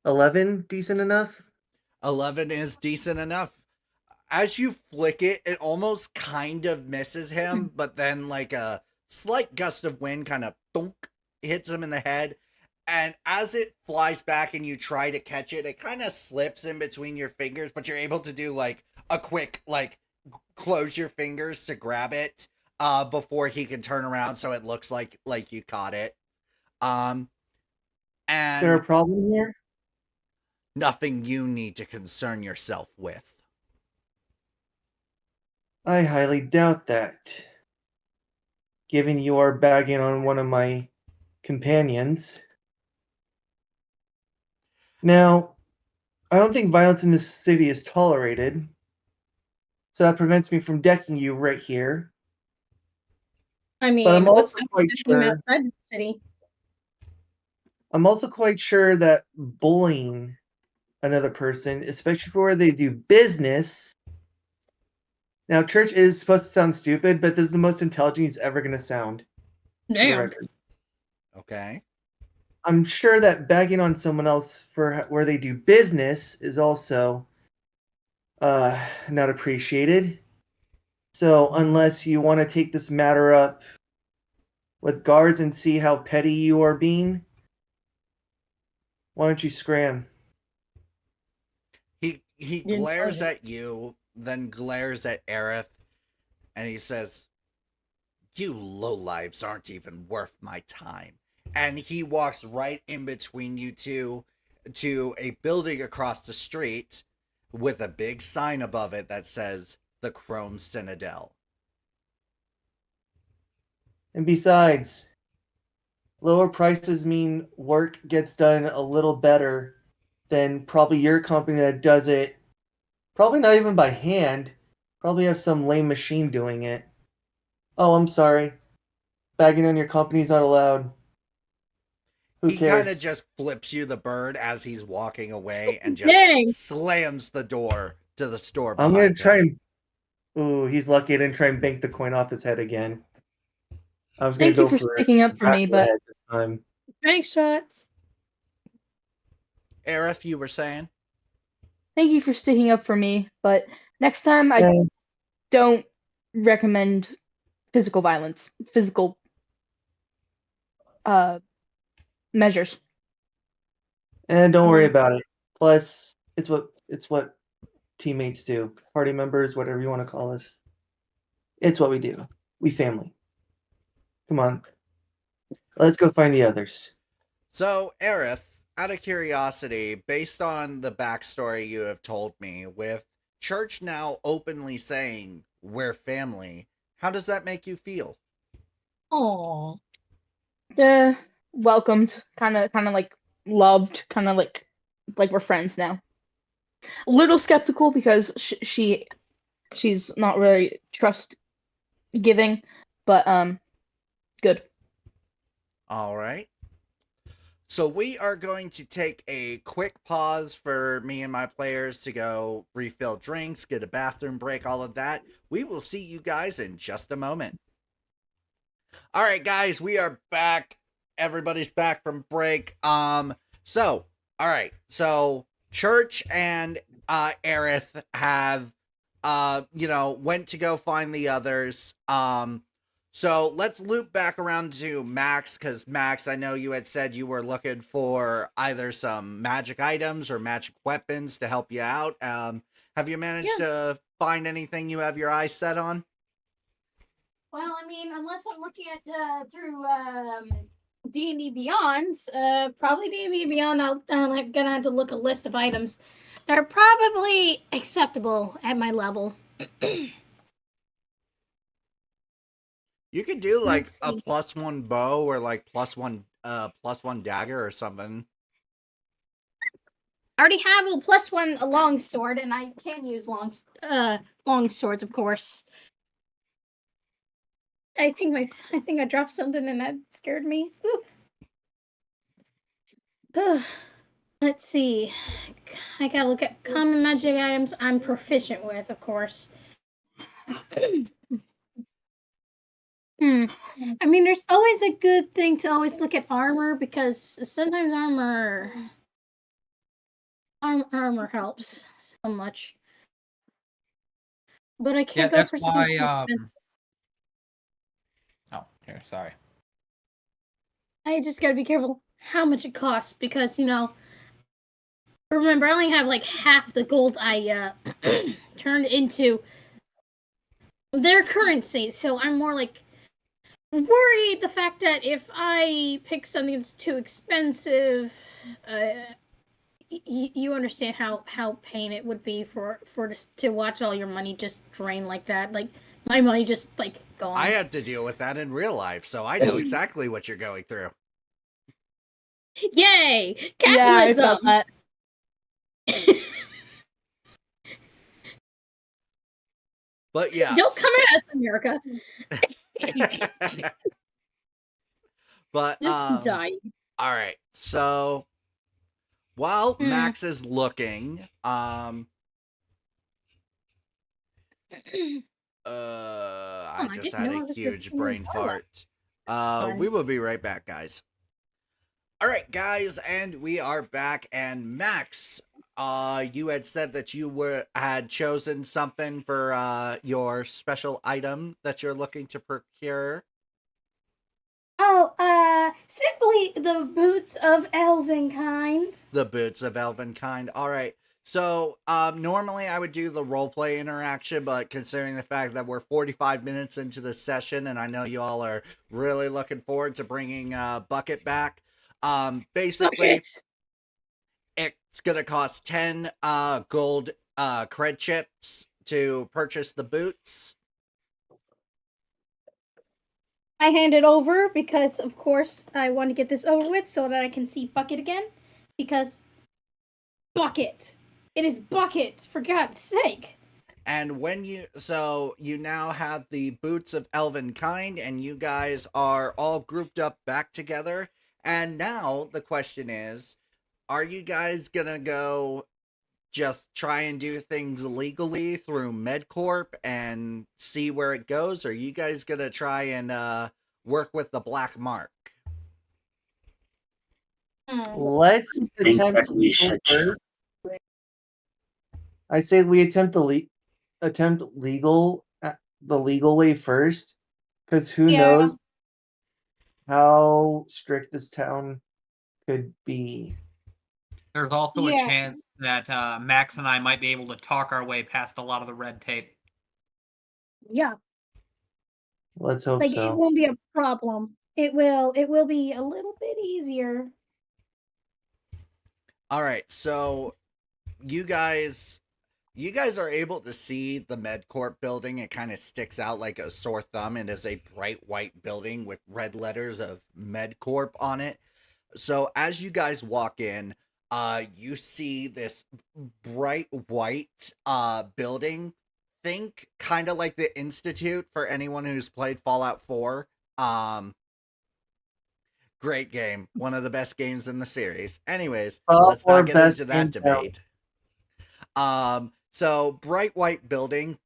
$11 decent enough? 11 is decent enough. As you flick it, it almost kind of misses him, but then like a slight gust of wind kind of thunk hits him in the head. And as it flies back and you try to catch it, it kind of slips in between your fingers, but you're able to do like a quick like close your fingers to grab it before he can turn around so it looks like you caught it. Is there a And problem here? nothing you need to concern yourself with. I highly doubt that. Given you are bagging on one of my companions. Now, I don't think violence in this city is tolerated. So that prevents me from decking you right here. I mean, But I'm what's also quite happening sure. outside the city? I'm also quite sure that bullying another person, especially for where they do business. Now, church is supposed to sound stupid, but this is the most intelligent he's ever going to sound. For the Damn. record. Okay. I'm sure that bagging on someone else for where they do business is also not appreciated. So, unless you want to take this matter up with guards and see how petty you are being, why don't you scram? He Didn't glares tell you. at you, then glares at Aerith, and he says, "You lowlives aren't even worth my time." And he walks right in between you two to a building across the street with a big sign above it that says the Chrome Citadel. And besides, lower prices mean work gets done a little better than probably your company that does it, probably not even by hand, probably have some lame machine doing it. Oh, I'm sorry. Bagging on your company's not allowed. Who He kind of cares? just flips you the bird as he's walking away and just Dang. slams the door to the store I'm behind gonna try him. and. Ooh, he's lucky I didn't try and bank the coin off his head again. I was gonna Thank you go for for sticking up for back me, of the but head this time. Bank shots. Aerith, you were saying? thank you for sticking up for me. But next time, I Yeah. don't recommend physical violence, physical measures. And don't worry Mhm. about it. Plus, it's what teammates do, party members, whatever you want to call us. It's what we do. We family. Come on, let's go find the others. So, Aerith, out of curiosity, based on the backstory you have told me, with Church now openly saying we're family, how does that make you feel? Oh. Welcomed, kind of like loved, kind of like we're friends now. A little skeptical because she's not really trust giving, but good. All right. So we are going to take a quick pause for me and my players to go refill drinks, get a bathroom break, all of that. We will see you guys in just a moment. All right, guys, we are back. Everybody's back from break. So, all right. So, Church and Aerith have went to go find the others. So let's loop back around to Max, because Max, I know you had said you were looking for either some magic items or magic weapons to help you out. Have you managed to find anything you have your eyes set on? Well, I mean, unless I'm looking at through D&D Beyond, probably D&D Beyond, I'm gonna have to look a list of items that are probably acceptable at my level. You could do like Let's a see. +1 bow or like +1 dagger or something. I already have a +1 long sword, and I can use long swords, of course. I think I dropped something and that scared me. Let's see. I gotta look at common magic items I'm proficient with, of course. I mean, there's always a good thing to always look at armor, because sometimes armor helps so much. But I can't go for something too expensive. Oh, here, sorry. I just gotta be careful how much it costs, because, remember, I only have like half the gold I turned into their currency, so I'm more like worried the fact that if I pick something that's too expensive, you understand how pain it would be for to watch all your money just drain like that, like my money just like gone. I had to deal with that in real life, so I know exactly what you're going through. Yay! Capitalism! Yeah, I felt that. But yeah. Don't come at us, America. But Just die. all right. So while Max is looking, I just had a huge brain fart. We will be right back, guys. All right, guys, and we are back. And Max, you had said that you had chosen something for your special item that you're looking to procure. Oh, simply the boots of Elvenkind. The boots of Elvenkind. All right. So, normally I would do the roleplay interaction, but considering the fact that we're 45 minutes into the session, and I know you all are really looking forward to bringing Bucket back, basically, it's gonna cost 10 gold cred chips to purchase the boots. I hand it over because, of course, I want to get this over with so that I can see Bucket again. Because Bucket! It is Bucket, for God's sake! And when you now have the boots of Elvenkind, and you guys are all grouped up back together. And now the question is, are you guys gonna go just try and do things legally through MedCorp and see where it goes? Or are you guys gonna try and work with the Black Mark? Let's attempt I say we attempt the legal way first, because who knows how strict this town could be. There's also a chance that Max and I might be able to talk our way past a lot of the red tape. Yeah. Let's hope so. It won't be a problem. It will be a little bit easier. All right, so you guys are able to see the MedCorp building. It kind of sticks out like a sore thumb. It is a bright white building with red letters of MedCorp on it. So as you guys walk in, you see this bright white building. Think kind of like the Institute for anyone who's played Fallout 4. Great game. One of the best games in the series. Anyways, let's not get into that debate. So bright white building.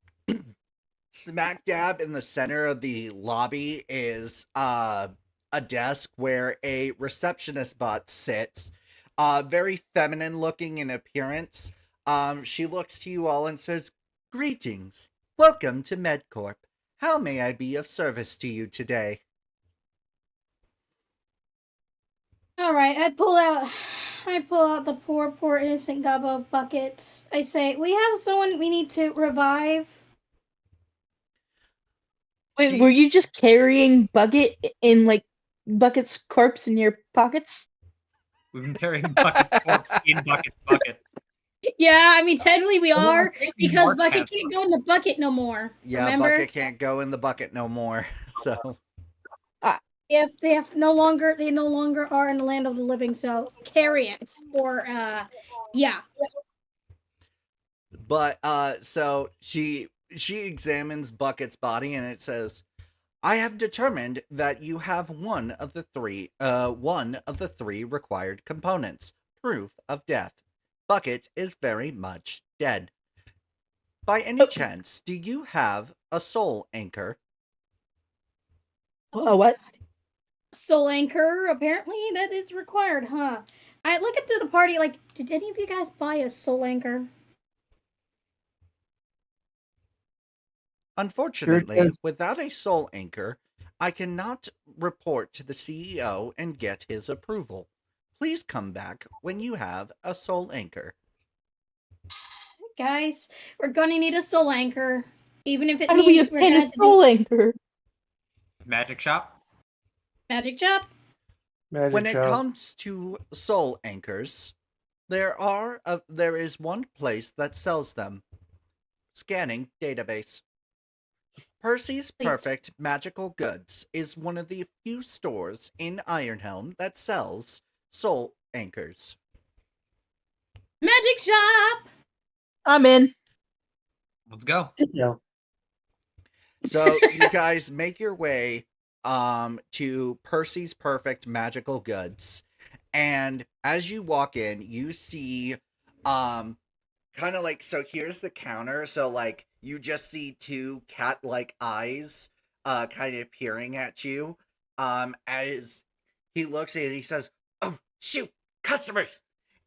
Smack dab in the center of the lobby is a desk where a receptionist bot sits. Very feminine looking in appearance. She looks to you all and says, "Greetings. Welcome to MedCorp. How may I be of service to you today?" All right, I pull out the poor innocent gobbo bucket. I say, "We have someone we need to revive." Wait, were you just carrying Bucket in like Bucket's corpse in your pockets? We've been carrying Bucket's corpse in Bucket's bucket. Yeah, I mean, technically we are, because Bucket can't go in the bucket no more. Yeah, remember? Bucket can't go in the bucket no more. So if they no longer are in the land of the living, so carry it. Or yeah. But so she examines Bucket's body and it says, I have determined that you have one of the three required components. Proof of death. Bucket is very much dead. By any chance, do you have a soul anchor? What? Soul anchor, apparently that is required, huh? I look into the party like, did any of you guys buy a soul anchor? Unfortunately, Sure does. without a soul anchor, I cannot report to the CEO and get his approval. Please come back when you have a soul anchor. Guys, we're gonna need a soul anchor. Even if it How do we means we're obtain gonna a have to soul do anchor? Magic shop. magic shop. Magic When it shop. comes to soul anchors, there is one place that sells them. Scanning database. Percy's Please. Perfect Magical Goods is one of the few stores in Ironhelm that sells soul anchors. Magic shop! I'm in. Let's go. No. So you guys make your way to Percy's Perfect Magical Goods, and as you walk in, you see kind of like, so here's the counter, so like you just see two cat-like eyes kind of peering at you as he looks at it. He says, "Oh shoot, customers!"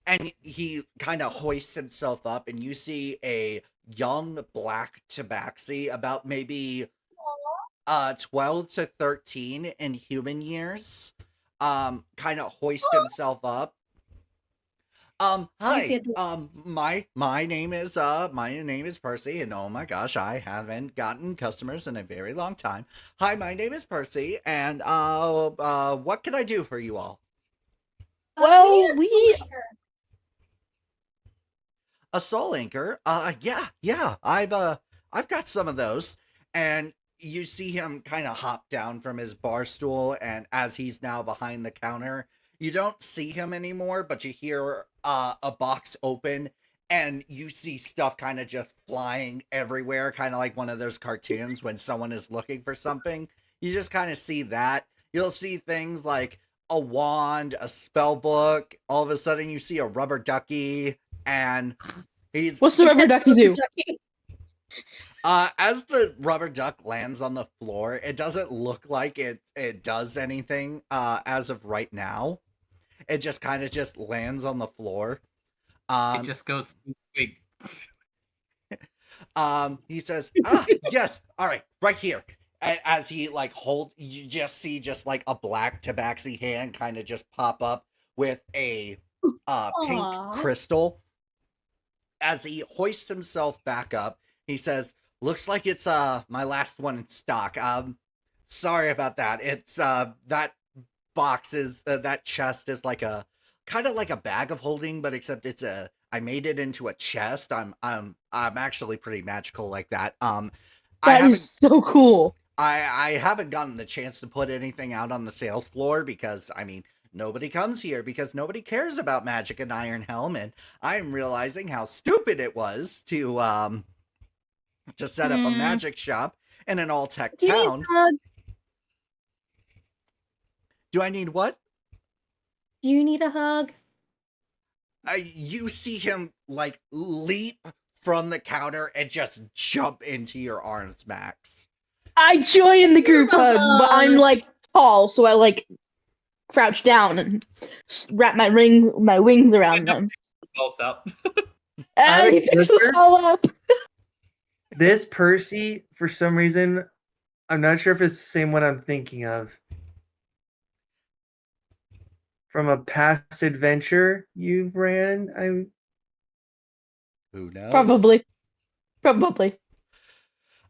And he kind of hoists himself up, and you see a young black tabaxi, about maybe 12 to 13 in human years, kind of hoist himself up. Hi. My name is Percy, and oh my gosh, I haven't gotten customers in a very long time. Hi, my name is Percy, and what can I do for you all? Well, need a soul we- anchor. A soul anchor? Yeah. I've got some of those. And you see him kind of hop down from his bar stool, and as he's now behind the counter, you don't see him anymore, but you hear a box open, and you see stuff kind of just flying everywhere, kind of like one of those cartoons when someone is looking for something. You just kind of see that. You'll see things like a wand, a spell book. All of a sudden, you see a rubber ducky, and he's What's the rubber ducky do? Ducky. as the rubber duck lands on the floor, it doesn't look like it does anything as of right now. It just kind of just lands on the floor. It just goes big. He says, yes, all right, right here. As he like holds, you just see just like a black tabaxi hand kind of just pop up with a pink Aw. crystal. As he hoists himself back up, he says, looks like it's my last one in stock. Sorry about that. It's that box is that chest is like a kind of like a bag of holding, but except I made it into a chest. I'm actually pretty magical like that. That is so cool. I haven't gotten the chance to put anything out on the sales floor because, I mean, nobody comes here because nobody cares about magic in Ironhelm, and I'm realizing how stupid it was to set up a magic shop in an all-tech Do you need town. hugs? Do I need what? Do you need a hug? You see him, like, leap from the counter and just jump into your arms, Max. I join the group hug, but I'm Hug. like tall, so I like crouch down and wrap my wings around them. Both up. And he picks us all up. This Percy, for some reason, I'm not sure if it's the same one I'm thinking of. From a past adventure you've ran, Who knows? Probably.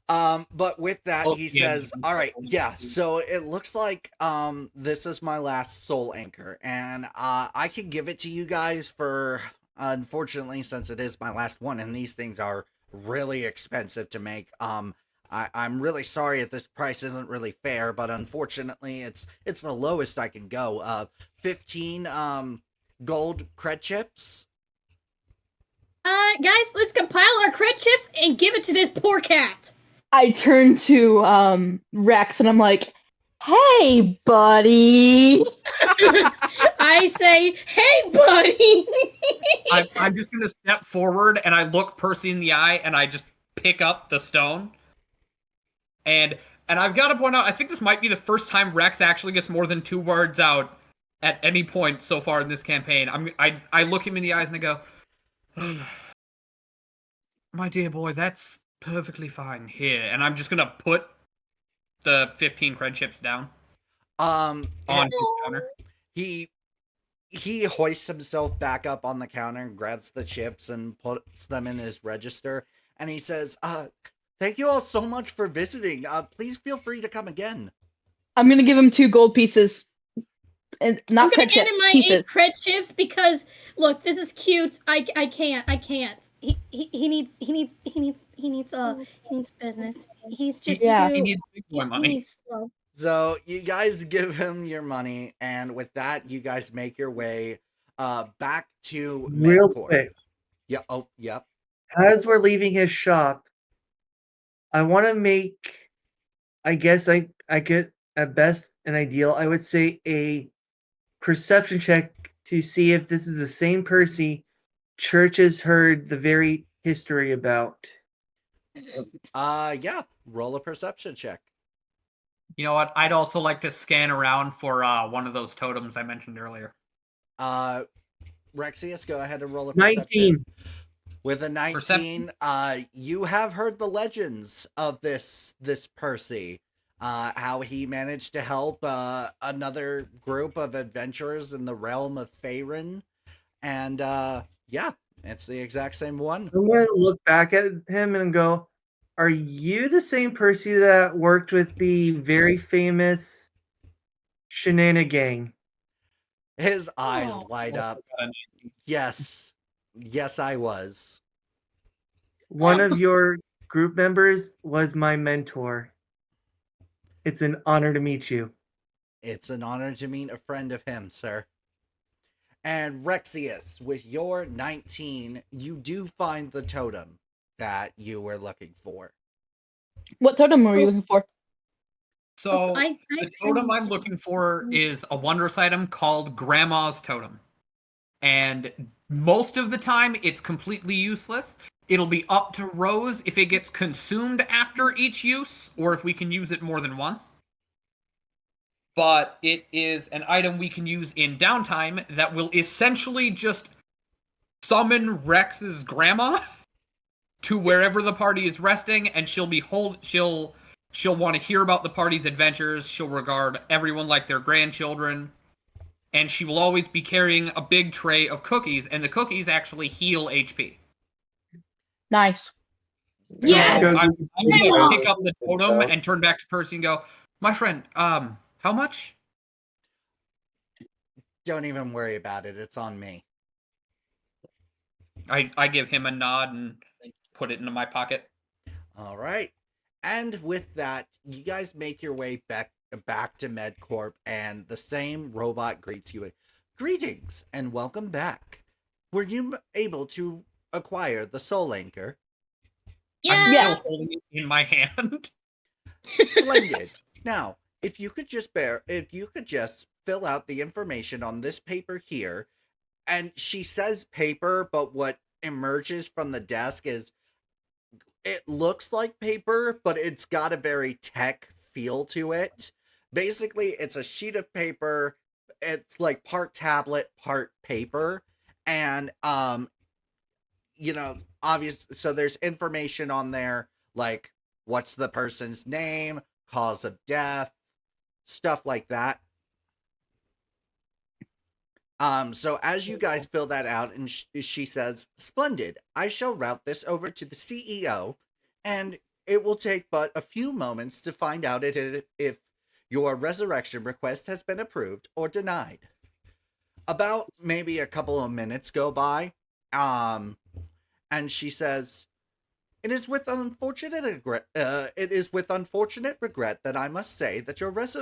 But with that, Oh, he yeah. says, all right, yeah, so it looks like, this is my last soul anchor, and, I can give it to you guys for, unfortunately, since it is my last one, and these things are really expensive to make, I'm really sorry if this price isn't really fair, but unfortunately, it's the lowest I can go. 15, gold cred chips. Guys, let's compile our cred chips and give it to this poor cat. I turn to Rex and I'm like, "Hey, buddy." I say, "Hey, buddy." I'm just gonna step forward and I look Percy in the eye and I just pick up the stone. And I've got to point out, I think this might be the first time Rex actually gets more than 2 words out at any point so far in this campaign. I look him in the eyes and I go, "My dear boy, that's perfectly fine here." And I'm just gonna put the 15 cred chips down on his counter. He hoists himself back up on the counter and grabs the chips and puts them in his register, and he says, "Thank you all so much for visiting. Please feel free to come again." I'm gonna give him 2 gold pieces, and I'm not gonna cred get chips, him my pieces. 8 cred chips because look, this is cute. I can't. He needs business. He's just Yeah. too. He needs big boy He money. needs slow. So you guys give him your money, and with that, you guys make your way back to Real Midcourt. quick, Yeah. Oh, yep. as we're leaving his shop, I want to make, I guess I get at best an ideal, I would say a perception check to see if this is the same Percy Church has heard the very history about. Yeah. Roll a perception check. You know what? I'd also like to scan around for one of those totems I mentioned earlier. Rexius, go ahead and roll a perception. 19. With a 19, you have heard the legends of this Percy. How he managed to help another group of adventurers in the realm of Faerun. And yeah, it's the exact same one. I'm going to look back at him and go, "Are you the same Percy that worked with the very famous Shenana Gang?" His eyes Oh. light up. Yes. Yes, I was. One of your group members was my mentor. It's an honor to meet you. It's an honor to meet a friend of him, sir. And Rexius, with your 19, you do find the totem that you were looking for. What totem were you looking for? So I the totem I'm looking for is a wondrous item called Grandma's Totem. And most of the time, it's completely useless. It'll be up to Rose if it gets consumed after each use, or if we can use it more than once. But it is an item we can use in downtime that will essentially just summon Rex's grandma to wherever the party is resting, and she'll want to hear about the party's adventures. She'll regard everyone like their grandchildren. And she will always be carrying a big tray of cookies, and the cookies actually heal HP. Nice. Yes! So I'm Grandma! going to pick up the totem and turn back to Percy and go, "My friend, how much?" Don't even worry about it. It's on me. I give him a nod and put it into my pocket. All right. And with that, you guys make your way back to MedCorp, and the same robot greets you. "Greetings and welcome back. Were you able to acquire the Soul Anchor?" I'm Yes! still holding it in my hand. Splendid. Now, if you could just fill out the information on this paper here. And she says paper, but what emerges from the desk is, it looks like paper, but it's got a very tech feel to it. Basically, it's a sheet of paper. It's like part tablet, part paper. And, so there's information on there, like what's the person's name, cause of death, stuff like that. So as you guys fill that out, and she says, "Splendid. I shall route this over to the CEO, and it will take but a few moments to find out if your resurrection request has been approved or denied." About maybe a couple of minutes go by, and she says, it is with unfortunate regret that I must say that your words.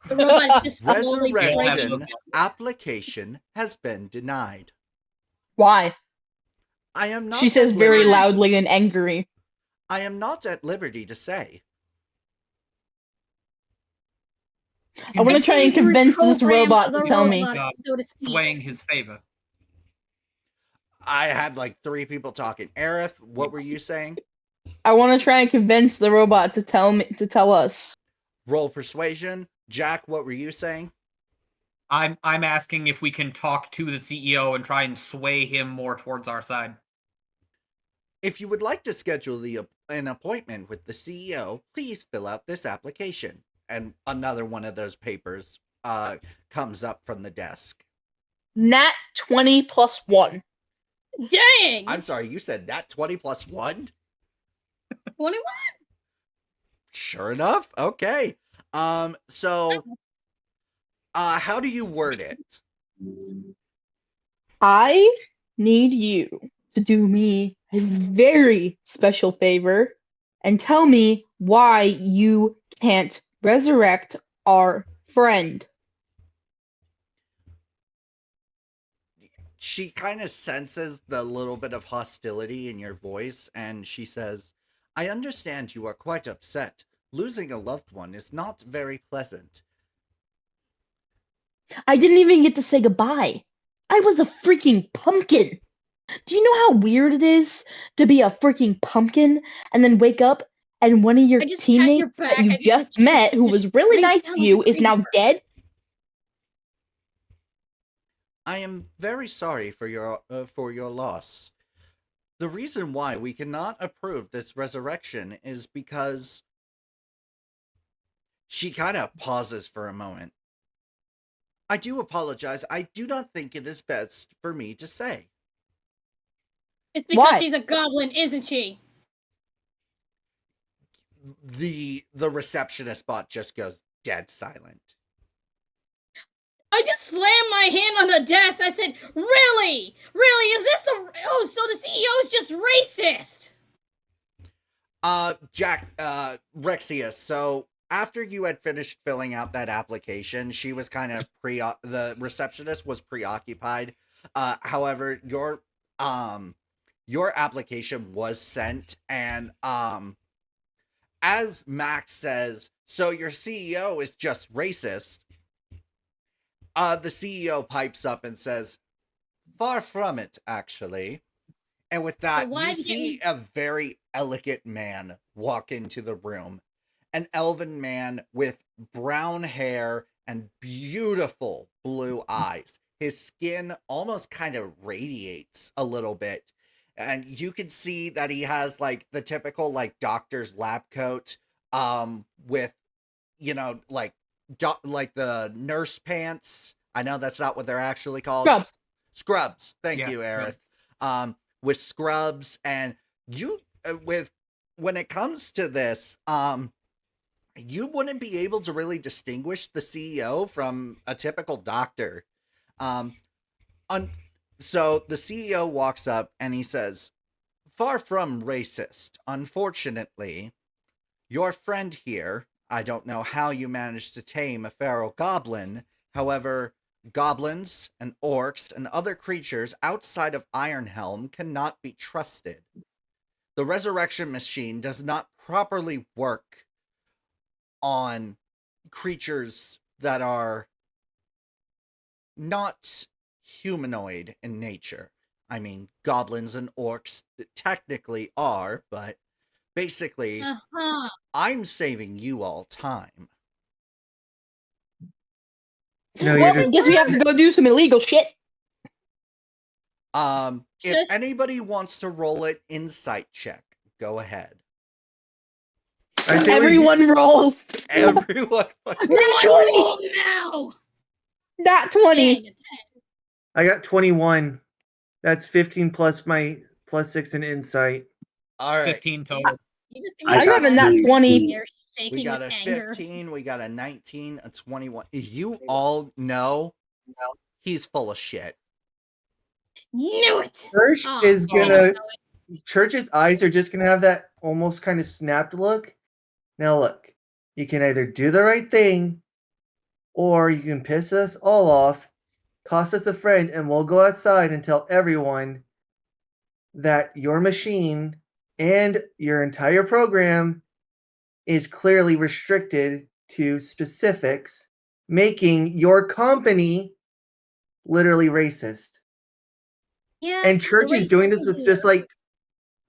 The robot just slowly Resurrection application has been denied. Why? I am not. She says at very liberty- loudly and angry. I am not at liberty to say. I want to try and convince this robot to tell me. So to speak. Swaying his favor. I had like 3 people talking. Aerith, what were you saying? I want to try and convince the robot to tell us. Roll persuasion. Jack, what were you saying? I'm asking if we can talk to the CEO and try and sway him more towards our side. If you would like to schedule an appointment with the CEO, please fill out this application. And another one of those papers comes up from the desk. Nat 20 plus 1. Dang! I'm sorry, you said that 20 plus 1? 21? Sure enough. Okay. So how do you word it? I need you to do me a very special favor and tell me why you can't resurrect our friend. She kind of senses the little bit of hostility in your voice, and she says, I understand you are quite upset. Losing a loved one is not very pleasant. I didn't even get to say goodbye. I was a freaking pumpkin. Do you know how weird it is to be a freaking pumpkin and then wake up and one of your I just pat your teammates back, that you I just just said, met, who just was really raise nice down to like you, a is crazy now person. dead? I am very sorry for your loss. The reason why we cannot approve this resurrection is because she kind of pauses for a moment. I do apologize. I do not think it is best for me to say. It's because Why? she's a goblin, isn't she? The receptionist bot just goes dead silent. I just slammed my hand on the desk. I said, really? Really? Is this the... Oh, so the CEO is just racist. Jack, Rexius, so after you had finished filling out that application, she was kind of the receptionist was preoccupied. However, your application was sent, and as Max says, so your CEO is just racist. The CEO pipes up and says, far from it, actually. And with that, why you did see a very elegant man walk into the room. An elven man with brown hair and beautiful blue eyes. His skin almost kind of radiates a little bit. And you can see that he has like the typical like doctor's lab coat with, you know, like the nurse pants. I know that's not what they're actually called. Scrubs. Thank you, Aerith. With scrubs, and you when it comes to this, you wouldn't be able to really distinguish the CEO from a typical doctor. So the CEO walks up and he says, far from racist, unfortunately, your friend here, I don't know how you managed to tame a feral goblin. However, goblins and orcs and other creatures outside of Ironhelm cannot be trusted. The resurrection machine does not properly work on creatures that are not humanoid in nature. I mean, goblins and orcs technically are, but basically, I'm saving you all time. No, Well, I guess we have to go do some illegal shit. If anybody wants to roll an insight check, go ahead. Everyone rolls. Everyone. Not 20! Now! Not 20! I got 21. That's 15 plus my plus 6 in insight. All right. 15 total. I got a nat 20. We got a 15, we got a 19, a 21. You all know he's full of shit. Knew it! Church is gonna... Church's eyes are just gonna have that almost kind of snapped look. Now look, you can either do the right thing, or you can piss us all off, cost us a friend, and we'll go outside and tell everyone that your machine and your entire program is clearly restricted to specifics, making your company literally racist. Yeah. And the Church is racism doing this with here. just like,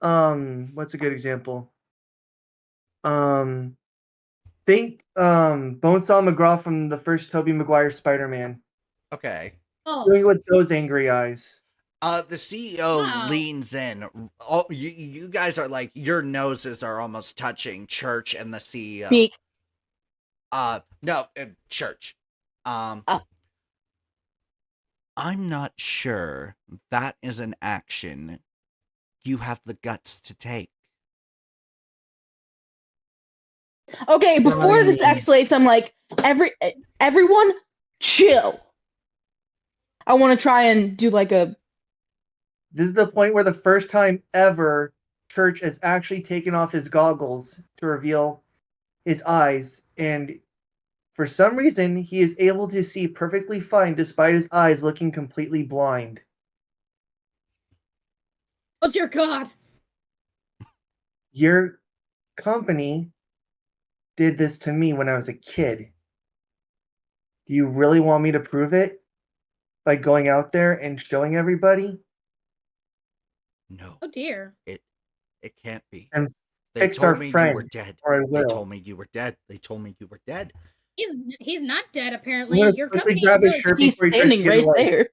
what's a good example? Think Bonesaw McGraw from the first Tobey Maguire Spider-Man. Okay. Oh, Doing it with those angry eyes. The CEO Wow. leans in. Oh, you guys are like, your noses are almost touching Church and the CEO. Speak. No, Church. Ah. I'm not sure that is an action you have the guts to take. Okay, before this Fine. escalates, I'm like, everyone, chill. I want to try and do like a. This is the point where the first time ever Church has actually taken off his goggles to reveal his eyes, and for some reason he is able to see perfectly fine despite his eyes looking completely blind. oh dear God. Your company did this to me when I was a kid. Do you really want me to prove it by going out there and showing everybody? No, Oh dear. it can't be. And They fix our told me you friend, were dead. or I They will. told me you were dead. They told me you were dead. He's not dead I'm apparently. gonna Your quickly company grab his really- shirt He's before he starts standing to get right away. there.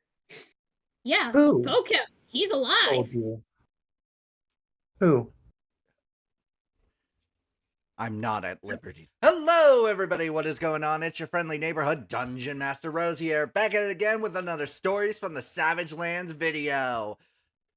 Yeah. Who? Poke him. He's alive. Told you. Who? I'm not at liberty. Hello, everybody. What is going on? It's your friendly neighborhood Dungeon Master Rose here, back at it again with another Stories from the Savagelands video.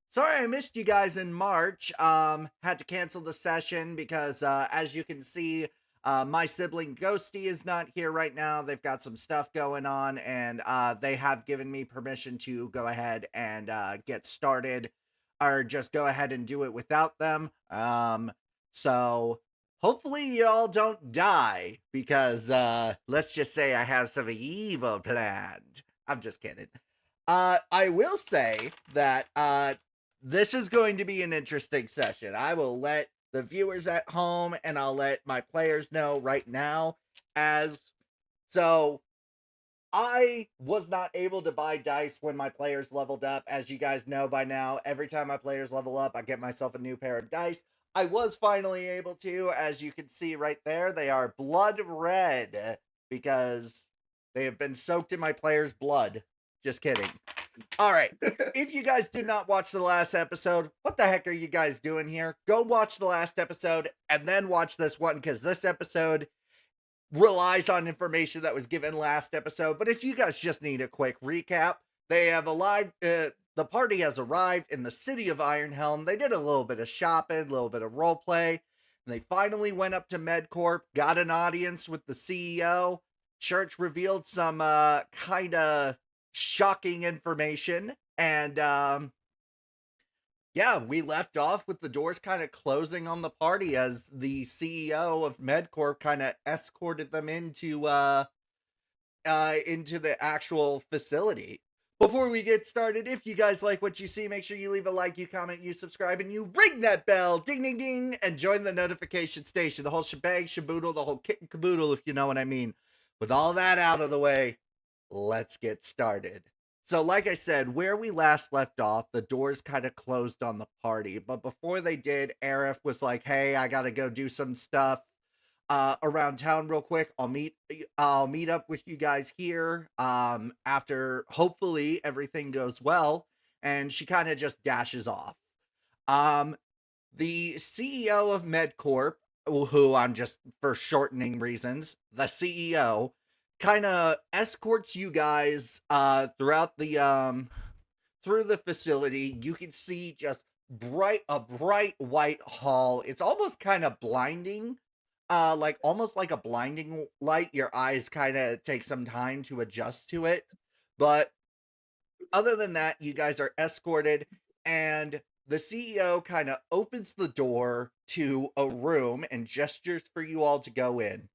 Sorry I missed you guys in March. Had to cancel the session because, as you can see, my sibling Ghosty is not here right now. They've got some stuff going on, and they have given me permission to go ahead and get started, or just go ahead and do it without them. So hopefully y'all don't die, because let's just say I have some evil planned. I'm just kidding. I will say that this is going to be an interesting session. I will let the viewers at home and I'll let my players know right now. So I was not able to buy dice when my players leveled up. As you guys know by now, every time my players level up, I get myself a new pair of dice. I was finally able to. As you can see right there, they are blood red because they have been soaked in my players' blood. Just kidding. All right. If you guys did not watch the last episode, what the heck are you guys doing here? Go watch the last episode and then watch this one, because this episode relies on information that was given last episode. But if you guys just need a quick recap, they have the party has arrived in the city of Ironhelm. They did a little bit of shopping, a little bit of role play, and they finally went up to MedCorp, got an audience with the CEO. Church revealed some kind of shocking information, and yeah, we left off with the doors kind of closing on the party as the CEO of MedCorp kind of escorted them into the actual facility. Before we get started, if you guys like what you see, make sure you leave a like, you comment, you subscribe, and you ring that bell, ding ding ding, and join the notification station, the whole shebang, shaboodle, the whole kit and caboodle, if you know what I mean. With all that out of the way, let's get started. So like I said, where we last left off, the doors kind of closed on the party. But before they did, Aerith was like, hey, I gotta go do some stuff around town real quick. I'll meet up with you guys here after hopefully everything goes well. And she kind of just dashes off. The CEO of MedCorp, who I'm just, for shortening reasons, the CEO, kind of escorts you guys throughout the through the facility. You can see just a bright white hall. It's almost kind of blinding, like almost like a blinding light. Your eyes kind of take some time to adjust to it, but other than that, you guys are escorted, and the CEO kind of opens the door to a room and gestures for you all to go in,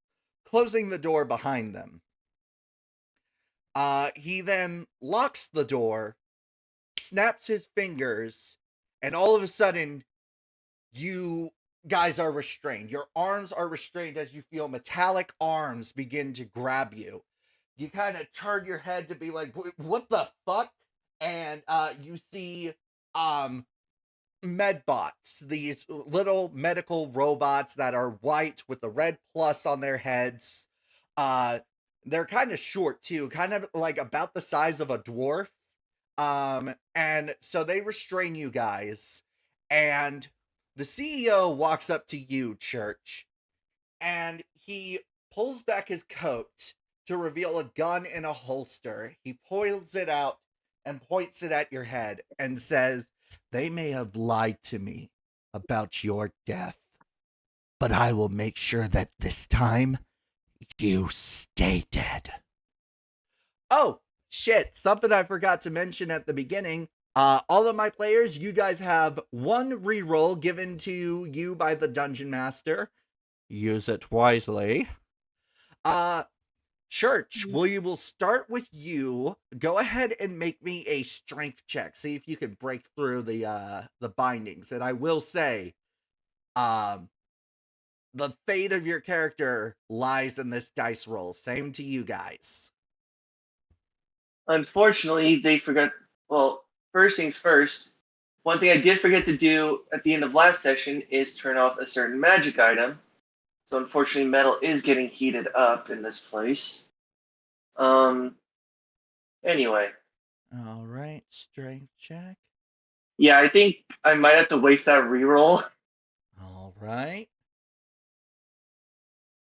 closing the door behind them. He then locks the door, snaps his fingers, and all of a sudden, you guys are restrained. Your arms are restrained as you feel metallic arms begin to grab you. You kind of turn your head to be like, what the fuck? And you see medbots, these little medical robots that are white with the red plus on their heads. They're kind of short too, kind of like about the size of a dwarf. And so they restrain you guys, and the CEO walks up to you, Church, and he pulls back his coat to reveal a gun in a holster. He pulls it out and points it at your head and says, "They may have lied to me about your death, but I will make sure that this time you stay dead." Oh, shit, something I forgot to mention at the beginning. All of my players, you guys have one reroll given to you by the Dungeon Master. Use it wisely. Church, we'll start with you. Go ahead and make me a strength check. See if you can break through the bindings. And I will say, the fate of your character lies in this dice roll. Same to you guys. Unfortunately, they forgot. Well, first things first. One thing I did forget to do at the end of last session is turn off a certain magic item. So unfortunately, metal is getting heated up in this place. Anyway. All right, strength check. Yeah, I think I might have to waste that reroll. All right.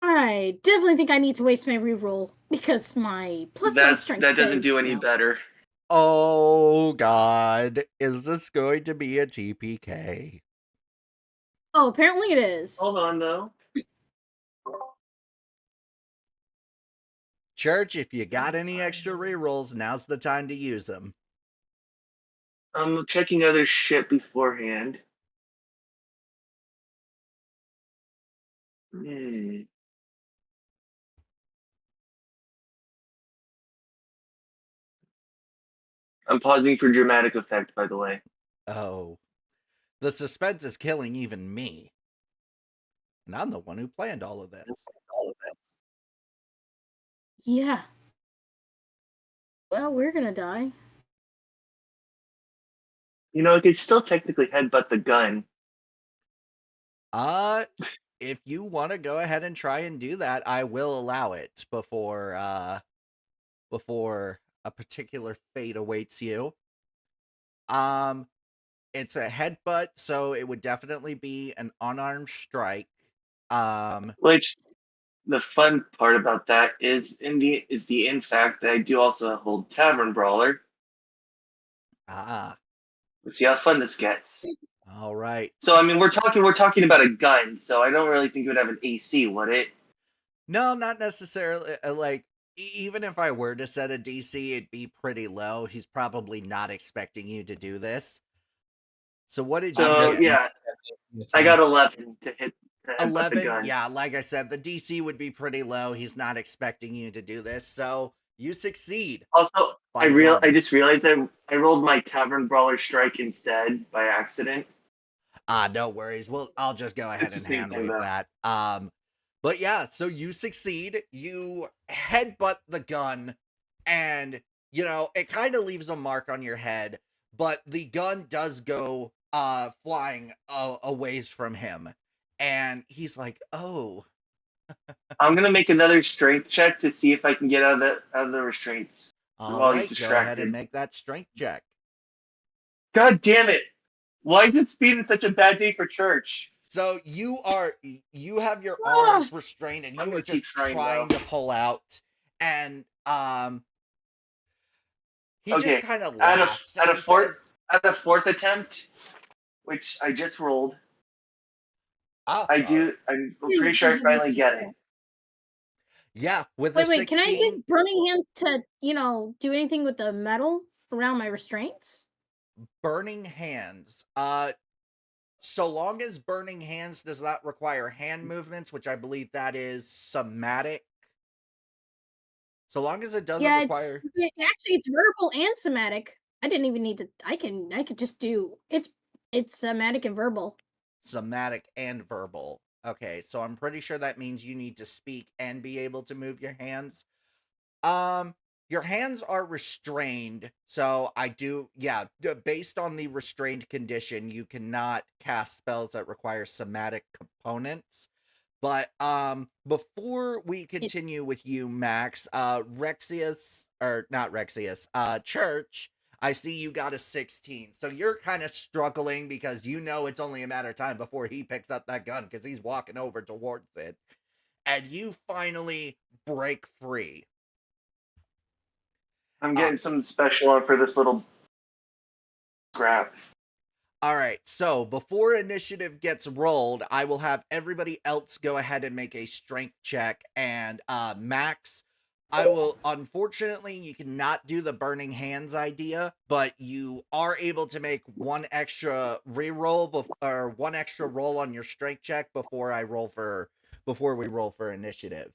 I definitely think I need to waste my reroll because my plus one strength That doesn't save, do any better. Oh, God. Is this going to be a TPK? Oh, apparently it is. Hold on, though. Church, if you got any extra rerolls, now's the time to use them. I'm checking other shit beforehand. I'm pausing for dramatic effect, by the way. Oh. The suspense is killing even me. And I'm the one who planned all of this. Yeah. Well, we're gonna die. You know, I could still technically headbutt the gun. If you want to go ahead and try and do that, I will allow it before a particular fate awaits you. It's a headbutt, so it would definitely be an unarmed strike. Which the fun part about that is in fact that I do also hold Tavern Brawler. Let's see how fun this gets. All right. So I mean, we're talking about a gun, so I don't really think it would have an AC, would it? No, not necessarily. Like, even if I were to set a DC, it'd be pretty low. He's probably not expecting you to do this. So what did you get? Yeah, I got 11 to hit. 11? Yeah, like I said, the DC would be pretty low. He's not expecting you to do this, so you succeed. Also, I just realized I rolled my Tavern Brawler strike instead by accident. No worries. Well, I'll just go ahead and hand wave that. But yeah, so you succeed. You headbutt the gun, and you know it kind of leaves a mark on your head. But the gun does go flying a ways from him, and he's like, "Oh." I'm gonna make another strength check to see if I can get out of the restraints while he's distracted. Go ahead and make that strength check. God damn it! Why is it being such a bad day for church? So you have your arms restrained, and you are just trying to pull out, and he just kind of laughs. At a fourth attempt, which I just rolled. I'm pretty sure I finally get it. Yeah, with wait, 16... can I use Burning Hands to, do anything with the metal around my restraints? Burning Hands. So long as Burning Hands does not require hand movements, which I believe that is somatic. So long as it doesn't require... Actually, it's vertical and somatic. I didn't even need to... I could just do... It's It's somatic and verbal. Somatic and verbal. Okay, so I'm pretty sure that means you need to speak and be able to move your hands. Your hands are restrained, so based on the restrained condition, you cannot cast spells that require somatic components. But before we continue with you, Max, Rexius, or not Rexius, Church, I see you got a 16. So you're kind of struggling because you know it's only a matter of time before he picks up that gun because he's walking over towards it. And you finally break free. I'm getting something special on for this little crap. All right, so before initiative gets rolled, I will have everybody else go ahead and make a strength check. And Max, unfortunately, you cannot do the burning hands idea, but you are able to make one extra reroll or one extra roll on your strength check before we roll for initiative.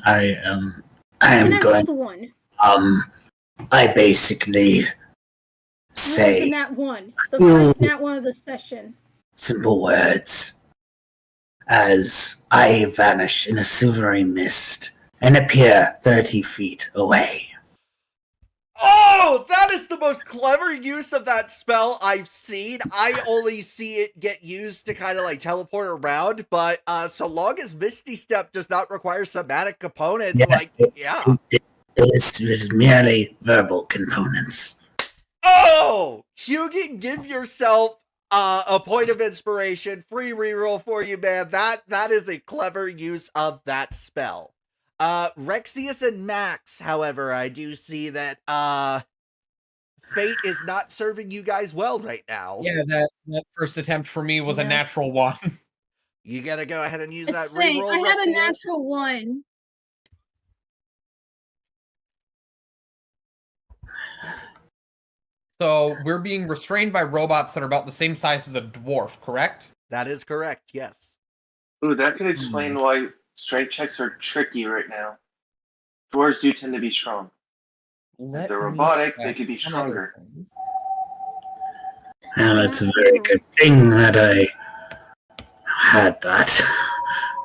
I Can am I roll going. the one? I basically say The nat one. The first nat one of the session. simple words as I vanish in a silvery mist and appear 30 feet away. Oh, that is the most clever use of that spell I've seen. I only see it get used to kind of like teleport around, but so long as Misty Step does not require somatic components, Yes, It is merely verbal components. Oh! Hugin, give yourself a point of inspiration. Free reroll for you, man. That is a clever use of that spell. Rexius and Max, however, I do see that fate is not serving you guys well right now. Yeah, that first attempt for me was a Yeah. natural one. You gotta go ahead and use that Same. reroll, I had a Rexius. natural one. So we're being restrained by robots that are about the same size as a dwarf, correct? That is correct, yes. Ooh, that could explain why strength checks are tricky right now. Dwarves do tend to be strong. If they're robotic, they could be stronger. And it's a very good thing that I had that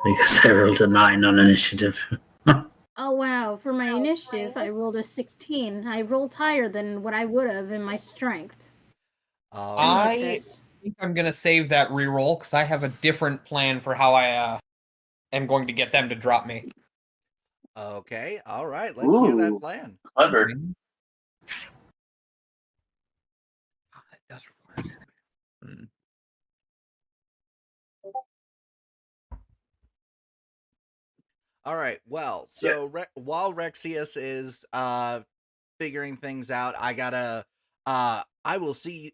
because I rolled a 9 on initiative. Oh wow, for my initiative I rolled a 16. I rolled higher than what I would have in my strength. I think I'm going to save that reroll because I have a different plan for how I am going to get them to drop me. Okay, all right, let's hear that plan. Clever. That does require. All right. Well, so while Rexius is figuring things out, I will see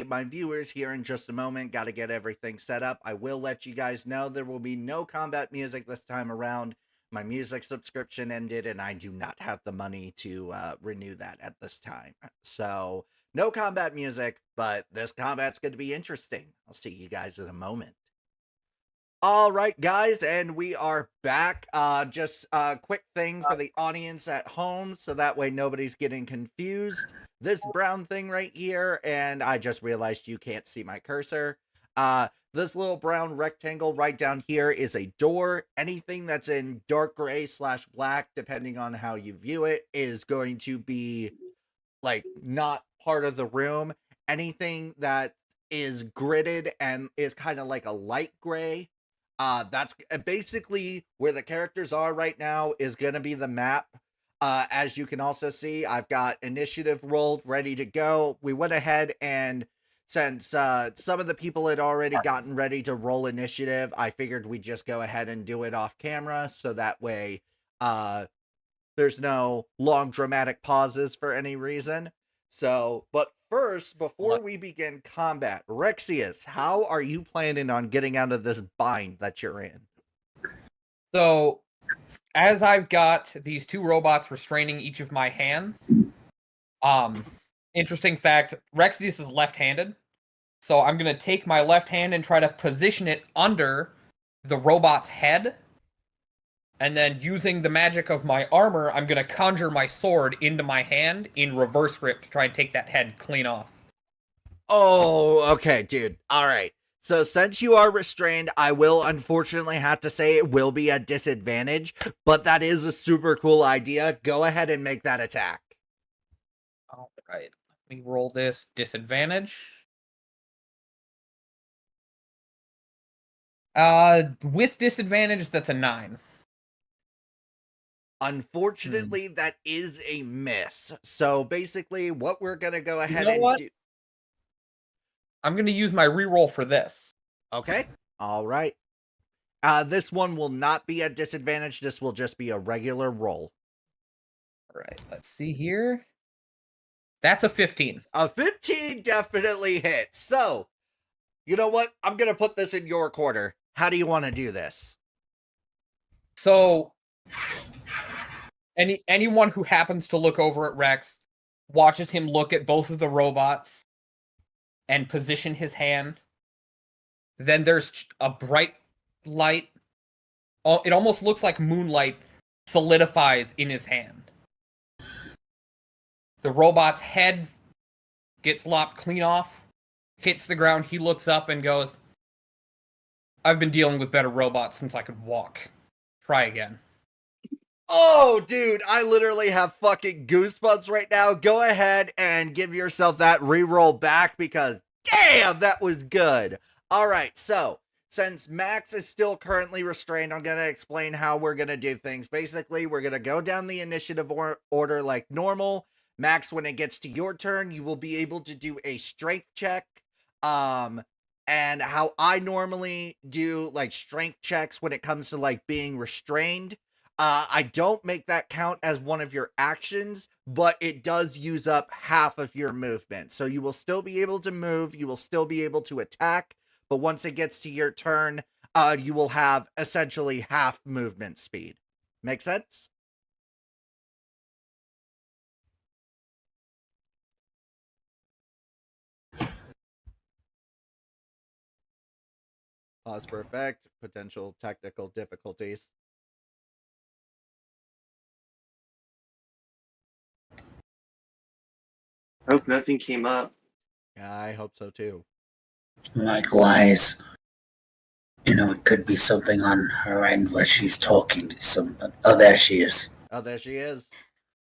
my viewers here in just a moment. Got to get everything set up. I will let you guys know there will be no combat music this time around. My music subscription ended and I do not have the money to renew that at this time. So, no combat music, but this combat's going to be interesting. I'll see you guys in a moment. All right, guys, and we are back. Just a quick thing for the audience at home, so that way nobody's getting confused. This brown thing right here, and I just realized you can't see my cursor. This little brown rectangle right down here is a door. Anything that's in dark gray / black, depending on how you view it, is going to be, like, not part of the room. Anything that is gridded and is kind of like a light gray, that's basically where the characters are right now is going to be the map. As you can also see, I've got initiative rolled, ready to go. We went ahead and since some of the people had already gotten ready to roll initiative, I figured we'd just go ahead and do it off camera. So that way, there's no long dramatic pauses for any reason. So, but first, before we begin combat, Rexius, how are you planning on getting out of this bind that you're in? So, as I've got these two robots restraining each of my hands, interesting fact, Rexius is left-handed, so I'm going to take my left hand and try to position it under the robot's head, and then using the magic of my armor, I'm going to conjure my sword into my hand in reverse grip to try and take that head clean off. Oh, okay, dude. All right. So since you are restrained, I will unfortunately have to say it will be a disadvantage, but that is a super cool idea. Go ahead and make that attack. All right. Let me roll this disadvantage. With disadvantage, that's a 9. Unfortunately, that is a miss. So basically, what we're going to go ahead know and what? do. I'm going to use my reroll for this. Okay. All right. This one will not be a disadvantage. This will just be a regular roll. All right. Let's see here. That's a 15. A 15 definitely hits. So, you know what? I'm going to put this in your quarter. How do you want to do this? So, anyone who happens to look over at Rex watches him look at both of the robots and position his hand. Then there's a bright light. It almost looks like moonlight solidifies in his hand. The robot's head gets lopped clean off, hits the ground. He looks up and goes, "I've been dealing with better robots since I could walk. Try again." Oh, dude, I literally have fucking goosebumps right now. Go ahead and give yourself that reroll back because, damn, that was good. All right, so since Max is still currently restrained, I'm going to explain how we're going to do things. Basically, we're going to go down the initiative order like normal. Max, when it gets to your turn, you will be able to do a strength check. And how I normally do like strength checks when it comes to like being restrained. I don't make that count as one of your actions, but it does use up half of your movement. So you will still be able to move, you will still be able to attack, but once it gets to your turn, you will have essentially half movement speed. Make sense? Pause for effect, potential technical difficulties. I hope nothing came up. Yeah, I hope so too. Likewise. You know, it could be something on her end where she's talking to someone. Oh, there she is. Oh, there she is.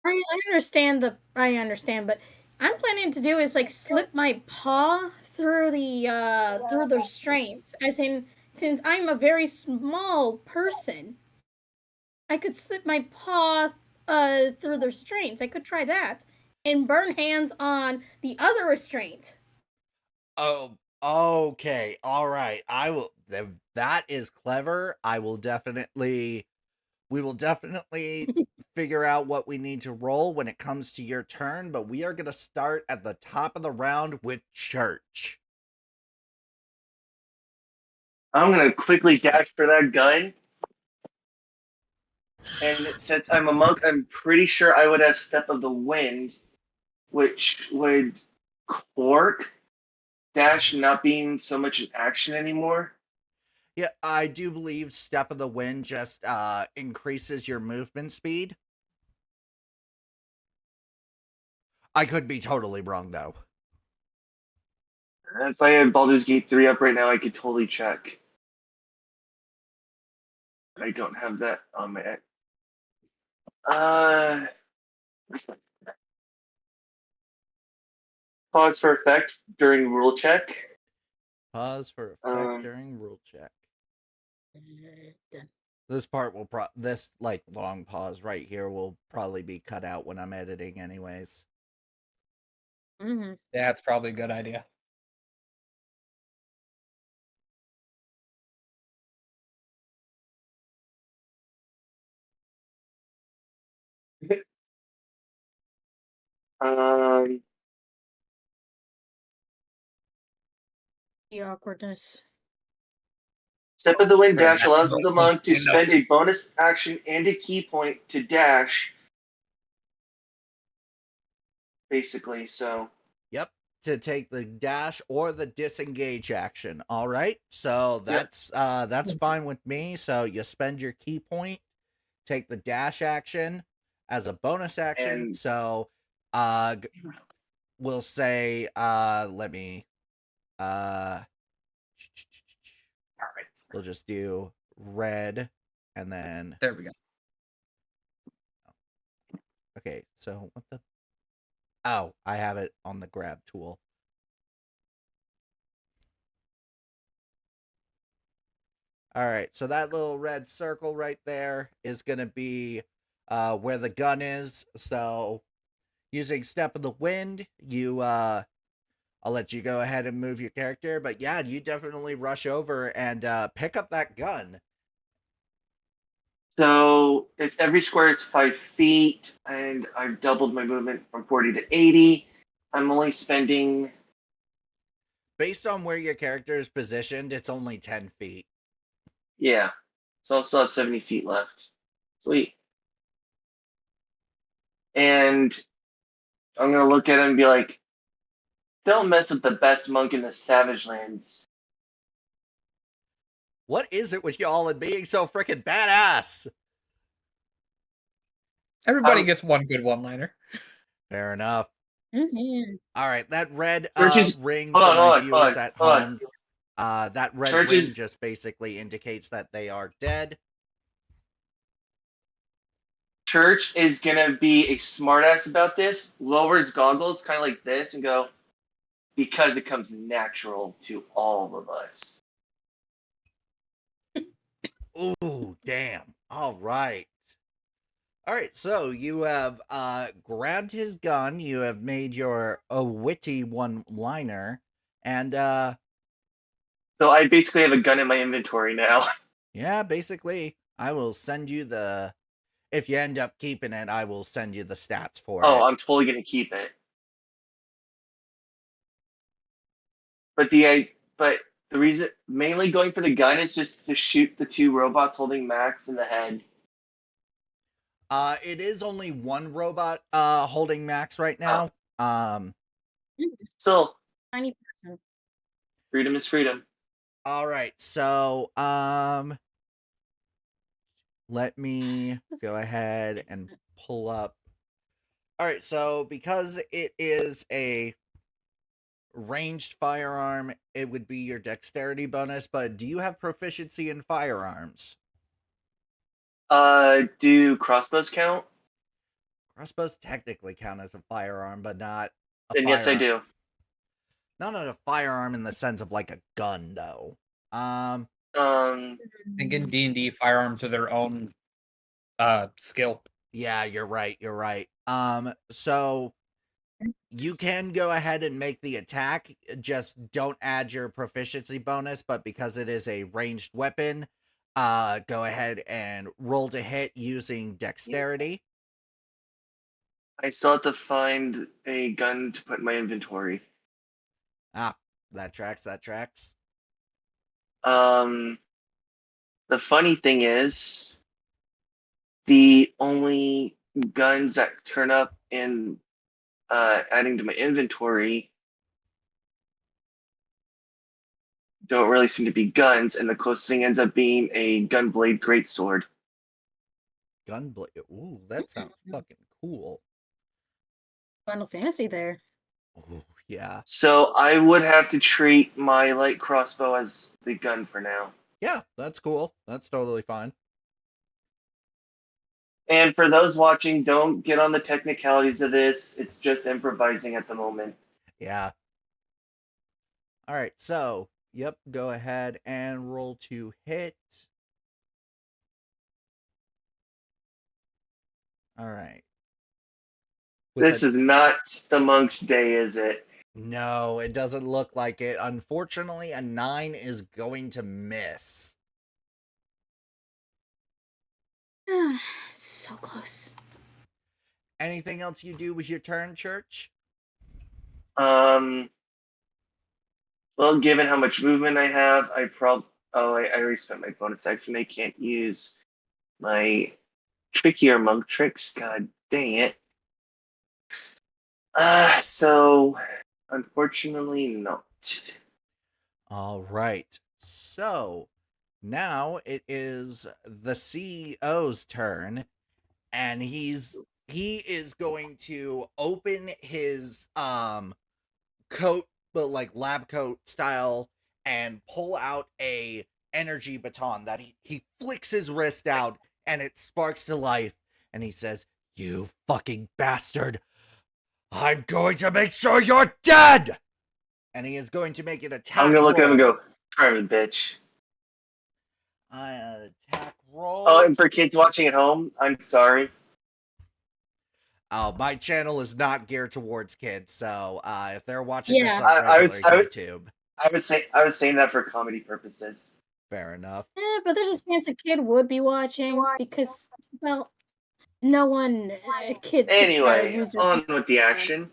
I understand, but I'm planning to do is like slip my paw through the restraints. As in, since I'm a very small person, I could slip my paw through the restraints. I could try that and burn hands on the other restraint. Oh, okay. All right. I will. That is clever. We will definitely figure out what we need to roll when it comes to your turn, but we are going to start at the top of the round with Church. I'm gonna quickly dash for that gun. And since I'm a monk, I'm pretty sure I would have Step of the Wind, which would cork dash not being so much an action anymore. Yeah, I do believe Step of the Wind just increases your movement speed. I could be totally wrong, though. If I had Baldur's Gate 3 up right now, I could totally check. I don't have that on my. Pause for effect during rule check. Pause for effect during rule check. This part will this like long pause right here will probably be cut out when I'm editing anyways. Mm-hmm. That's probably a good idea. The awkwardness. Step of the Wind dash allows the monk to spend a bonus action and a key point to dash. Basically, so. Yep, to take the dash or the disengage action. All right, so that's fine with me. So you spend your key point, take the dash action as a bonus action. And so we'll say, let me, All right, we'll just do red, and then, there we go. okay, so what the, oh, I have it on the grab tool. All right, so that little red circle right there is going to be where the gun is. So using Step of the Wind, I'll let you go ahead and move your character. But yeah, you definitely rush over and pick up that gun. So if every square is 5 feet, and I've doubled my movement from 40 to 80, I'm only spending. Based on where your character is positioned, it's only 10 feet. Yeah. So I'll still have 70 feet left. Sweet. And I'm going to look at him and be like, don't mess with the best monk in the Savagelands. What is it with y'all and being so freaking badass? Everybody gets one good one-liner. Fair enough. Mm-hmm. All right, that red Churches- ring hold for on, my hold on, viewers hold on, at hold on. home. That red Churches- ring just basically indicates that they are dead. Church is going to be a smartass about this, lower his goggles kind of like this, and go, because it comes natural to all of us. Ooh, damn. All right. All right, so you have grabbed his gun, you have made your a witty one-liner, and So I basically have a gun in my inventory now. yeah, basically, I will send you the, if you end up keeping it, I will send you the stats for it. I'm totally going to keep it. But the reason, mainly going for the gun, is just to shoot the 2 robots holding Max in the head. It is only one robot holding Max right now. Still, Tiny person. freedom is freedom. All right, so let me go ahead and pull up. All right, so because it is a ranged firearm, it would be your dexterity bonus, but do you have proficiency in firearms? Do crossbows count? Crossbows technically count as a firearm, but not a Then firearm. yes, I do. Not a firearm in the sense of like a gun, though. I think in D&D, firearms are their own skill. Yeah, you're right. You're right. So you can go ahead and make the attack. Just don't add your proficiency bonus. But because it is a ranged weapon, go ahead and roll to hit using dexterity. I still have to find a gun to put in my inventory. Ah, that tracks. That tracks. The funny thing is, the only guns that turn up in adding to my inventory don't really seem to be guns, and the closest thing ends up being a gunblade greatsword. Gunblade. Ooh, that sounds fucking cool. Final Fantasy there. Ooh, yeah. So I would have to treat my light crossbow as the gun for now. Yeah, that's cool. That's totally fine. And for those watching, don't get on the technicalities of this. It's just improvising at the moment. Yeah. All right, so, yep, go ahead and roll to hit. All right. This is not the monk's day, is it? No, it doesn't look like it. Unfortunately, a 9 is going to miss. So close. Anything else you do with your turn, Church? Well, given how much movement I have, I already spent my bonus action. I can't use my trickier monk tricks. God dang it. So unfortunately not. All right. So, now it is the CEO's turn, and he's he is going to open his coat, but like lab coat style, and pull out a energy baton that he flicks his wrist out and it sparks to life, and he says, "You fucking bastard, I'm going to make sure you're dead!" And he is going to make an attack I'm gonna look at him and roll. go, "Private bitch." Attack roll. Oh, and for kids watching at home, I'm sorry. Oh, my channel is not geared towards kids, so if they're watching this Yeah. on I regular was- YouTube, I was saying that for comedy purposes. fair enough. But there's a chance a kid would be watching because, well, no one kids. Anyway, on with the action.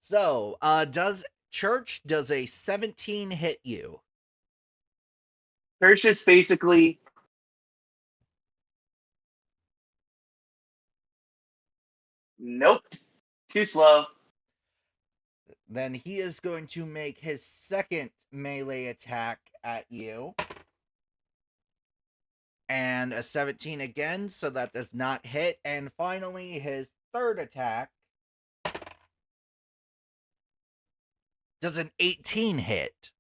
So, does a 17 hit you? Church is basically nope, too slow. Then he is going to make his second melee attack at you. And a 17 again, so that does not hit. And finally, his third attack does an 18 hit.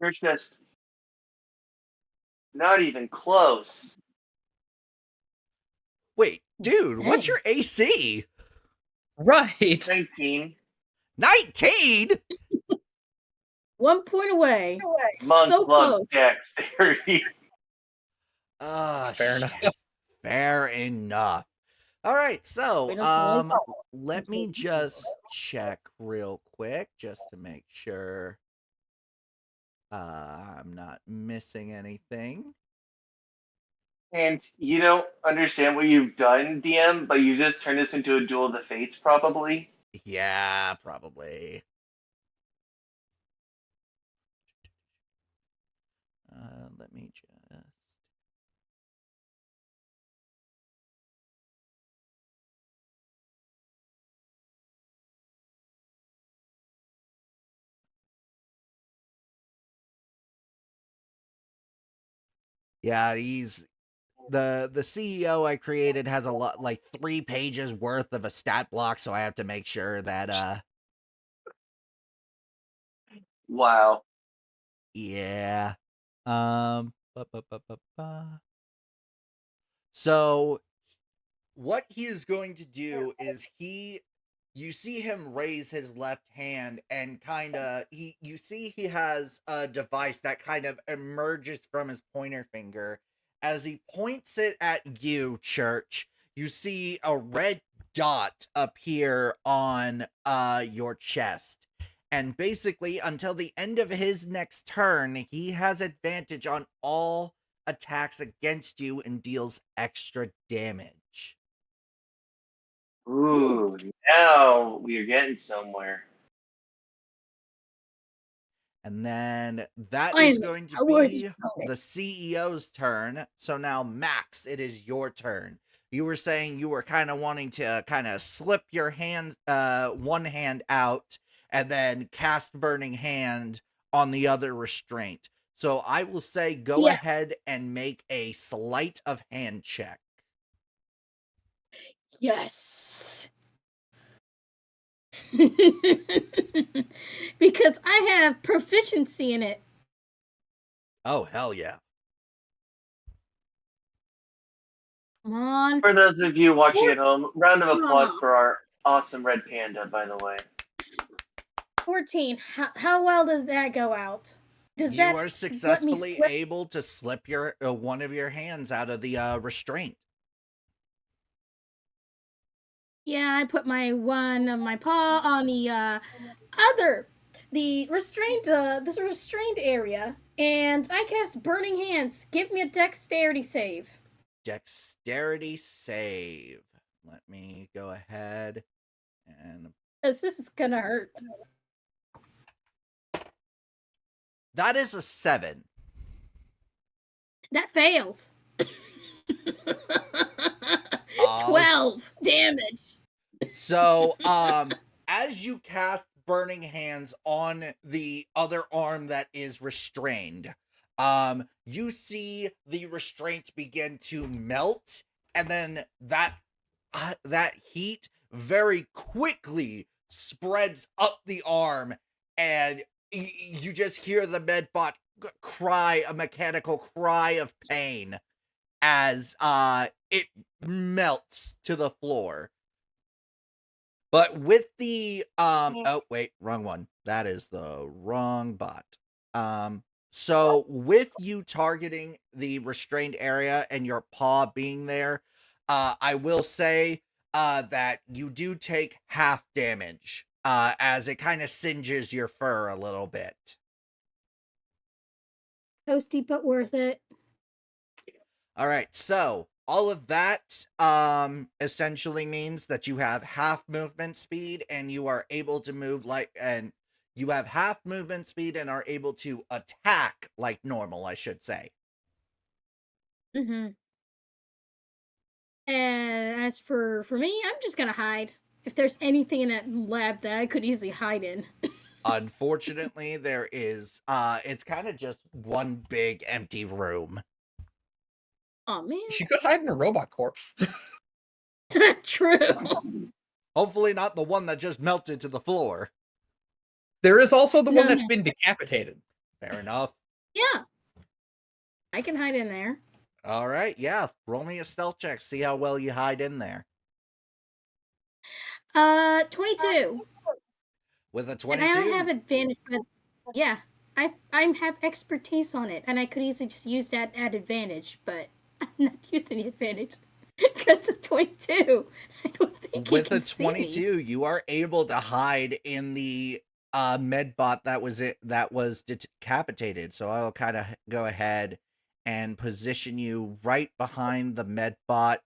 Church just not even close. Wait, dude, what's your AC? Right. 19. 19? 1 point away. Monk So love close. dexterity. Fair enough. Fair enough. All right, so Wait until I let me just check real quick just to make sure I'm not missing anything. And you don't understand what you've done, DM, but you just turned this into a Duel of the Fates, probably. Yeah, probably. Let me just... Yeah, he's... The CEO I created has a lot, like 3 pages worth of a stat block, so I have to make sure that, Wow. yeah. So what he is going to do is you see him raise his left hand and you see he has a device that kind of emerges from his pointer finger. As he points it at you, Church, you see a red dot appear on your chest. And basically, until the end of his next turn, he has advantage on all attacks against you and deals extra damage. Ooh, now we're getting somewhere. And then that is going to be the CEO's turn. So now, Max, it is your turn. You were saying you were kind of wanting to kind of slip your hand, one hand out, and then cast Burning Hand on the other restraint. So I will say go ahead and make a sleight of hand check. Yes. Because I have proficiency in it. Oh, hell yeah. Come on. For those of you watching at home, round of applause for our awesome red panda, by the way. 14. How well does that go out? You are successfully able to slip your one of your hands out of the restraint. Yeah, I put my one of my paw on the restraint area, and I cast Burning Hands. Give me a dexterity save. Dexterity save. Let me go ahead and... This is gonna hurt. That is a 7. That fails. 12 damage. So, as you cast Burning Hands on the other arm that is restrained, You see the restraints begin to melt, and then that heat very quickly spreads up the arm, and you just hear the medbot cry a mechanical cry of pain as it melts to the floor. But with the oh wait, wrong one. That is the wrong bot. So with you targeting the restrained area and your paw being there, I will say that you do take half damage as it kind of singes your fur a little bit. Toasty, but worth it. All right, so all of that essentially means that you have half movement speed and you are able to move you have half movement speed and are able to attack like normal, I should say. Mm-hmm. And as for me, I'm just gonna hide. If there's anything in that lab that I could easily hide in. Unfortunately, there is it's kind of just one big empty room. Oh man. She could hide in a robot corpse. True. Hopefully not the one that just melted to the floor. There is also the one that's been decapitated. Fair enough. Yeah. I can hide in there. All right, yeah. Roll me a stealth check. See how well you hide in there. 22. With a 22? And I don't have advantage, but yeah, I have expertise on it, and I could easily just use that at advantage, but I'm not using the advantage because it's 22. I don't think with he a can see 22, me. you are able to hide in the medbot that was decapitated. So I'll kind of go ahead and position you right behind the medbot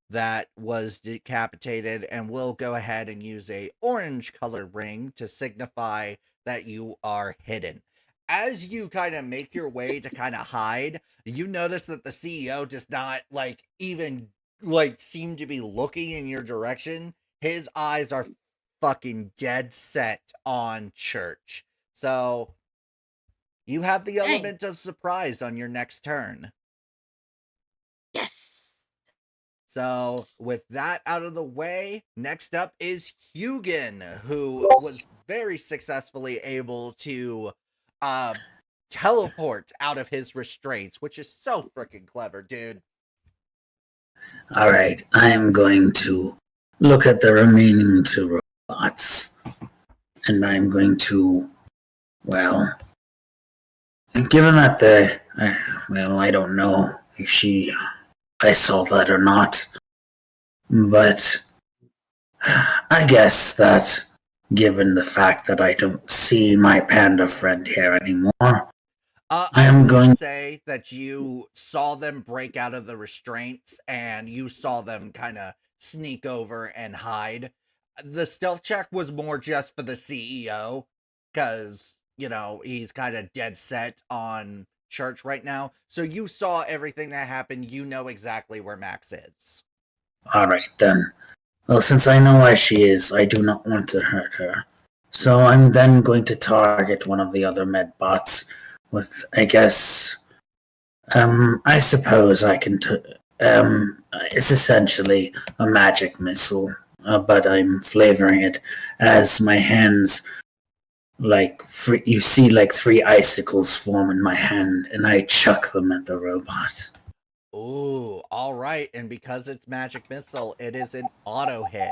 that was decapitated, and we'll go ahead and use a orange colored ring to signify that you are hidden. As you kind of make your way to kind of hide, you notice that the CEO does not even seem to be looking in your direction. His eyes are fucking dead set on Church. So you have the element of surprise on your next turn. Yes. So with that out of the way, next up is Hugin, who was very successfully able to teleport out of his restraints, which is so freaking clever, dude. All right, I am going to look at the remaining two robots, and I'm going to, well, and given that I don't know if I saw that or not, but I guess that given the fact that I don't see my panda friend here anymore, I will say that you saw them break out of the restraints and you saw them kind of sneak over and hide. The stealth check was more just for the CEO because, he's kind of dead set on Church right now. So you saw everything that happened. You know exactly where Max is. All right, then. Well, since I know where she is, I do not want to hurt her. So I'm then going to target one of the other medbots with, I guess, I suppose I can, it's essentially a magic missile, but I'm flavoring it as my hands, you see 3 icicles form in my hand, and I chuck them at the robot. Ooh, all right. And because it's magic missile, it is an auto hit.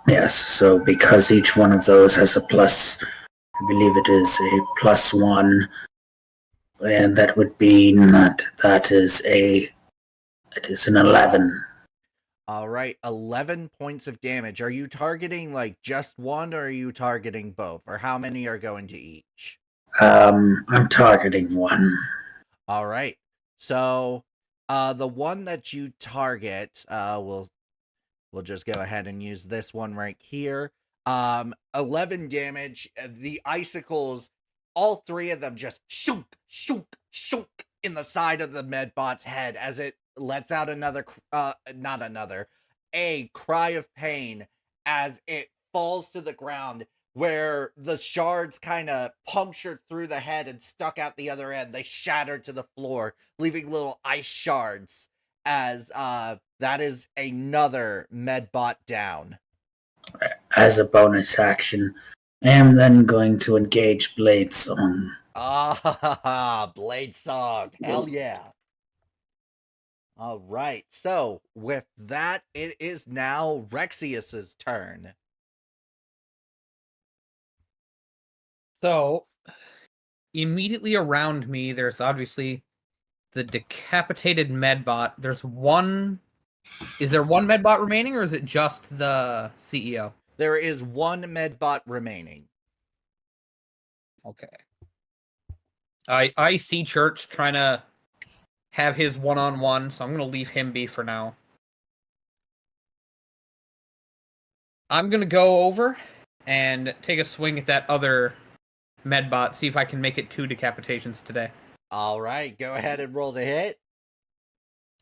Yes, so because each one of those has a plus, I believe it is a +1, and that would mean that is an 11. All right, 11 points of damage. Are you targeting just one, or are you targeting both, or how many are going to each? I'm targeting one. All right. So, the one that you target, we'll just go ahead and use this one right here. 11 damage. The icicles, all 3 of them just shook, shook, shook in the side of the medbot's head as it lets out a cry of pain as it falls to the ground. where the shards kind of punctured through the head and stuck out the other end. They shattered to the floor, leaving little ice shards as that is another medbot down. As a bonus action, I am then going to engage Blade Song. Blade Song. Hell yeah. All right. So, with that, it is now Rexius's turn. So, immediately around me, there's obviously the decapitated medbot. There's one. Is there one medbot remaining, or is it just the CEO? There is one medbot remaining. Okay. I see Church trying to have his one-on-one, so I'm going to leave him be for now. I'm going to go over and take a swing at that other medbot, see if I can make it 2 decapitations today. All right, go ahead and roll the hit.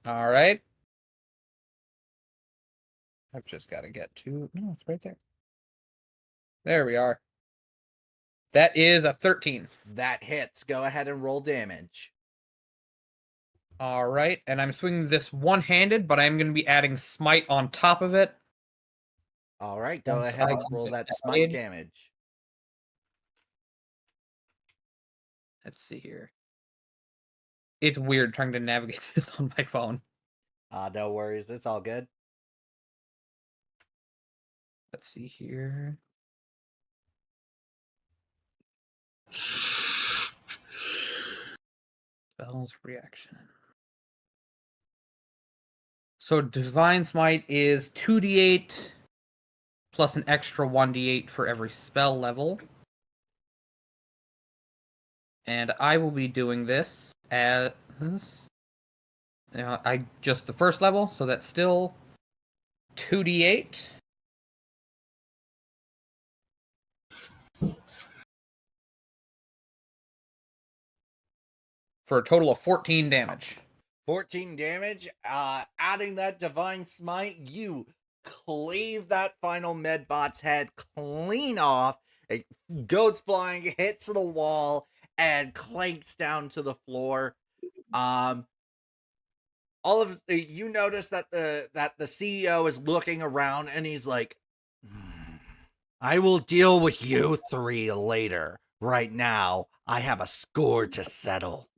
All right. I've just got to get to... No, it's right there. There we are. That is a 13. That hits. Go ahead and roll damage. All right, and I'm swinging this one-handed, but I'm going to be adding smite on top of it. All right, go Once ahead I and can roll get that that smite made. damage. Let's see here. It's weird trying to navigate this on my phone. No worries. It's all good. Let's see here. Spells reaction. So Divine Smite is 2d8 plus an extra 1d8 for every spell level. And I will be doing this as just the first level, so that's still 2d8. For a total of 14 damage. 14 damage. Adding that Divine Smite, you cleave that final medbot's head clean off. It goes flying, hits the wall, and clanks down to the floor. All of you notice that the CEO is looking around and he's like, I will deal with you 3 later. Right now, I have a score to settle.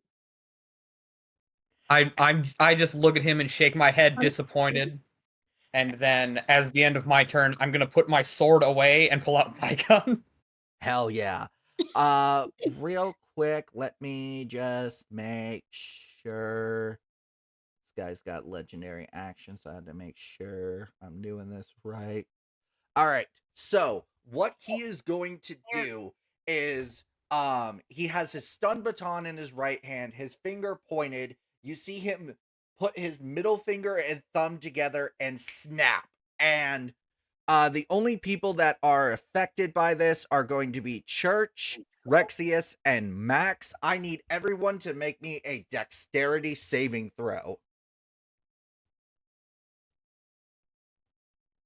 I just look at him and shake my head disappointed. And then as the end of my turn, I'm gonna put my sword away and pull out my gun. Hell yeah. Real quick, let me just make sure. This guy's got legendary action, so I had to make sure I'm doing this right. All right. So what he is going to do is he has his stun baton in his right hand, his finger pointed. You see him put his middle finger and thumb together and snap. And the only people that are affected by this are going to be Church, Rexius, and Max. I need everyone to make me a dexterity saving throw.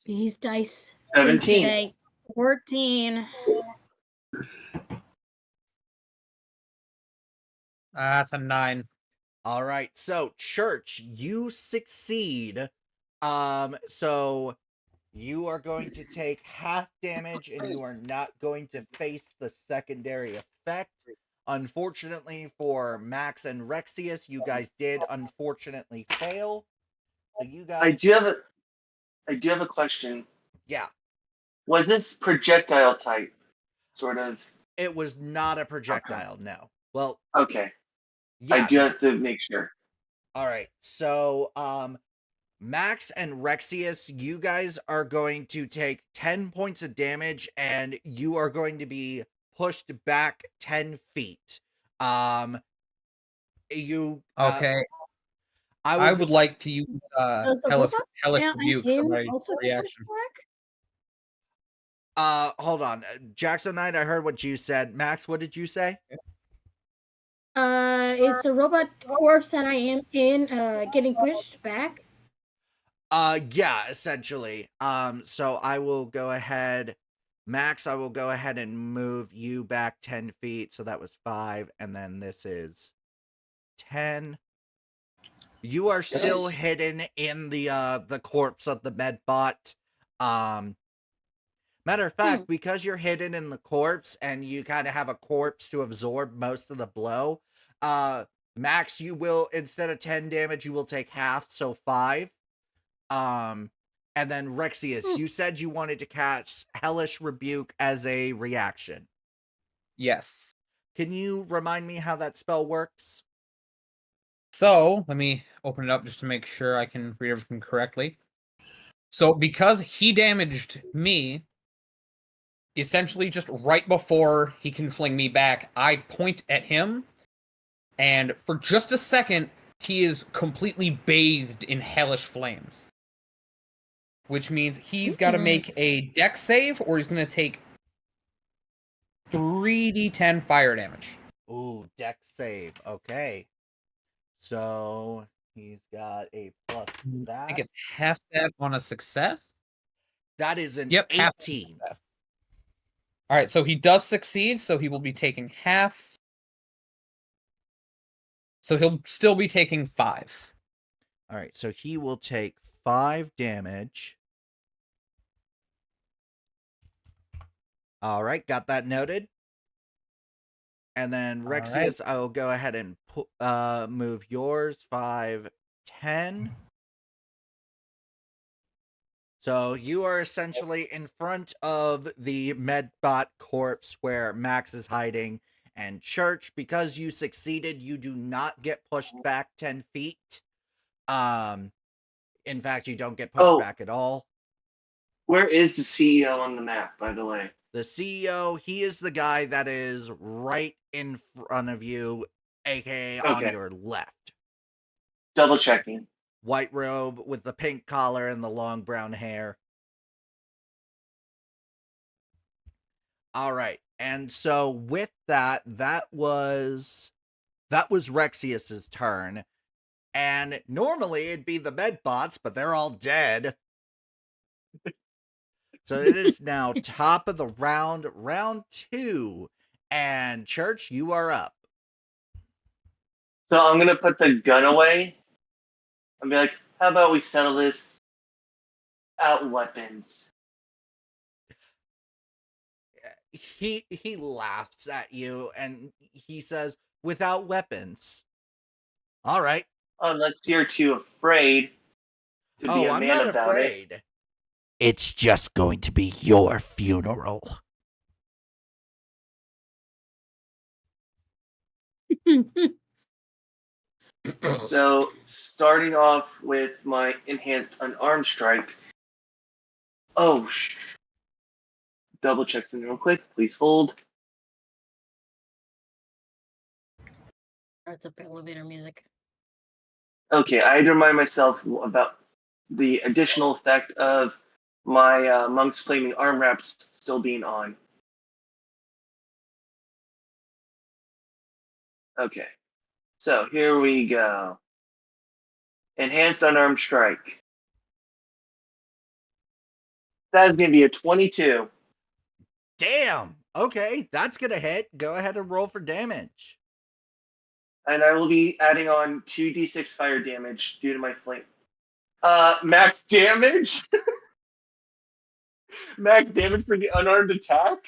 These dice. 17. Today. 14. That's a 9. All right, so Church, you succeed. So you are going to take half damage and you are not going to face the secondary effect. Unfortunately for Max and Rexius, you guys did unfortunately fail. So you guys I do have a question. Yeah. Was this projectile type? Sort of. It was not a projectile, no. Well, Okay. yeah. I do have to make sure. All right. So, Max and Rexius, you guys are going to take 10 points of damage and you are going to be pushed back 10 feet. You Okay. I would like to use Hellish Rebuke for my reaction. Hold on. Jackson Knight, I heard what you said. Max, what did you say? It's a robot corpse and I am in getting pushed back. Yeah, essentially. So I will go ahead Max, I will go ahead and move you back 10 feet. So that was 5. And then this is 10. You are still hidden in the corpse of the medbot. Matter of fact, because you're hidden in the corpse and you kind of have a corpse to absorb most of the blow, Max, you will, instead of 10 damage, you will take half, so 5. And then Rexius, you said you wanted to cast Hellish Rebuke as a reaction. Yes. Can you remind me how that spell works? So, let me open it up just to make sure I can read everything correctly. So, because he damaged me, essentially just right before he can fling me back, I point at him, and for just a second, he is completely bathed in hellish flames. Which means he's got to make a dex save, or he's going to take 3d10 fire damage. Ooh, dex save. Okay. So he's got a plus that. I think it's half that on a success. That is an Yep, 18. All right, so he does succeed, so he will be taking half. So he'll still be taking 5. All right, so he will take 5 damage. All right, got that noted. And then Rexius, I will go ahead and move yours 5, 10. So you are essentially in front of the medbot corpse where Max is hiding. And Church, because you succeeded, you do not get pushed back 10 feet. In fact, you don't get pushed back at all. Where is the CEO on the map, by the way? The CEO, he is the guy that is right in front of you, aka on your left. Double checking. White robe with the pink collar and the long brown hair. All right. And so with that, that was Rexius's turn. And normally it'd be the medbots, but they're all dead. So it is now top of the round, round 2. And Church, you are up. So I'm going to put the gun away and be like, how about we settle this out weapons? He laughs at you and he says, without weapons. All right. Unless you're too afraid to be a I'm man not about afraid. it. It's just going to be your funeral. So, starting off with my enhanced unarmed strike. Oh, double check something real quick. Please hold. Starts up elevator music. Okay, I had to remind myself about the additional effect of my Monk's Flaming Arm Wraps still being on. Okay, so here we go. Enhanced Unarmed Strike. That is going to be a 22. Damn. Okay, that's going to hit. Go ahead and roll for damage. And I will be adding on 2d6 fire damage due to my flame. Max damage? Max damage for the unarmed attack?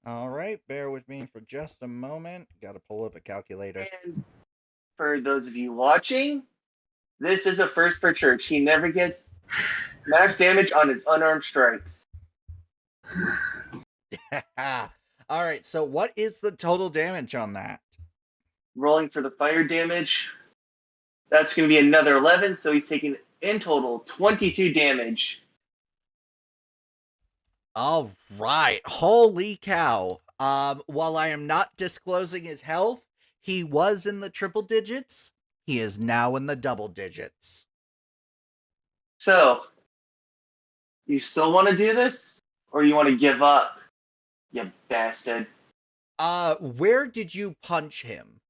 All right, bear with me for just a moment. Got to pull up a calculator. And for those of you watching, this is a first for Church. He never gets max damage on his unarmed strikes. All right, so what is the total damage on that? Rolling for the fire damage. That's going to be another 11, so he's taking in total 22 damage. All right, holy cow. While I am not disclosing his health, he was in the triple digits. He is now in the double digits. So, you still want to do this? Or you want to give up, you bastard? Where did you punch him?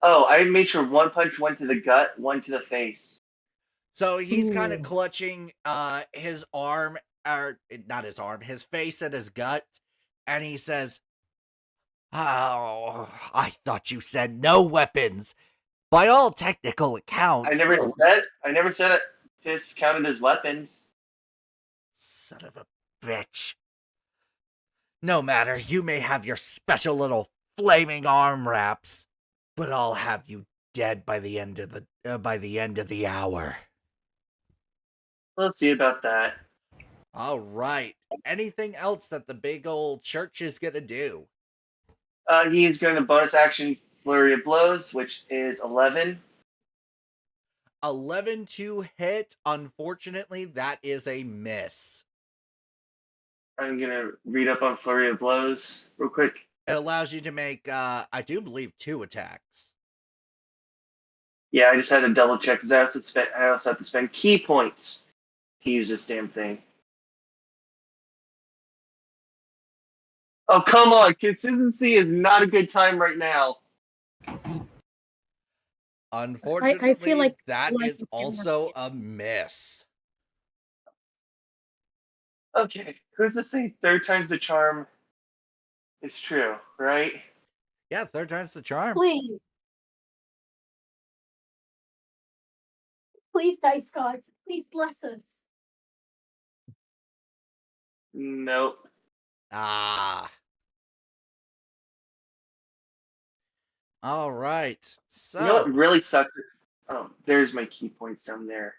Oh, I made sure one punch went to the gut, one to the face. So he's kind of Ooh. clutching his arm, or not his arm, his face and his gut, and he says, "Oh, I thought you said no weapons. By all technical I accounts." never said it. Fists counted as weapons. Son of a bitch. No matter, you may have your special little flaming arm wraps, but I'll have you dead by the end of the hour. Let's see about that. All right. Anything else that the big old church is gonna do? He's going to bonus action flurry of blows, which is 11. 11 to hit. Unfortunately, that is a miss. I'm going to read up on flurry of blows real quick. It allows you to make, I do believe, 2 attacks. Yeah, I just had to double check because I also have to spend key points to use this damn thing. Oh, come on. Consistency is not a good time right now. Unfortunately, like that life is is getting also a miss. Okay, who's to say third time's the charm is true, right? Yeah, 3rd time's the charm. Please. Please, dice gods. Please bless us. Nope. Ah. All right. So, You know what really sucks? Oh, there's my key points down there.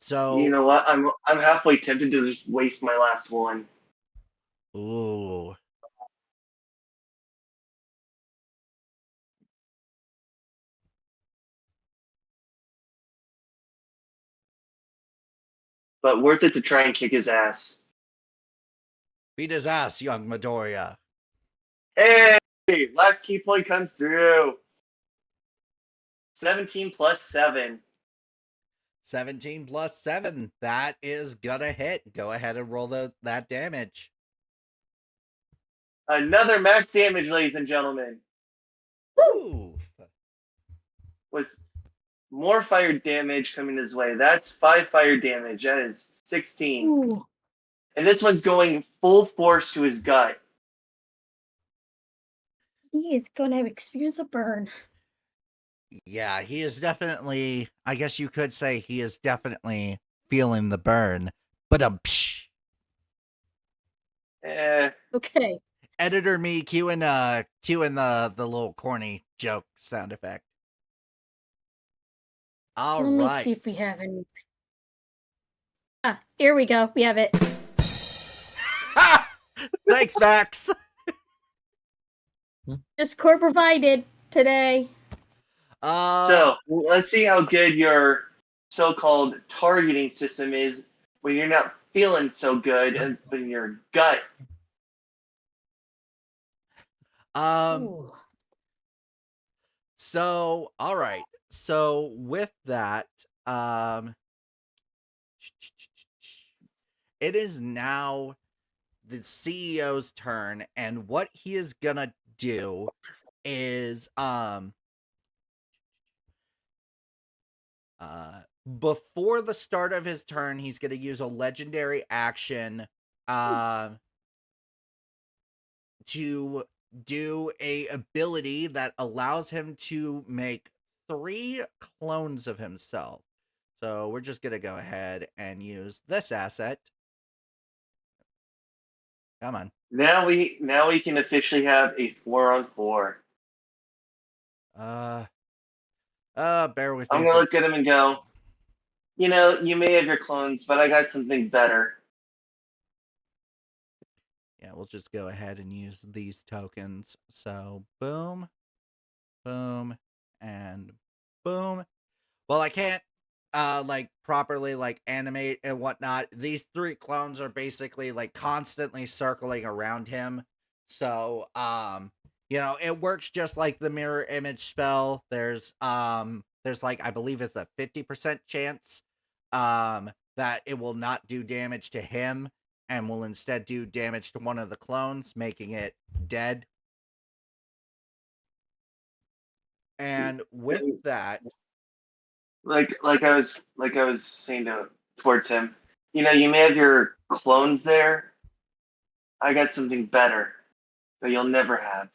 So, You know what? I'm halfway tempted to just waste my last one. ooh. But worth it to try and kick his ass. Beat his ass, young Midoriya. Hey! Last key point comes through. 17 plus 7. 17 plus 7. That is gonna hit. Go ahead and roll that damage. Another max damage, ladies and gentlemen. Oof. With more fire damage coming his way. That's 5 fire damage. That is 16. Ooh. And this one's going full force to his gut. He is gonna experience a burn. Yeah, he is definitely, I guess you could say he is definitely feeling the burn. But psh. Okay. Editor me cueing the little corny joke sound effect. All Let me right. see if we have any. Ah, here we go. We have it. Thanks, Max. Discord provided today. So let's see how good your so-called targeting system is when you're not feeling so good and in your gut. Ooh. So, all right. So with that, it is now the CEO's turn, and what he is gonna do is before the start of his turn, he's gonna use a legendary action to do a ability that allows him to make 3 clones of himself. So we're just gonna go ahead and use this asset. Come on. Now we can officially have a 4-on-4. Bear with me. I'm gonna look at him and go, you know, you may have your clones, but I got something better. Yeah, we'll just go ahead and use these tokens. So boom, boom, and boom. Well, I can't like properly like animate and whatnot. These 3 clones are basically like constantly circling around him. So you know, it works just like the mirror image spell. There's like, I believe it's a 50% chance that it will not do damage to him and will instead do damage to one of the clones, making it dead. And with that, like I was saying towards him, you may have your clones there. I got something better that you'll never have.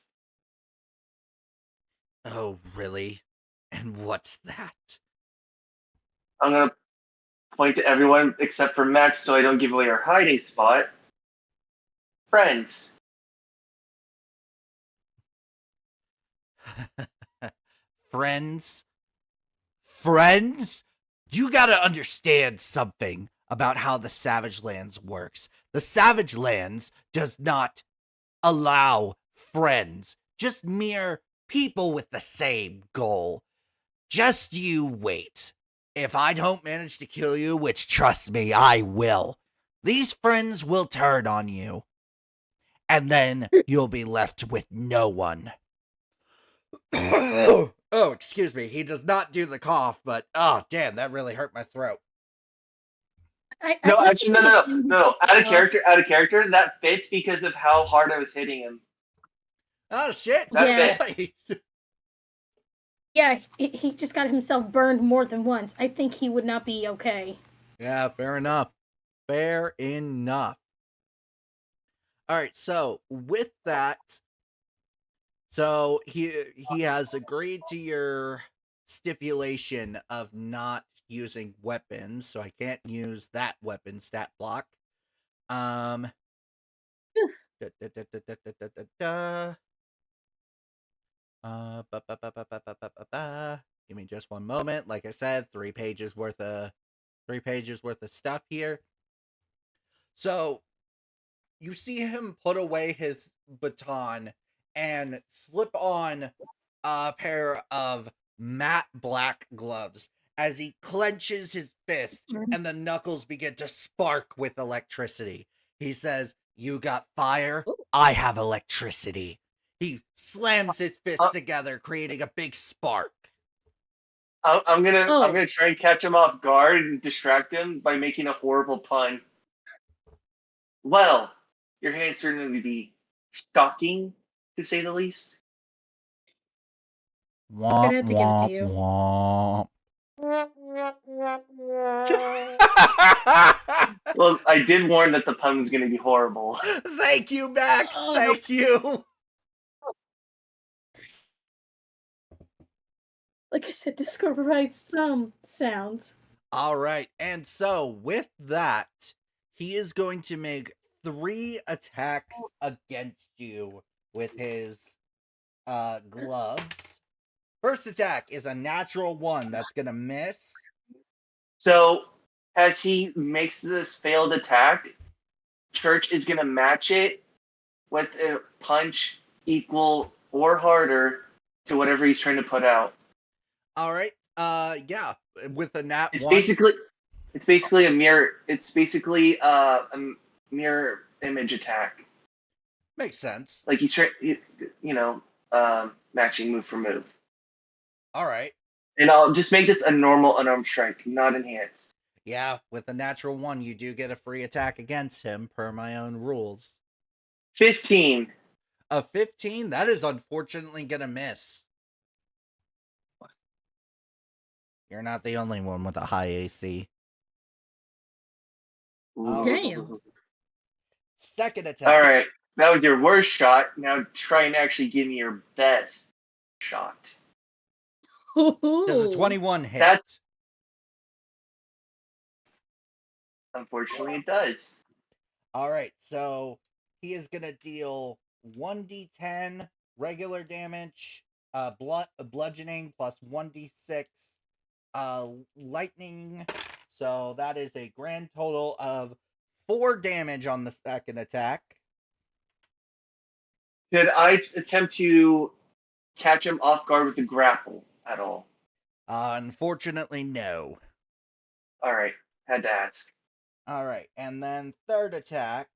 oh, really? And what's that? I'm gonna point to everyone except for Max, so I don't give away our hiding spot. Friends. Friends? Friends? You gotta understand something about how the Savagelands works. The Savagelands does not allow friends, just mere people with the same goal. Just you wait. If I don't manage to kill you, which trust me, I will, these friends will turn on you. And then you'll be left with no one. Oh, excuse me. He does not do the cough, but oh, damn, that really hurt my throat. No, let's actually, just make no. Out of it- character. That fits because of how hard I was hitting him. Oh, shit. That Yeah. fits. Yeah, he just got himself burned more than once. I think he would not be okay. Yeah, fair enough. Fair enough. All right, so with that, so he has agreed to your stipulation of not using weapons, so I can't use that weapon stat block. Da, da, da, da, da, da, da, da, da. Ba, ba, ba, ba, ba, ba, ba, ba. Give me just one moment. Like I said, 3 pages worth of stuff here. So you see him put away his baton and slip on a pair of matte black gloves as he clenches his fist and the knuckles begin to spark with electricity. He says, "You got fire, I have electricity." He slams his fists together, creating a big spark. I'm gonna try and catch him off guard and distract him by making a horrible pun. Well, your hands certainly be shocking, to say the least. Womp, Gonna have to give it to womp, you. womp. Well, I did warn that the pun was gonna be horrible. Thank you, Max. Oh. Thank you. Like I said, Discord provides some sounds. All right. And so with that, he is going to make 3 attacks against you with his gloves. First attack is a natural 1. That's going to miss. So, as he makes this failed attack, Church is gonna match it with a punch equal or harder to whatever he's trying to put out. All right. Yeah, with a nat It's 1. basically a mirror. It's basically a mirror image attack. Makes sense. Like matching move for move. All right. And I'll just make this a normal unarmed strike, not enhanced. Yeah, with a natural 1, you do get a free attack against him per my own rules. 15. A 15? That is unfortunately gonna miss. You're not the only one with a high AC. Damn. Second attack. All right, that was your worst shot. Now try and actually give me your best shot. Does a 21 hit? That's unfortunately it does. All right, so he is gonna deal 1d10 regular damage, bludgeoning plus 1d6 lightning. So that is a grand total of 4 damage on the second attack. Did I attempt to catch him off guard with a grapple at all? Unfortunately, no. All right, had to ask. All right, and then third attack.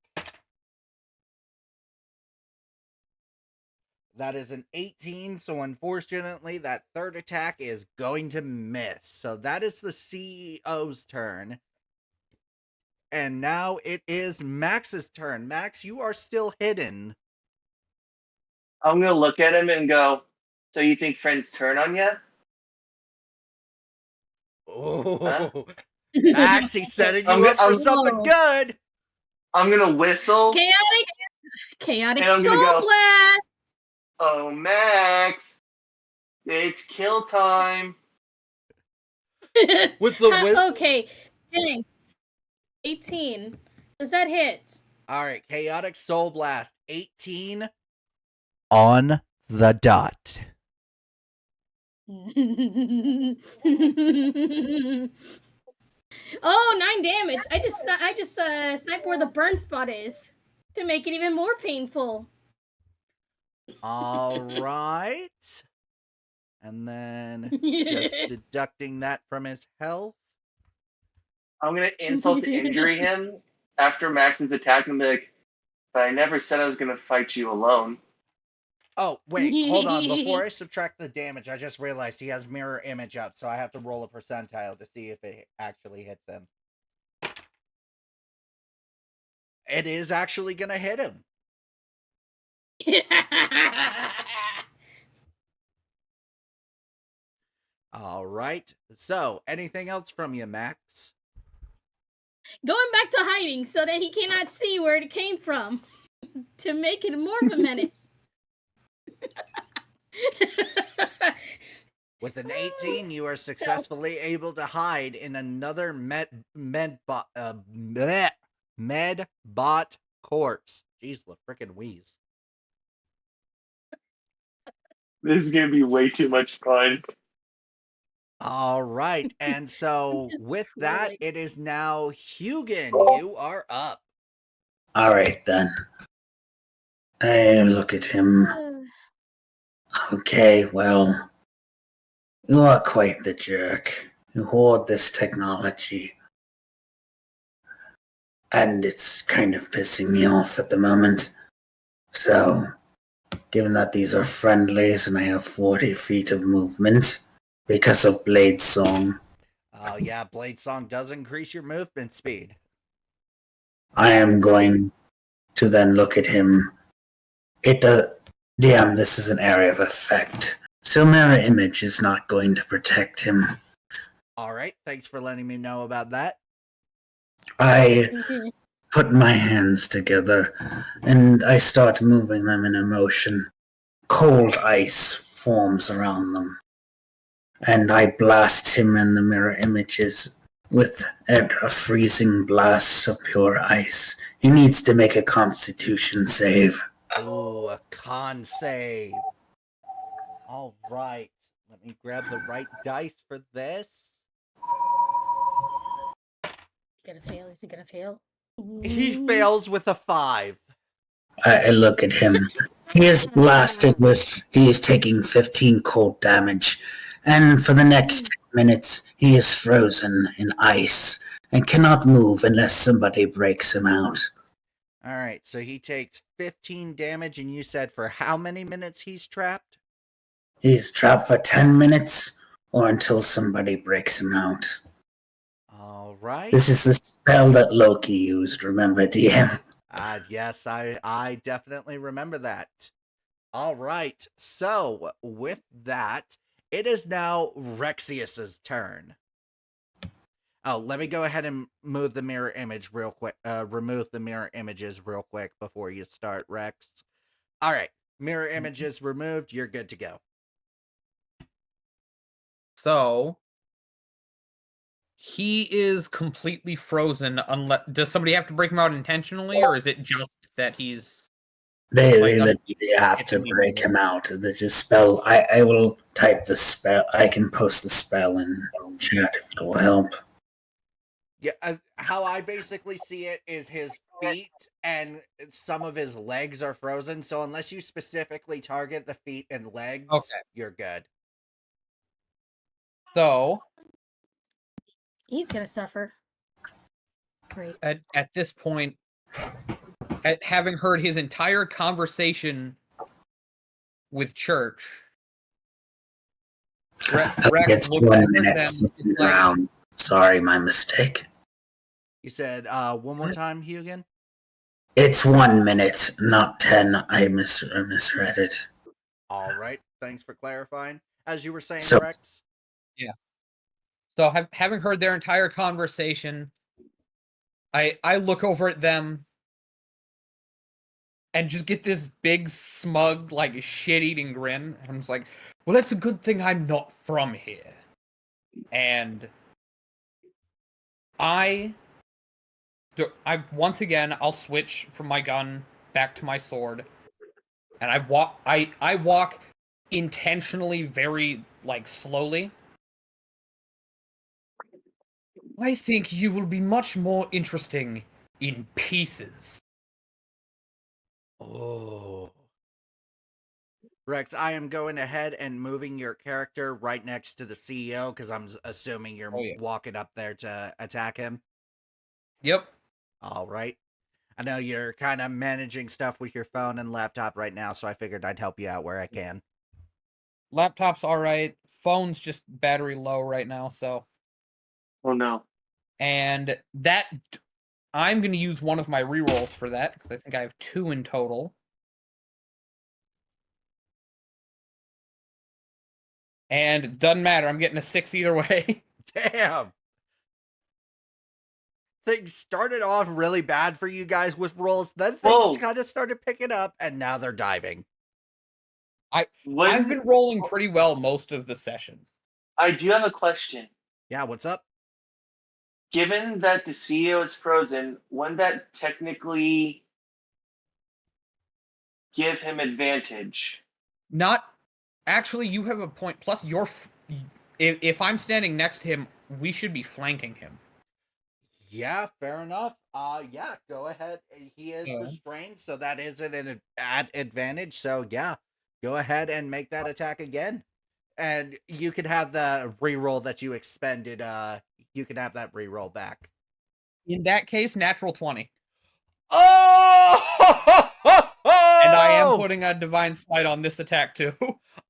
That is an 18, so unfortunately that third attack is going to miss. So that is the CEO's turn. And now it is Max's turn. Max, you are still hidden. I'm gonna look at him and go, So you think friends turn on you? Oh, Max, he's setting I'm you go- up for I'm- something good. I'm gonna whistle, Chaotic And I'm gonna soul go- blast. oh, Max, it's kill time. With the Okay, dang. 18. Does that hit? All right, Chaotic Soul Blast, 18 on the dot. Oh, 9 damage. I just sniped where the burn spot is to make it even more painful. All right. And then just deducting that from his health. I'm gonna insult to injury him after Max's attack and be like, but I never said I was gonna fight you alone. Oh, wait, hold on. Before I subtract the damage, I just realized he has mirror image up, so I have to roll a percentile to see if it actually hits him. It is actually going to hit him. All right. So, anything else from you, Max? Going back to hiding so that he cannot see where it came from to make it more of a menace. With an 18, you are successfully able to hide in another medbot corpse. Jeez, the frickin' wheeze. This is gonna be way too much fun. All right, and so Just with that, crawling. it is now Hugin. You are up. All right, then. I look at him. Okay, well, you are quite the jerk. You hoard this technology. And it's kind of pissing me off at the moment. So, given that these are friendlies and I have 40 feet of movement because of Blade Song, Oh, yeah, Blade Song does increase your movement speed. I am going to then look at him. DM, this is an area of effect. So mirror image is not going to protect him. All right, thanks for letting me know about that. I put my hands together and I start moving them in a motion. Cold ice forms around them. And I blast him and the mirror images with a freezing blast of pure ice. He needs to make a constitution save. Ooh, a con save. All right, let me grab the right dice for this. He's gonna fail. Is he gonna fail? He fails with a 5. I look at him. He is blasted he is taking 15 cold damage. And for the next 10 minutes, he is frozen in ice and cannot move unless somebody breaks him out. All right, so he takes 15 damage, and you said for how many minutes he's trapped? He's trapped for 10 minutes or until somebody breaks him out. All right. This is the spell that Loki used, remember, DM? Yes, I definitely remember that. All right, so with that, it is now Rexius's turn. Oh, let me go ahead and move the mirror image real quick. Remove the mirror images real quick before you start, Rex. All right, mirror images removed. You're good to go. So he is completely frozen. Unless does somebody have to break him out intentionally, or is it just that he's? They have to break him out. The spell. I will type the spell. I can post the spell in chat if it will help. Yeah, how I basically see it is his feet and some of his legs are frozen. So unless you specifically target the feet and legs, Okay. You're good. So He's gonna suffer. Great. at this point, having heard his entire conversation with Church, Rex It's looked 1 over minute them like, round. Sorry, my mistake. You said one more time, Hugin? It's 1 minute, not 10. I misread it. All right. Thanks for clarifying. As you were saying, So- Rex. So having heard their entire conversation, I look over at them and just get this big, smug, like, shit-eating grin. And I'm just like, well, that's a good thing I'm not from here. And once again, I'll switch from my gun back to my sword. And I walk intentionally very, like, slowly. I think you will be much more interesting in pieces. Oh. Rex, I am going ahead and moving your character right next to the CEO because I'm assuming you're walking up there to attack him. Yep. All right. I know you're kind of managing stuff with your phone and laptop right now, so I figured I'd help you out where I can. Laptop's alright. Phone's just battery low right now, so. Oh no. And that, I'm going to use one of my rerolls for that, because I think I have 2 in total. And it doesn't matter, I'm getting a 6 either way. Damn! Things started off really bad for you guys with rolls, then things kind of started picking up, and now they're diving. I've been rolling pretty well most of the session. I do have a question. Yeah, what's up? Given that the CEO is frozen, wouldn't that technically give him advantage? Not actually. You have a point. Plus, if I'm standing next to him, we should be flanking him. Yeah, fair enough. Yeah, go ahead. He is restrained, so that is an advantage. So yeah, go ahead and make that attack again, and you can have the reroll that you expended. You can have that reroll back. In that case, natural 20. Oh! And I am putting a divine smite on this attack too.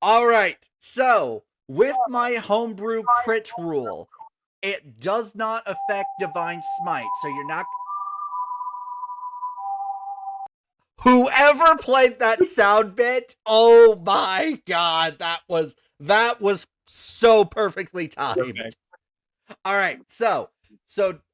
All right. So with my homebrew crit rule, it does not affect divine smite. So you're not. Whoever played that sound bit, oh my god, that was so perfectly timed. Perfect. All right, so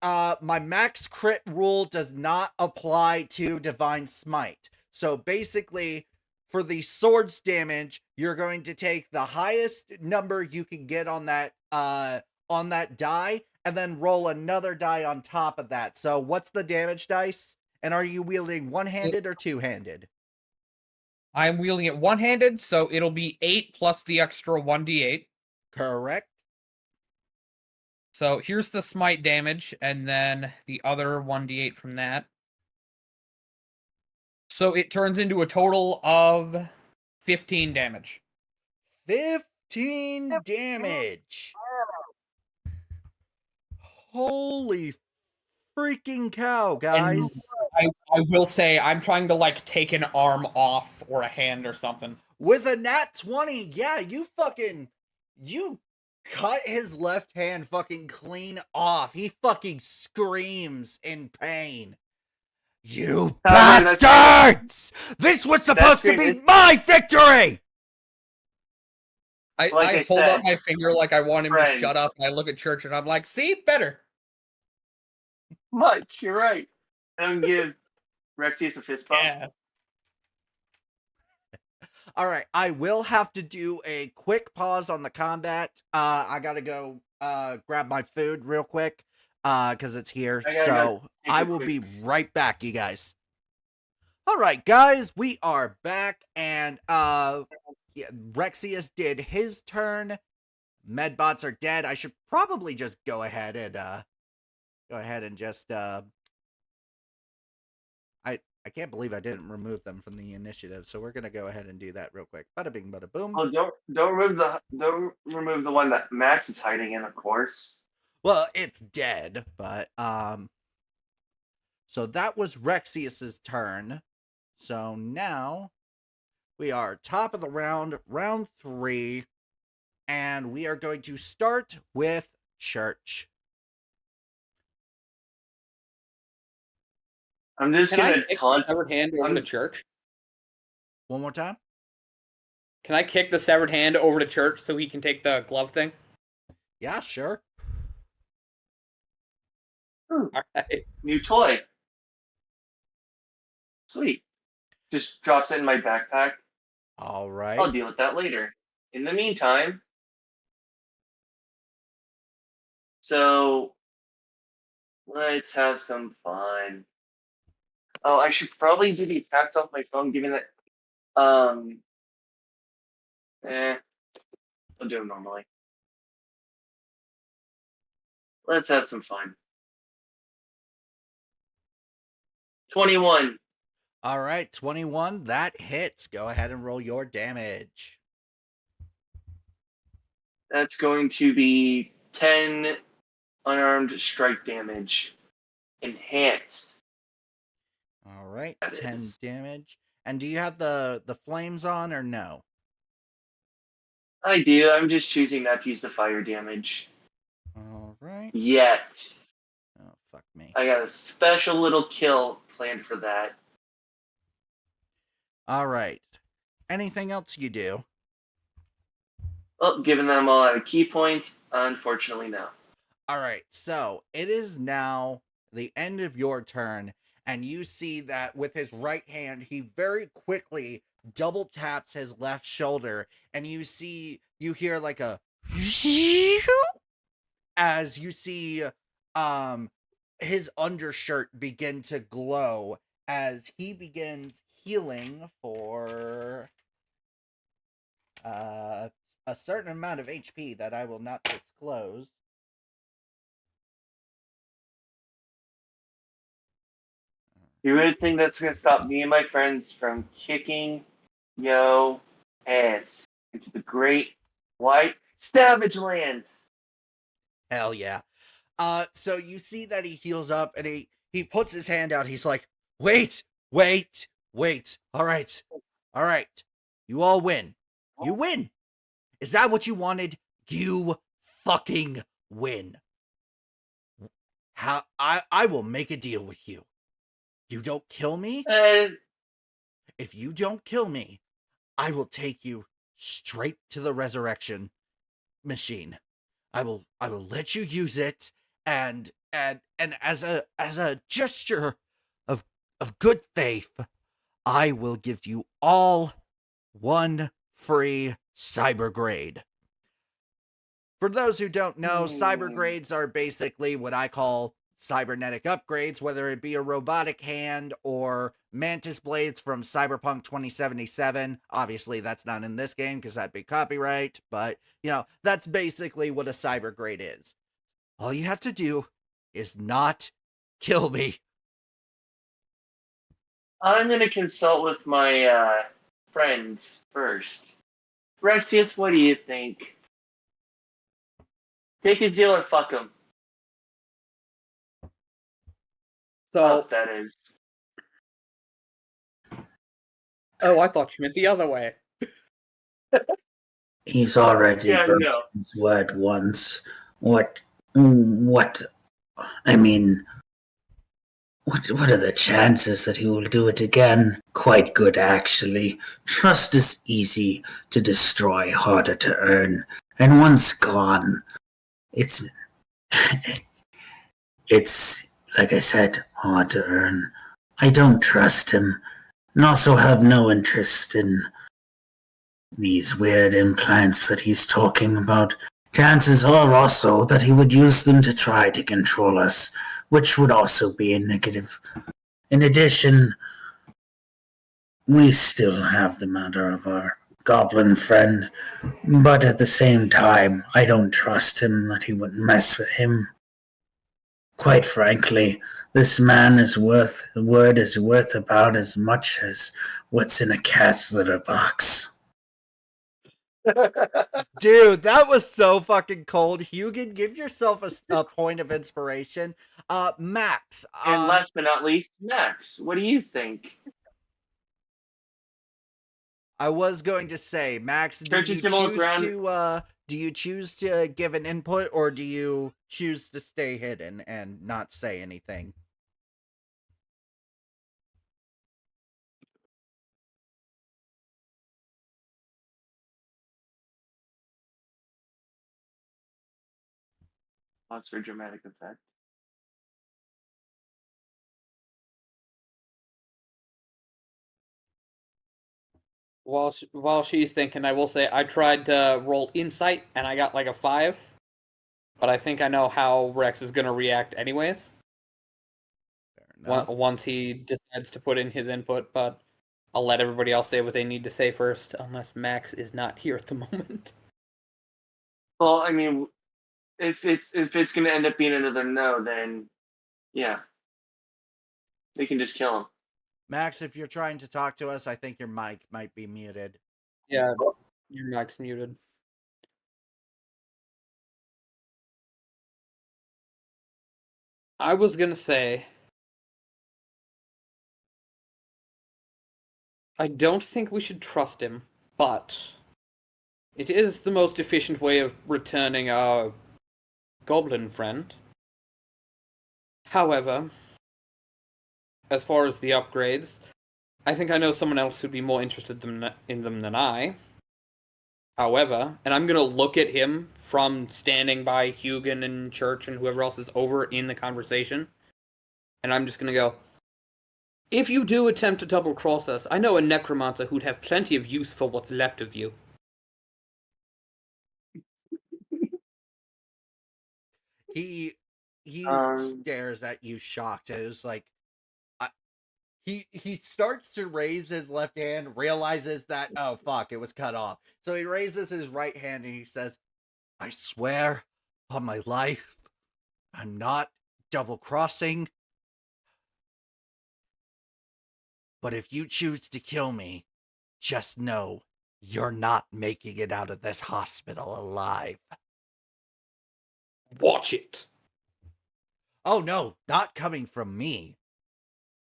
my max crit rule does not apply to divine smite. So basically, for the sword's damage, you're going to take the highest number you can get on that die, and then roll another die on top of that. So what's the damage dice? And are you wielding one-handed or two-handed? I'm wielding it one-handed, so it'll be 8 plus the extra 1d8. Correct. So here's the smite damage, and then the other 1d8 from that. So it turns into a total of 15 damage. 15 damage. Holy freaking cow, guys. I will say, I'm trying to, like, take an arm off or a hand or something. With a nat 20, yeah, you cut his left hand fucking clean off. He fucking screams in pain. You bastards! This was supposed to be my victory! I hold up my finger like I want him to shut up, and I look at Church and I'm like, see? Better. Mike, you're right. And give Rexius a fist bump. Yeah. All right, I will have to do a quick pause on the combat. I gotta go grab my food real quick because it's here. So I will be right back, you guys. All right, guys, we are back, and Rexius did his turn. Medbots are dead. I should probably just go ahead and just I can't believe I didn't remove them from the initiative, so we're gonna go ahead and do that real quick. Bada bing, bada boom. Oh, don't remove the one that Max is hiding in, of course. Well, it's dead, but so that was Rexius's turn. So now we are top of the round, round 3, and we are going to start with Church. I'm just Can gonna I taunt hand over to Church? One more time. Can I kick the severed hand over to Church so he can take the glove thing? Yeah, sure. Alright. New toy. Sweet. Just drops it in my backpack. All right. I'll deal with that later. In the meantime, so let's have some fun. Oh, I should probably do the tapped off my phone, given that. I'll do it normally. Let's have some fun. 21. All right, 21. That hits. Go ahead and roll your damage. That's going to be 10 unarmed strike damage. Enhanced. All right, That 10 is. damage. And do you have the flames on or no? I do. I'm just choosing not to use the fire damage. All right. Yet. Oh, fuck me. I got a special little kill planned for that. All right. Anything else you do? Well, given that I'm all out of key points, unfortunately, no. All right, so it is now the end of your turn, and you see that with his right hand, he very quickly double taps his left shoulder, and you hear like a as you see his undershirt begin to glow as he begins healing for a certain amount of HP that I will not disclose. The weird thing that's going to stop me and my friends from kicking yo ass into the great white Savagelands. Hell yeah. So you see that he heals up and he puts his hand out. He's like, wait. All right. You all win. You win. Is that what you wanted? You fucking win. How I will make a deal with you. You don't kill me? If you don't kill me, I will take you straight to the resurrection machine. I will let you use it, and as a gesture of good faith, I will give you all one free cyber grade. For those who don't know, cyber grades are basically what I call cybernetic upgrades, whether it be a robotic hand or mantis blades from Cyberpunk 2077. Obviously, that's not in this game because that'd be copyright, but, that's basically what a cyber grade is. All you have to do is not kill me. I'm going to consult with my friends first. Rexius, what do you think? Take a deal or fuck him. So, that is. oh, I thought you meant the other way. He's already broken No. his word once. What, I mean, what are the chances that he will do it again? Quite good, actually. Trust is easy to destroy, harder to earn. And once gone, it's, like I said, hard to earn. I don't trust him, and also have no interest in these weird implants that he's talking about. Chances are also that he would use them to try to control us, which would also be a negative. In addition, we still have the matter of our goblin friend, but at the same time, I don't trust him that he wouldn't mess with him. Quite frankly, this man word is worth about as much as what's in a cat's litter box. Dude, that was so fucking cold. Hugan, give yourself a point of inspiration. Max. And last but not least, Max. What do you think? I was going to say, Max, do you choose to give an input, or do you choose to stay hidden and not say anything? Pause for dramatic effect. While she's thinking, I will say I tried to roll insight and I got like a 5, but I think I know how Rex is gonna react anyways. Once he decides to put in his input, but I'll let everybody else say what they need to say first, unless Max is not here at the moment. Well, I mean, if it's gonna end up being another no, then yeah, we can just kill him. Max, if you're trying to talk to us, I think your mic might be muted. Yeah, your mic's muted. I was gonna say, I don't think we should trust him, but it is the most efficient way of returning our goblin friend. However, as far as the upgrades, I think I know someone else who'd be more interested in them than I. However, and I'm gonna look at him from standing by Hugin and Church and whoever else is over in the conversation, and I'm just gonna go, if you do attempt to double cross us, I know a necromancer who'd have plenty of use for what's left of you. He stares at you shocked. It was like he starts to raise his left hand, realizes that oh fuck, it was cut off. So he raises his right hand and he says, "I swear on my life, I'm not double crossing. But if you choose to kill me, just know you're not making it out of this hospital alive." Watch it. Oh no, not coming from me.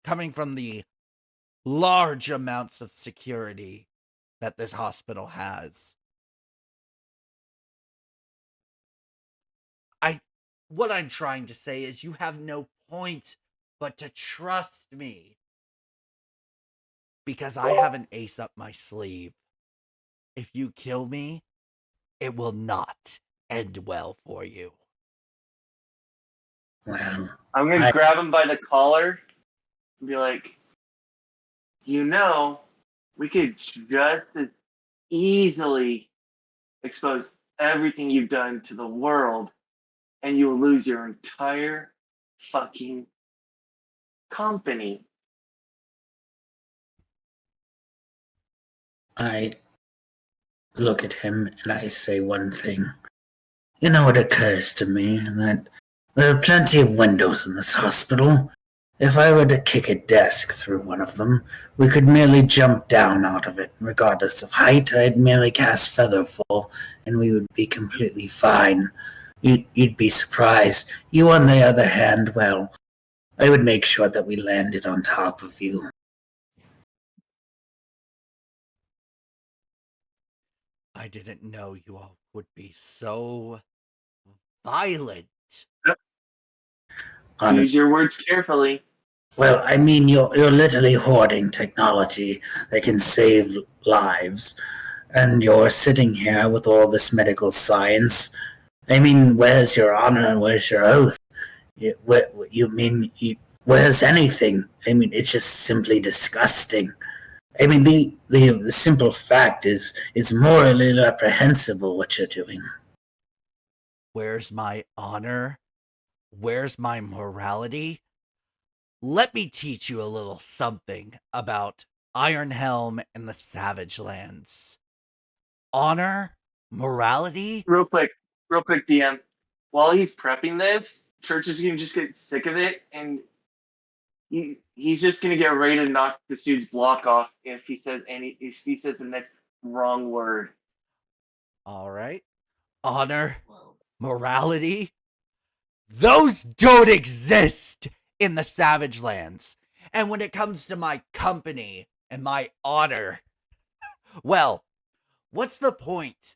Coming from the large amounts of security that this hospital has. What I'm trying to say is you have no point but to trust me. Because I have an ace up my sleeve. If you kill me, it will not end well for you. Well, I'm gonna grab him by the collar and be like, you know, we could just as easily expose everything you've done to the world, and you will lose your entire fucking company. I look at him and I say one thing. You know, it occurs to me that there are plenty of windows in this hospital. If I were to kick a desk through one of them, we could merely jump down out of it. Regardless of height, I'd merely cast Featherfall, and we would be completely fine. You'd be surprised. You, on the other hand, well, I would make sure that we landed on top of you. I didn't know you all would be so violent. Use your words carefully. Well, I mean, you're literally hoarding technology that can save lives, and you're sitting here with all this medical science. I mean, where's your honor? Where's your oath? Where's anything? I mean, it's just simply disgusting. I mean, the simple fact is, it's morally reprehensible what you're doing. Where's my honor? Where's my morality? Let me teach you a little something about Ironhelm and the Savagelands. Honor, morality. Real quick, DM. While he's prepping this, Church is gonna just get sick of it, and he's just gonna get ready to knock this dude's block off if he says the next wrong word. All right. Honor, morality. Those don't exist in the Savagelands. And when it comes to my company and my honor, well, what's the point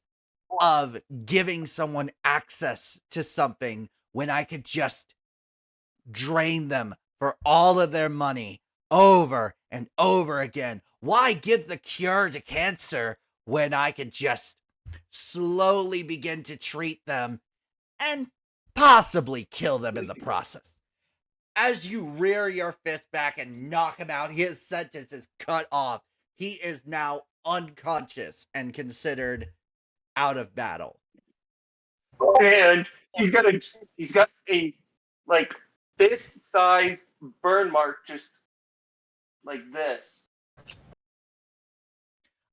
of giving someone access to something when I could just drain them for all of their money over and over again? Why give the cure to cancer when I could just slowly begin to treat them and possibly kill them in the process. As you rear your fist back and knock him out, his sentence is cut off. He is now unconscious and considered out of battle. And he's got a like fist-sized burn mark just like this.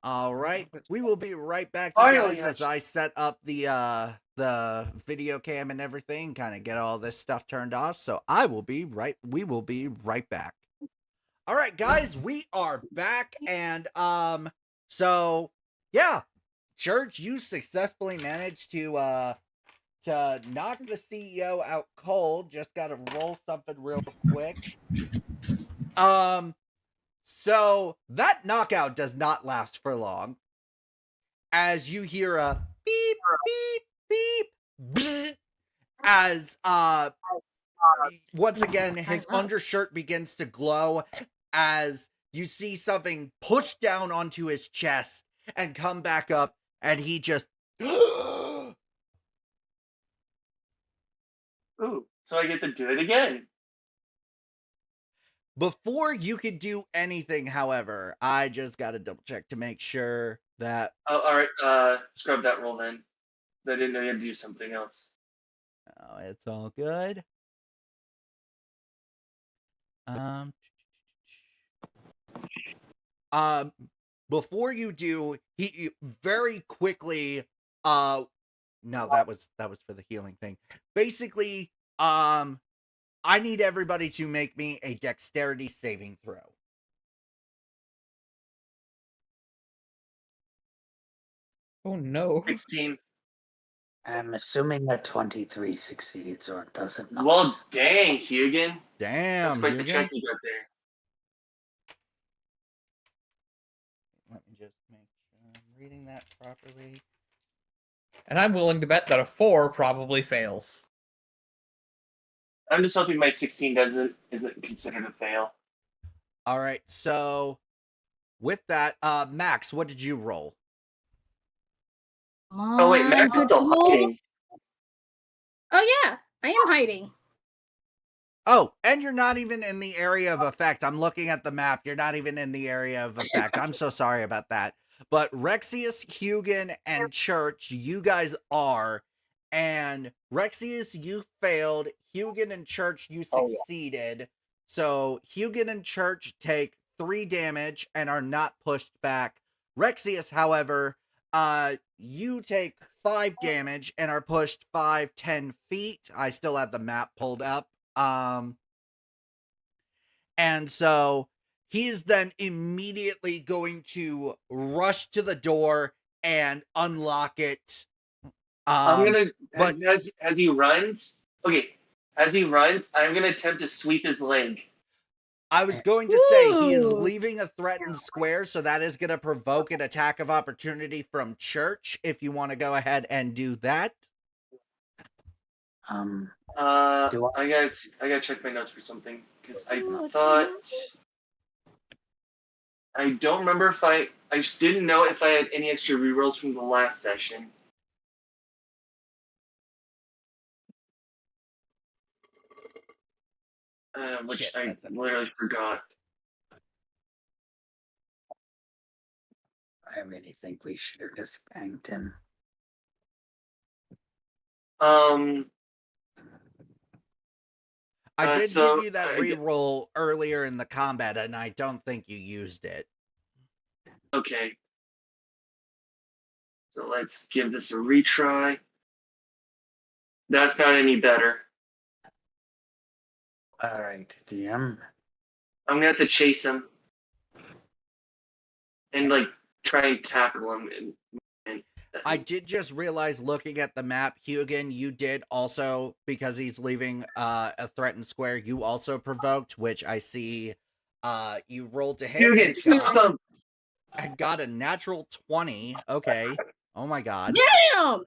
All right, we will be right back, you Finally, guys, as I set up the video cam and everything, kind of get all this stuff turned off. So we will be right back. All right, guys, we are back, and so yeah, Church, you successfully managed to knock the CEO out cold. Just got to roll something real quick. So that knockout does not last for long, as you hear a beep, beep, beep, bzz, as once again his undershirt begins to glow, as you see something push down onto his chest and come back up, and he just Ooh, so I get to do it again. Before you could do anything, however, I just got to double check to make sure that... Oh, all right. Scrub that roll then. I didn't know you had to do something else. Oh, it's all good. Before you do, he very quickly... no, that was for the healing thing. Basically, I need everybody to make me a dexterity saving throw. Oh no. 16. I'm assuming a 23 succeeds, or does it not? Well, dang, Hugin. Damn, That's quite the Hugin. check you got there. Let me just make sure I'm reading that properly. And I'm willing to bet that a 4 probably fails. I'm just hoping my 16 isn't considered a fail. All right, so with that, Max, what did you roll? Oh wait, Max is still hiding. Oh yeah, I am hiding. Oh, and you're not even in the area of effect. I'm looking at the map. You're not even in the area of effect. I'm so sorry about that. But Rexius, Hugin, and Church, you guys are. And Rexius, you failed. Hugin and Church, you succeeded. So Hugin and Church take 3 damage and are not pushed back. Rexius, however, you take 5 damage and are pushed 5-10 feet. I still have the map pulled up. And so he's then immediately going to rush to the door and unlock it. I'm gonna, as he runs, I'm gonna attempt to sweep his leg. I was going to say he is leaving a threatened square, so that is going to provoke an attack of opportunity from Church. If you want to go ahead and do that. Do I gotta check my notes for something, because I don't remember if I didn't know if I had any extra rerolls from the last session. Which Shit, I literally forgot. I really think we should have just ganked him. I did so give you that reroll earlier in the combat, and I don't think you used it. Okay. So let's give this a retry. That's not any better. All right, DM. I'm gonna have to chase him and like try and tackle him. And I did just realize, looking at the map, Hugin, you did also, because he's leaving a threatened square, you also provoked, which I see you rolled to hit Hugin, and got a natural 20. Okay. Oh my god. Damn!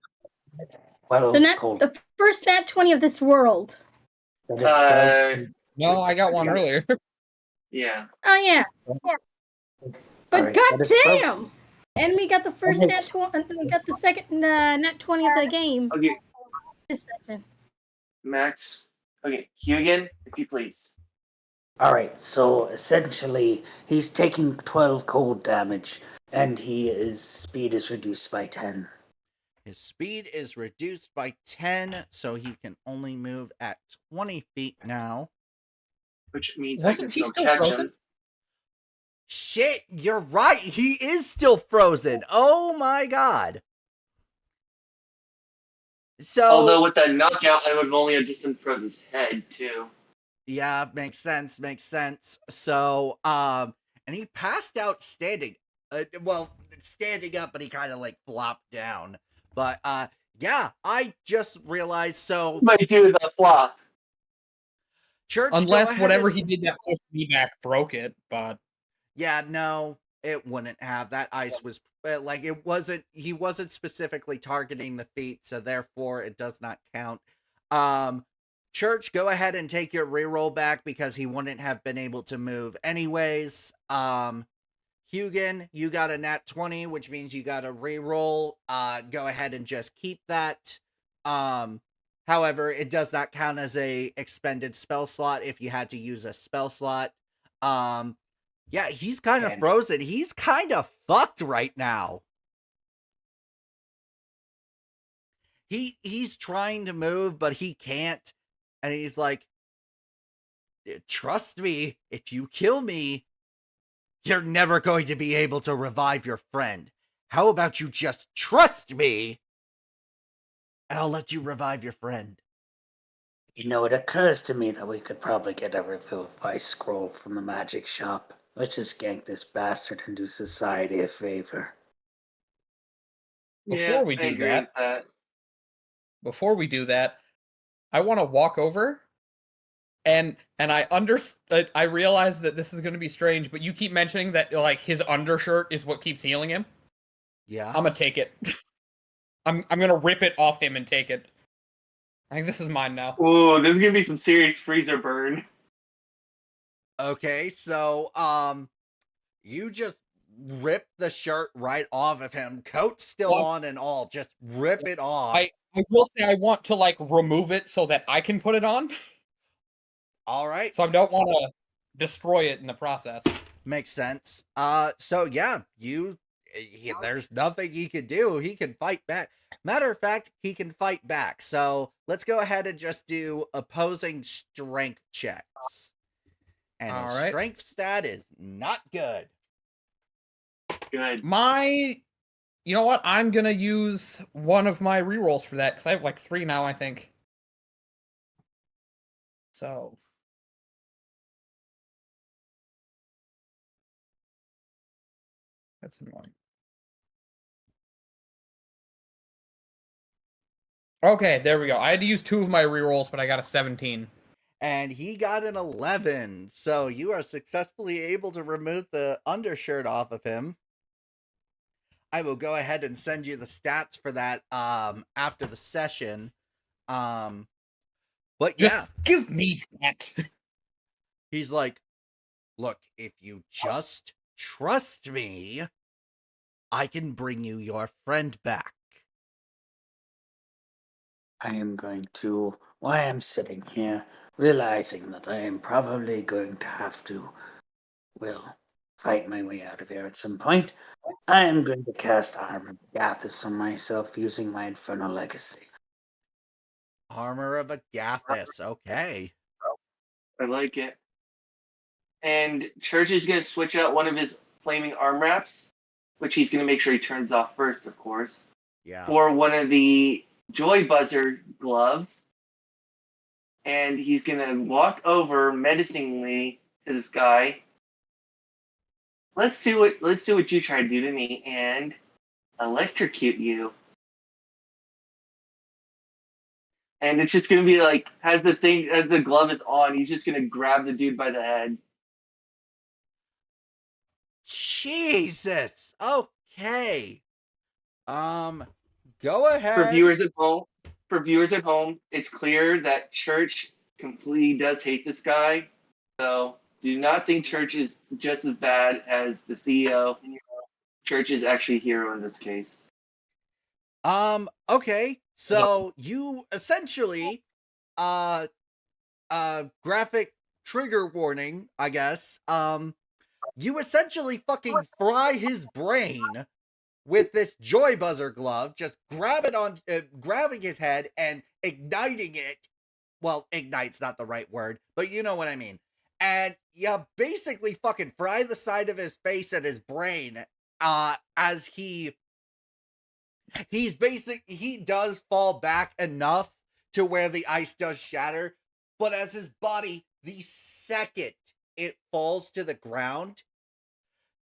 Well, The first nat 20 of this world. No, I got one earlier. Yeah. Oh yeah. But right, goddamn! And we got the first nat 20. We got the second nat 20 of the game. Okay. This session. Max. Okay, Hugan, if you please. Alright, so essentially, he's taking 12 cold damage, and his speed is reduced by 10. His speed is reduced by 10, so he can only move at 20 feet now. Which means I can Wasn't he still still catch frozen? him. Shit, you're right. He is still frozen. Oh my god. So, Although with that knockout, I would have only have just unfroze his head, too. yeah, makes sense. So, and he passed out standing. Standing up, but he kind of like flopped down. But, yeah, I just realized. So, Might do the flop. Church, go Unless ahead whatever and- he did that pushed me back broke it, but Yeah, no, it wouldn't have. That ice was like it wasn't. He wasn't specifically targeting the feet, so therefore it does not count. Church, go ahead and take your reroll back because he wouldn't have been able to move anyways. Hugan, you got a nat 20, which means you got a reroll. Go ahead and just keep that. However, it does not count as a expended spell slot if you had to use a spell slot. Yeah, he's kind of frozen. He's kind of fucked right now. He's trying to move, but he can't. And he's like, trust me, if you kill me, you're never going to be able to revive your friend. How about you just trust me, and I'll let you revive your friend. You know, it occurs to me that we could probably get a Revivify scroll from the magic shop. Let's just gank this bastard and do society a favor. before we do that, I want to walk over and I realize that this is going to be strange, but you keep mentioning that like his undershirt is what keeps healing him. Yeah. I'm gonna take it. I'm gonna rip it off him and take it. I think this is mine now. Ooh, there's gonna be some serious freezer burn. Okay, so you just rip the shirt right off of him. Coat's still on and all. Just rip it off. I will say I want to like remove it so that I can put it on. All right. So I don't want to destroy it in the process. Makes sense. So yeah, there's nothing he can do. He can fight back. Matter of fact, he can fight back. So let's go ahead and just do opposing strength checks. And his All right. strength stat is not good. Good. You know what? I'm gonna use one of my rerolls for that because I have like 3 now, I think. So. That's annoying. Okay, there we go. I had to use 2 of my rerolls, but I got a 17. And he got an 11. So you are successfully able to remove the undershirt off of him. I will go ahead and send you the stats for that after the session. But yeah. Just give me that. He's like, look, if you just trust me, I can bring you your friend back. I am going to, while I'm sitting here, realizing that I am probably going to have to, fight my way out of here at some point, I am going to cast Armor of Gathis on myself using my Infernal Legacy. Armor of Agathis, okay. I like it. And Church is going to switch out one of his flaming arm wraps, which he's going to make sure he turns off first, of course, Yeah. for one of the Joy Buzzer gloves. And he's going to walk over menacingly to this guy. Let's do what you tried to do to me and electrocute you. And it's just gonna be like, as the glove is on, he's just gonna grab the dude by the head. Jesus. Okay. Go ahead. For viewers at home, it's clear that Church completely does hate this guy. So do not think Church is just as bad as the CEO. Church is actually a hero in this case. Okay. So you essentially graphic trigger warning, I guess. You essentially fucking fry his brain with this joy buzzer glove, just grabbing his head and igniting it. Well, ignite's not the right word, but you know what I mean. And you basically fucking fry the side of his face and his brain, as he does fall back enough to where the ice does shatter, but as his body, the second it falls to the ground,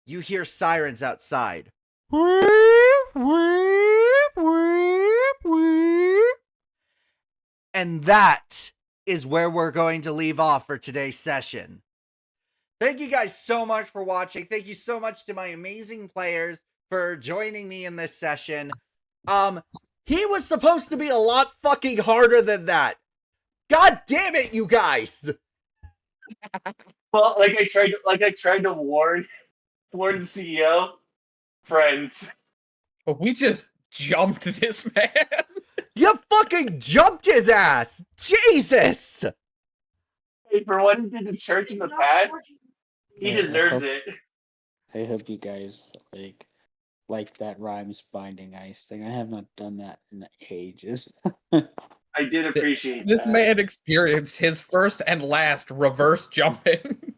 you hear sirens outside. And that is where we're going to leave off for today's session. Thank you guys so much for watching. Thank you so much to my amazing players for joining me in this session. He was supposed to be a lot fucking harder than that. God damn it, you guys! Well, like I tried to warn the CEO, friends. But we just jumped this man. You fucking jumped his ass! Jesus! Hey, for what he did to church in the past, he deserves it. I hope you guys like that rhymes binding ice thing. I have not done that in ages. I did appreciate This that. man experienced his first and last reverse jumping.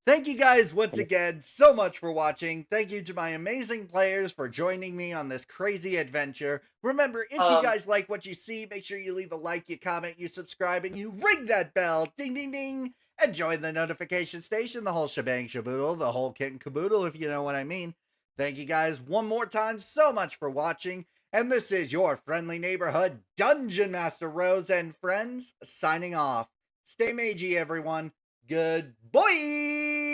Thank you guys once again so much for watching. Thank you to my amazing players for joining me on this crazy adventure. Remember, if you guys like what you see, make sure you leave a like, you comment, you subscribe, and you ring that bell. Ding, ding, ding. And join the notification station, the whole shebang shaboodle, the whole kit and caboodle, if you know what I mean. Thank you guys one more time so much for watching. And this is your friendly neighborhood Dungeon Master Rose and friends signing off. Stay magey, everyone. Good boy.